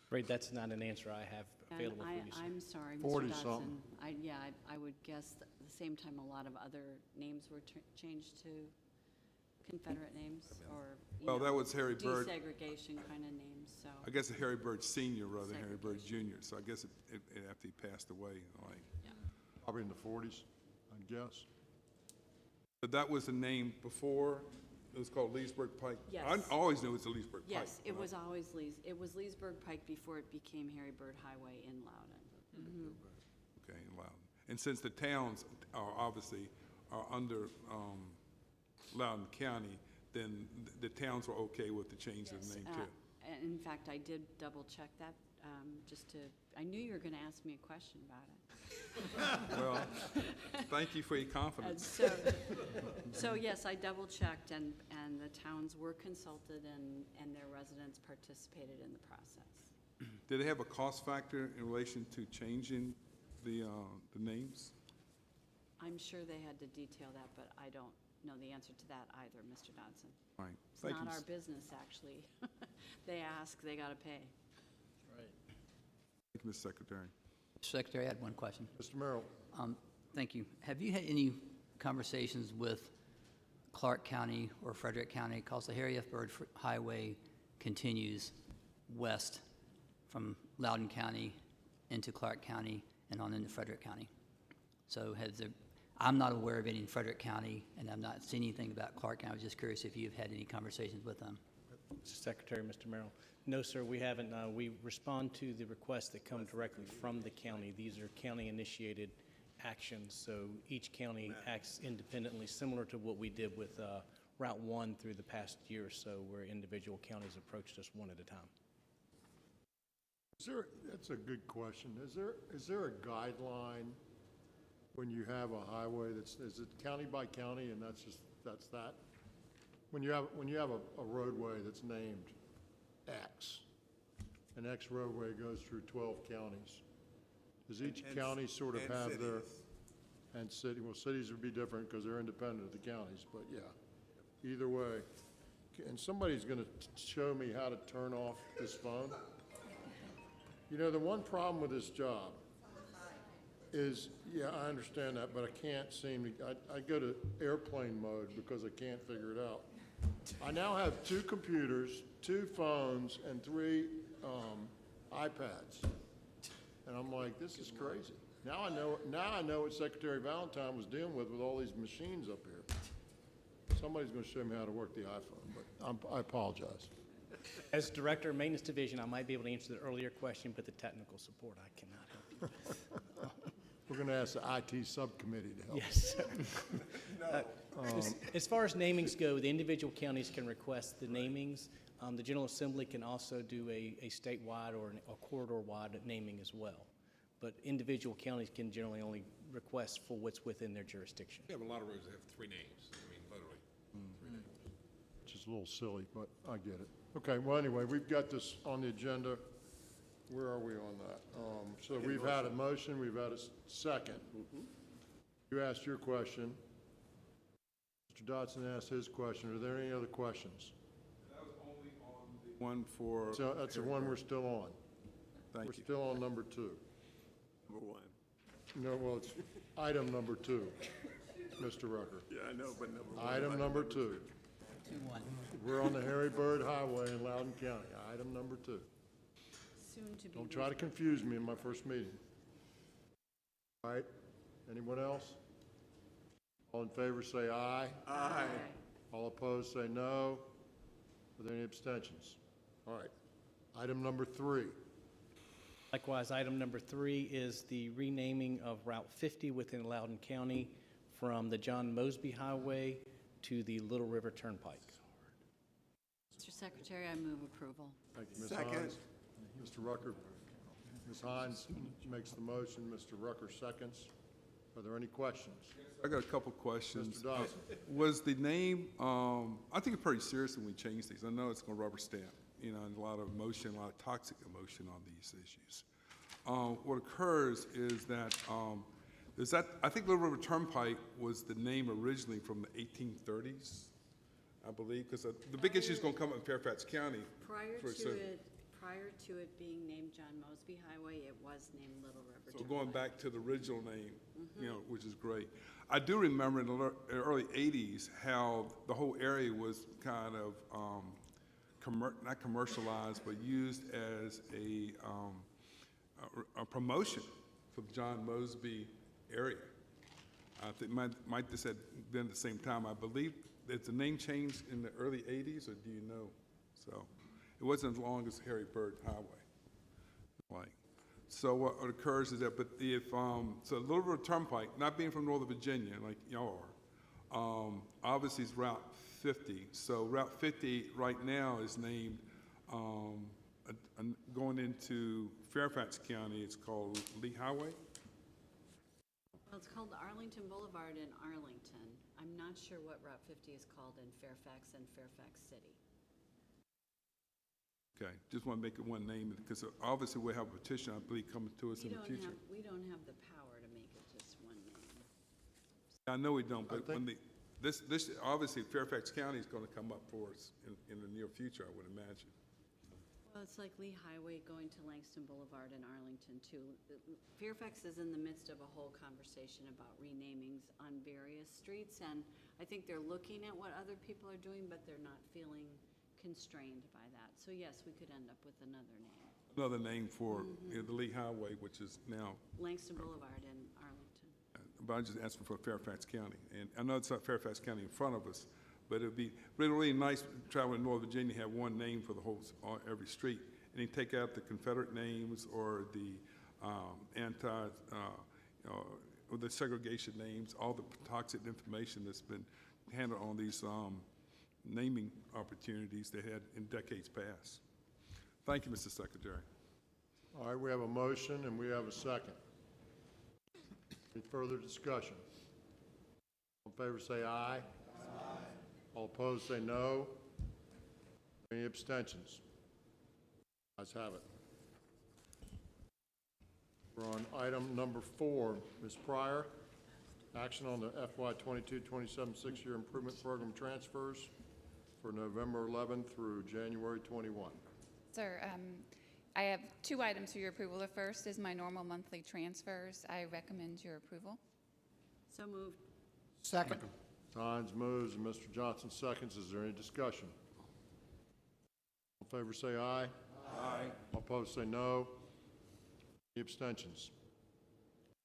W: Afraid that's not an answer I have available for you, sir.
I: I'm sorry, Mr.
A: 40-something.
I: Dodson. I would guess at the same time a lot of other names were changed to Confederate names or,
Q: Well, that was Harry Byrd.
I: desegregation kind of names, so.
Q: I guess Harry Byrd Senior rather than Harry Byrd Junior, so I guess it after he passed away, like.
A: Probably in the 40s, I guess.
Q: But that was the name before, it was called Leesburg Pike?
I: Yes.
Q: I always knew it was the Leesburg Pike.
I: Yes, it was always Leesburg Pike before it became Harry Byrd Highway in Loudoun.
Q: Okay, in Loudoun. And since the towns are obviously under Loudoun County, then the towns were okay with the change of the name too?
I: And in fact, I did double check that, I knew you were gonna ask me a question about it.
Q: Well, thank you for your confidence.
I: So yes, I double checked, and the towns were consulted, and their residents participated in the process.
Q: Did it have a cost factor in relation to changing the names?
I: I'm sure they had to detail that, but I don't know the answer to that either, Mr. Dodson.
Q: Right.
I: It's
Q: Thank
I: not
Q: you.
I: our business, actually. They ask, they gotta pay.
Q: Thank you, Mr. Secretary.
H: Secretary, I had one question.
A: Mr. Merrill,
H: Thank you. Have you had any conversations with Clark County or Frederick County? Because the Harry F. Byrd Highway continues west from Loudoun County into Clark County and on into Frederick County. So I'm not aware of any in Frederick County, and I've not seen anything about Clark County. I was just curious if you've had any conversations with them.
W: Mr. Secretary, Mr. Merrill. No, sir, we haven't. We respond to the requests that come directly from the county. These are county-initiated actions, so each county acts independently, similar to what we did with Route 1 through the past year or so, where individual counties approached us one at a time.
A: that's a good question. Is there a guideline when you have a highway is it county by county and that's that? When you have a roadway that's named X, and X roadway goes through 12 counties, does each county sort of have their, and cities would be different because they're independent of the counties, but yeah, either way. And somebody's gonna show me how to turn off this phone. You know, the one problem with this job is, yeah, I understand that, but I can't seem to, I go to airplane mode because I can't figure it out. I now have 2 computers, 2 phones, and 3 iPads. And I'm like, this is crazy. Now I know what Secretary Valentine was dealing with all these machines up here. Somebody's gonna show me how to work the iPhone, but I apologize.
W: As Director of Maintenance Division, I might be able to answer the earlier question, but the technical support I cannot help you with.
A: We're gonna ask the IT subcommittee to help.
W: Yes, sir. As far as namings go, the individual counties can request the namings. The General Assembly can also do a statewide or a corridor-wide naming as well. But individual counties can generally only request for what's within their jurisdiction.
B: We have a lot of roads that have 3 names, I mean, literally, 3 names.
A: Which is a little silly, but I get it. Okay, well, anyway, we've got this on the agenda. Where are we on that? So we've had a motion, we've had a second. You asked your question. Mr. Dodson asked his question. Are there any other questions?
Q: That was only on the one for.
A: So that's the one we're still on.
Q: Thank you.
A: We're still on number 2.
S: Number 1.
A: No, well, it's item number 2, Mr. Rucker.
S: Yeah, I know, but number 1.
A: Item number 2.
H: 2-1.
A: We're on the Harry Byrd Highway in Loudoun County. Item number 2.
I: Soon to be.
A: Don't try to confuse me in my first meeting. All right, anyone else? All in favor say aye.
S: Aye.
A: All opposed say no. Are there any abstentions? All right, item number 3.
W: Likewise, item number 3 is the renaming of Route 50 within Loudoun County from the John Mosby Highway to the Little River Turnpike.
I: Mr. Secretary, I move approval.
A: Thank you, Ms.
S: Second.
A: Hines. Mr. Rucker, Ms. Hines makes the motion, Mr. Rucker seconds. Are there any questions?
Q: I got a couple questions.
A: Mr. Dawson.
Q: Was the name, I think it's pretty serious when we change these. I know it's going to rubber stamp, you know, and a lot of emotion, a lot of toxic emotion on these issues. What occurs is that, I think Little River Turnpike was the name originally from the 1830s, I believe, because the big issue is going to come up in Fairfax County.
I: Prior to it being named John Mosby Highway, it was named Little River.
Q: So going back to the original name, you know, which is great. I do remember in the early 80s how the whole area was kind of not commercialized, but used as a promotion for the John Mosby area. I think might this had been at the same time. I believe that the name changed in the early 80s, or do you know? So it wasn't as long as Harry Byrd Highway. Like, so what occurs is that, but if so, Little River Turnpike, not being from Northern Virginia like y'all are, obviously it's Route 50. So Route 50 right now is named going into Fairfax County. It's called Lee Highway.
I: Well, it's called Arlington Boulevard in Arlington. I'm not sure what Route 50 is called in Fairfax and Fairfax City.
Q: Okay, just want to make it one name, because obviously we'll have a petition, I believe, coming to us in the future.
I: We don't have the power to make it just one name.
Q: I know we don't, but when this obviously Fairfax County is going to come up for us in the near future, I would imagine.
I: Well, it's like Lee Highway going to Langston Boulevard in Arlington, too. Fairfax is in the midst of a whole conversation about renamings on various streets, and I think they're looking at what other people are doing, but they're not feeling constrained by that. So yes, we could end up with another name.
Q: Another name for the Lee Highway, which is now
I: Langston Boulevard in Arlington.
Q: but I'm just asking for Fairfax County. And I know it's not Fairfax County in front of us, but it'd be really, really nice traveling in Northern Virginia, have one name for the whole, every street. And you take out the Confederate names or the or the segregation names, all the toxic information that's been handled on these naming opportunities they had in decades past. Thank you, Mr. Secretary.
A: All right, we have a motion and we have a second. Any further discussion? All in favor say aye. Aye. All opposed say no. Any abstentions? Ayes have it. We're on item number 4. Ms. Pryor, action on the FY 22-27 six-year improvement program transfers for November 11 through January 21.
F: Sir, I have 2 items for your approval. The first is my normal monthly transfers. I recommend your approval.
I: So moved.
P: Second.
A: Hines moves and Mr. Johnson seconds. Is there any discussion? All in favor say aye. Aye. All opposed say no. Any abstentions?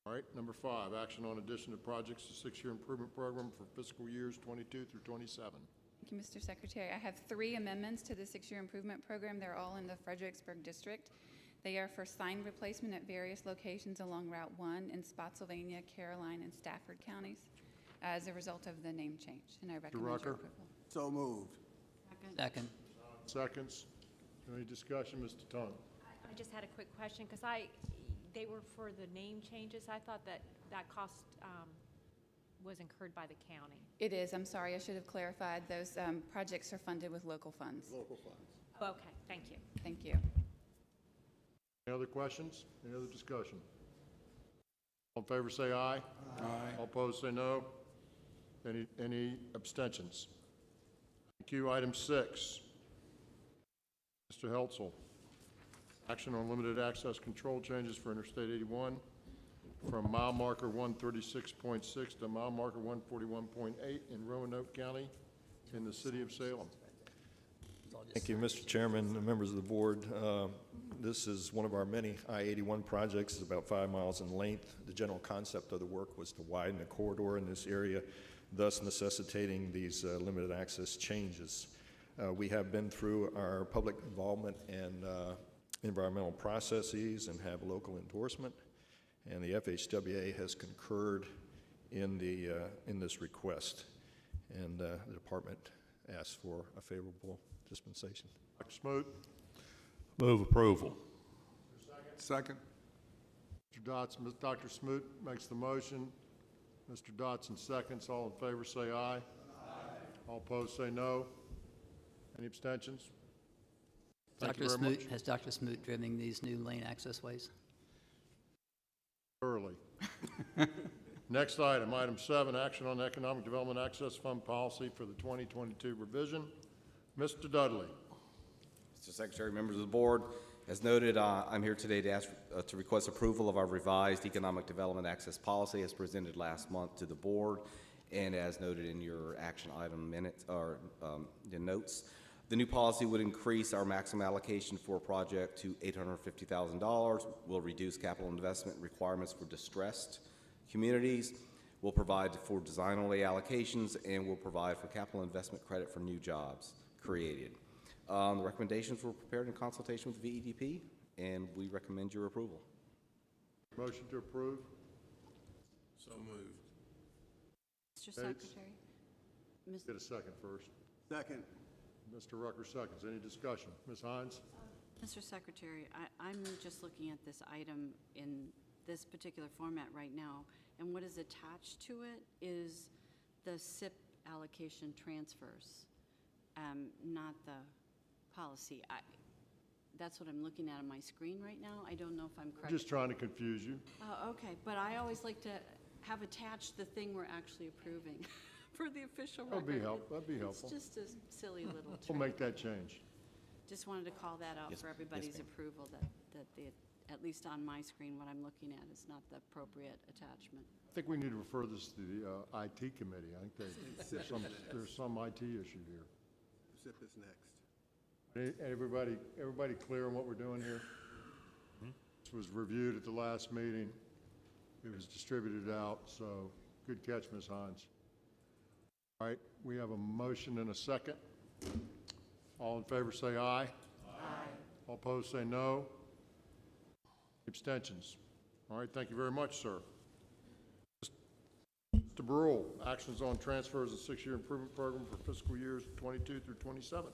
A: All right, number 5, action on addition to projects to six-year improvement program for fiscal years 22 through 27.
F: Thank you, Mr. Secretary. I have 3 amendments to the six-year improvement program. They're all in the Fredericksburg district. They are for sign replacement at various locations along Route 1 in Spotsylvania, Caroline, and Stafford counties as a result of the name change, and I recommend your approval.
P: So moved.
H: Second.
A: Seconds. Any discussion, Mr. Tongue?
M: I just had a quick question, because they were for the name changes. I thought that cost was incurred by the county.
F: It is. I'm sorry. I should have clarified. Those projects are funded with local funds.
P: Local funds.
F: Okay. Thank you. Thank you.
A: Any other questions? Any other discussion? All in favor say aye. Aye. All opposed say no. Any abstentions? Thank you. Item 6. Mr. Heltzel. Action on limited access control changes for Interstate 81 from mile marker 136.6 to mile marker 141.8 in Roanoke County in the city of Salem.
N: Thank you, Mr. Chairman and members of the board. This is one of our many I-81 projects. It's about 5 miles in length. The general concept of the work was to widen the corridor in this area, thus necessitating these limited access changes. We have been through our public involvement and environmental processes and have local endorsement, and the FHWA has concurred in this request, and the department asks for a favorable dispensation.
A: Dr. Smoot.
N: Move approval.
Q: Second.
A: Mr. Dotson, Dr. Smoot makes the motion. Mr. Dotson seconds. All in favor say aye. Aye. All opposed say no. Any abstentions? Thank you very much.
H: Has Dr. Smoot driven these new lane access ways?
A: Early. Next item, item 7, action on Economic Development Access Fund policy for the 2022 revision. Mr. Dudley.
O: Mr. Secretary, members of the board, as noted, I'm here today to ask to request approval of our revised economic development access policy as presented last month to the board, and as noted in your action item minutes or the notes. The new policy would increase our maximum allocation for a project to $850,000. Will reduce capital investment requirements for distressed communities. Will provide for design-only allocations, and will provide for capital investment credit for new jobs created. The recommendations were prepared in consultation with the VEDP, and we recommend your approval.
A: Motion to approve.
B: So moved.
I: Mr. Secretary?
A: Get a second first.
S: Second.
A: Mr. Rucker seconds. Any discussion? Ms. Hines?
I: Mr. Secretary, I'm just looking at this item in this particular format right now, and what is attached to it is the SIP allocation transfers, not the policy. That's what I'm looking at on my screen right now. I don't know if I'm correct.
A: Just trying to confuse you.
I: Oh, okay, but I always like to have attached the thing we're actually approving for the official record.
A: That'd be helpful.
I: It's just a silly little trick.
A: We'll make that change.
I: Just wanted to call that out
O: Yes,
I: for
O: yes,
I: everybody's
O: ma'am.
I: approval, that the, at least on my screen, what I'm looking at is not the appropriate attachment.
A: I think we need to refer this to the IT committee. I think there's some IT issue here.
S: SIP is next.
A: Everybody clear on what we're doing here? This was reviewed at the last meeting. It was distributed out, so good catch, Ms. Hines. All right, we have a motion and a second. All in favor say aye. Aye. All opposed say no. Abstentions. All right, thank you very much, sir. Mr. Brule, actions on transfers of 6-year improvement program for fiscal years 22 through 27.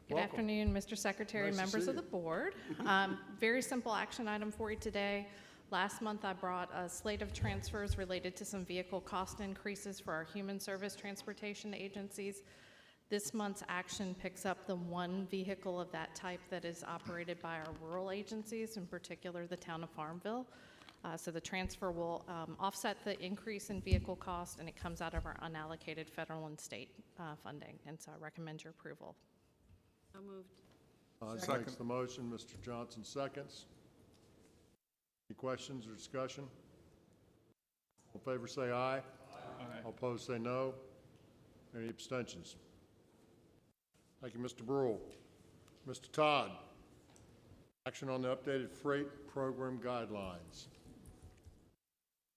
G: Good
A: Welcome.
G: afternoon, Mr. Secretary,
A: Nice to
G: members
A: see
G: of the
A: you.
G: board. Very simple action item for you today. Last month, I brought a slate of transfers related to some vehicle cost increases for our human service transportation agencies. This month's action picks up the one vehicle of that type that is operated by our rural agencies, in particular the town of Farmville. So the transfer will offset the increase in vehicle cost, and it comes out of our unallocated federal and state funding. And so I recommend your approval.
I: So moved.
A: Second. Makes the motion. Mr. Johnson seconds. Any questions or discussion? All in favor say aye. Aye. All opposed say no. Any abstentions? Thank you, Mr. Brule. Mr. Todd, action on the updated freight program guidelines.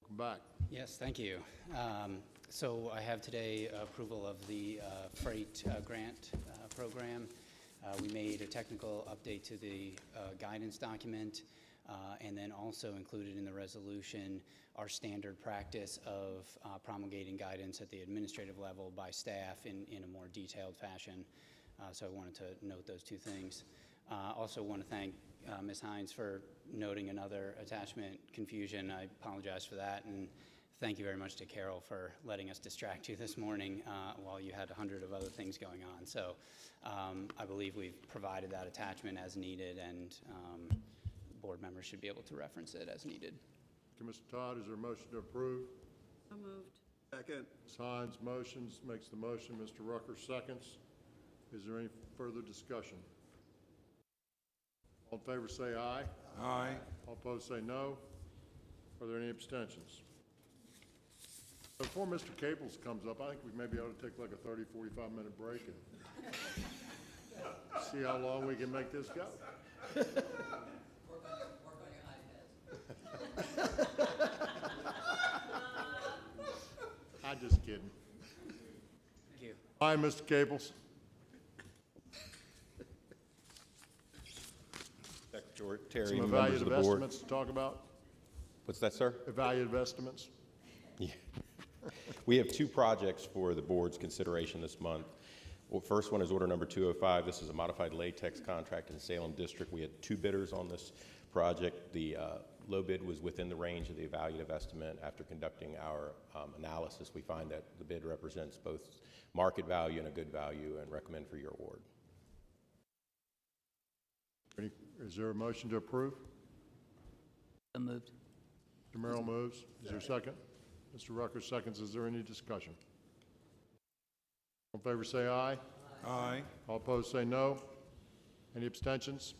A: Welcome back.
R: Yes, thank you. So I have today approval of the freight grant program. We made a technical update to the guidance document, and then also included in the resolution our standard practice of promulgating guidance at the administrative level by staff in a more detailed fashion. So I wanted to note those two things. Also want to thank Ms. Hines for noting another attachment confusion. I apologize for that, and thank you very much to Carol for letting us distract you this morning while you had 100 of other things going on. So I believe we've provided that attachment as needed, and board members should be able to reference it as needed.
A: Thank you, Mr. Todd. Is there a motion to approve?
I: So moved.
S: Second.
A: Ms. Hines makes the motion. Mr. Rucker seconds. Is there any further discussion? All in favor say aye.
Q: Aye.
A: All opposed say no. Are there any abstentions? Before Mr. Caples comes up, I think we maybe ought to take like a 30, 45-minute break and see how long we can make this go. I'm just kidding.
R: Thank you.
A: Hi, Mr. Caples.
J: Secretary,
A: Some
J: members of the
A: evaluative
J: board.
A: estimates to talk about?
J: What's that, sir?
A: Evaluative estimates?
J: Yeah. We have two projects for the board's consideration this month. Well, first one is order number 205. This is a modified latex contract in Salem District. We had two bidders on this project. The low bid was within the range of the evaluative estimate. After conducting our analysis, we find that the bid represents both market value and a good value and recommend for your award.
A: Is there a motion to approve?
H: So moved.
A: Mr. Merrill moves. Is there a second? Mr. Rucker seconds. Is there any discussion? All in favor say aye.
Q: Aye.
A: All opposed say no. Any abstentions?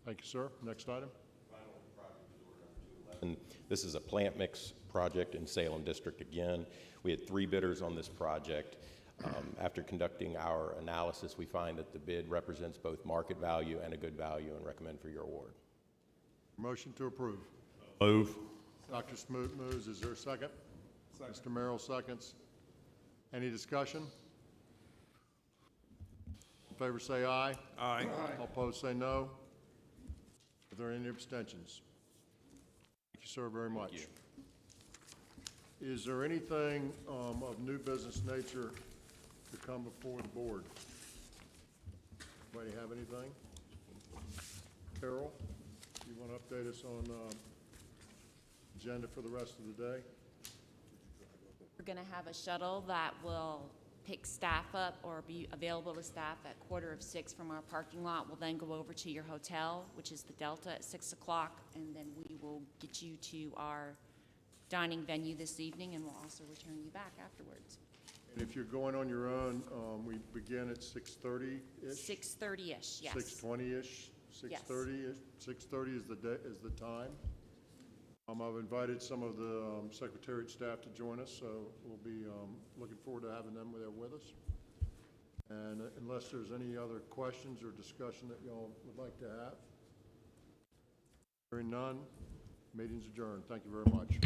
A: Thank you, sir. Next item.
J: And this is a plant mix project in Salem District again. We had 3 bidders on this project. After conducting our analysis, we find that the bid represents both market value and a good value and recommend for your award.
A: Motion to approve.
J: Move.
A: Dr. Smoot moves. Is there a second? Mr. Merrill seconds. Any discussion? All in favor say aye.
Q: Aye.
A: All opposed say no. Are there any abstentions? Thank you, sir, very much. Is there anything of new business nature to come before the board? Anybody have anything? Carol, you want to update us on agenda for the rest of the day?
C: We're going to have a shuttle that will pick staff up or be available to staff at 5:45 from our parking lot. We'll then go over to your hotel, which is the Delta, at 6 o'clock, and then we will get you to our dining venue this evening, and we'll also return you back afterwards.
A: And if you're going on your own, we begin at 6:30-ish?
C: 6:30-ish, yes.
A: 6:20-ish? 6:30-ish? 6:30 is the time. I've invited some of the Secretariat staff to join us, so we'll be looking forward to having them there with us. And unless there's any other questions or discussion that y'all would like to have. Hearing none, meeting's adjourned. Thank you very much.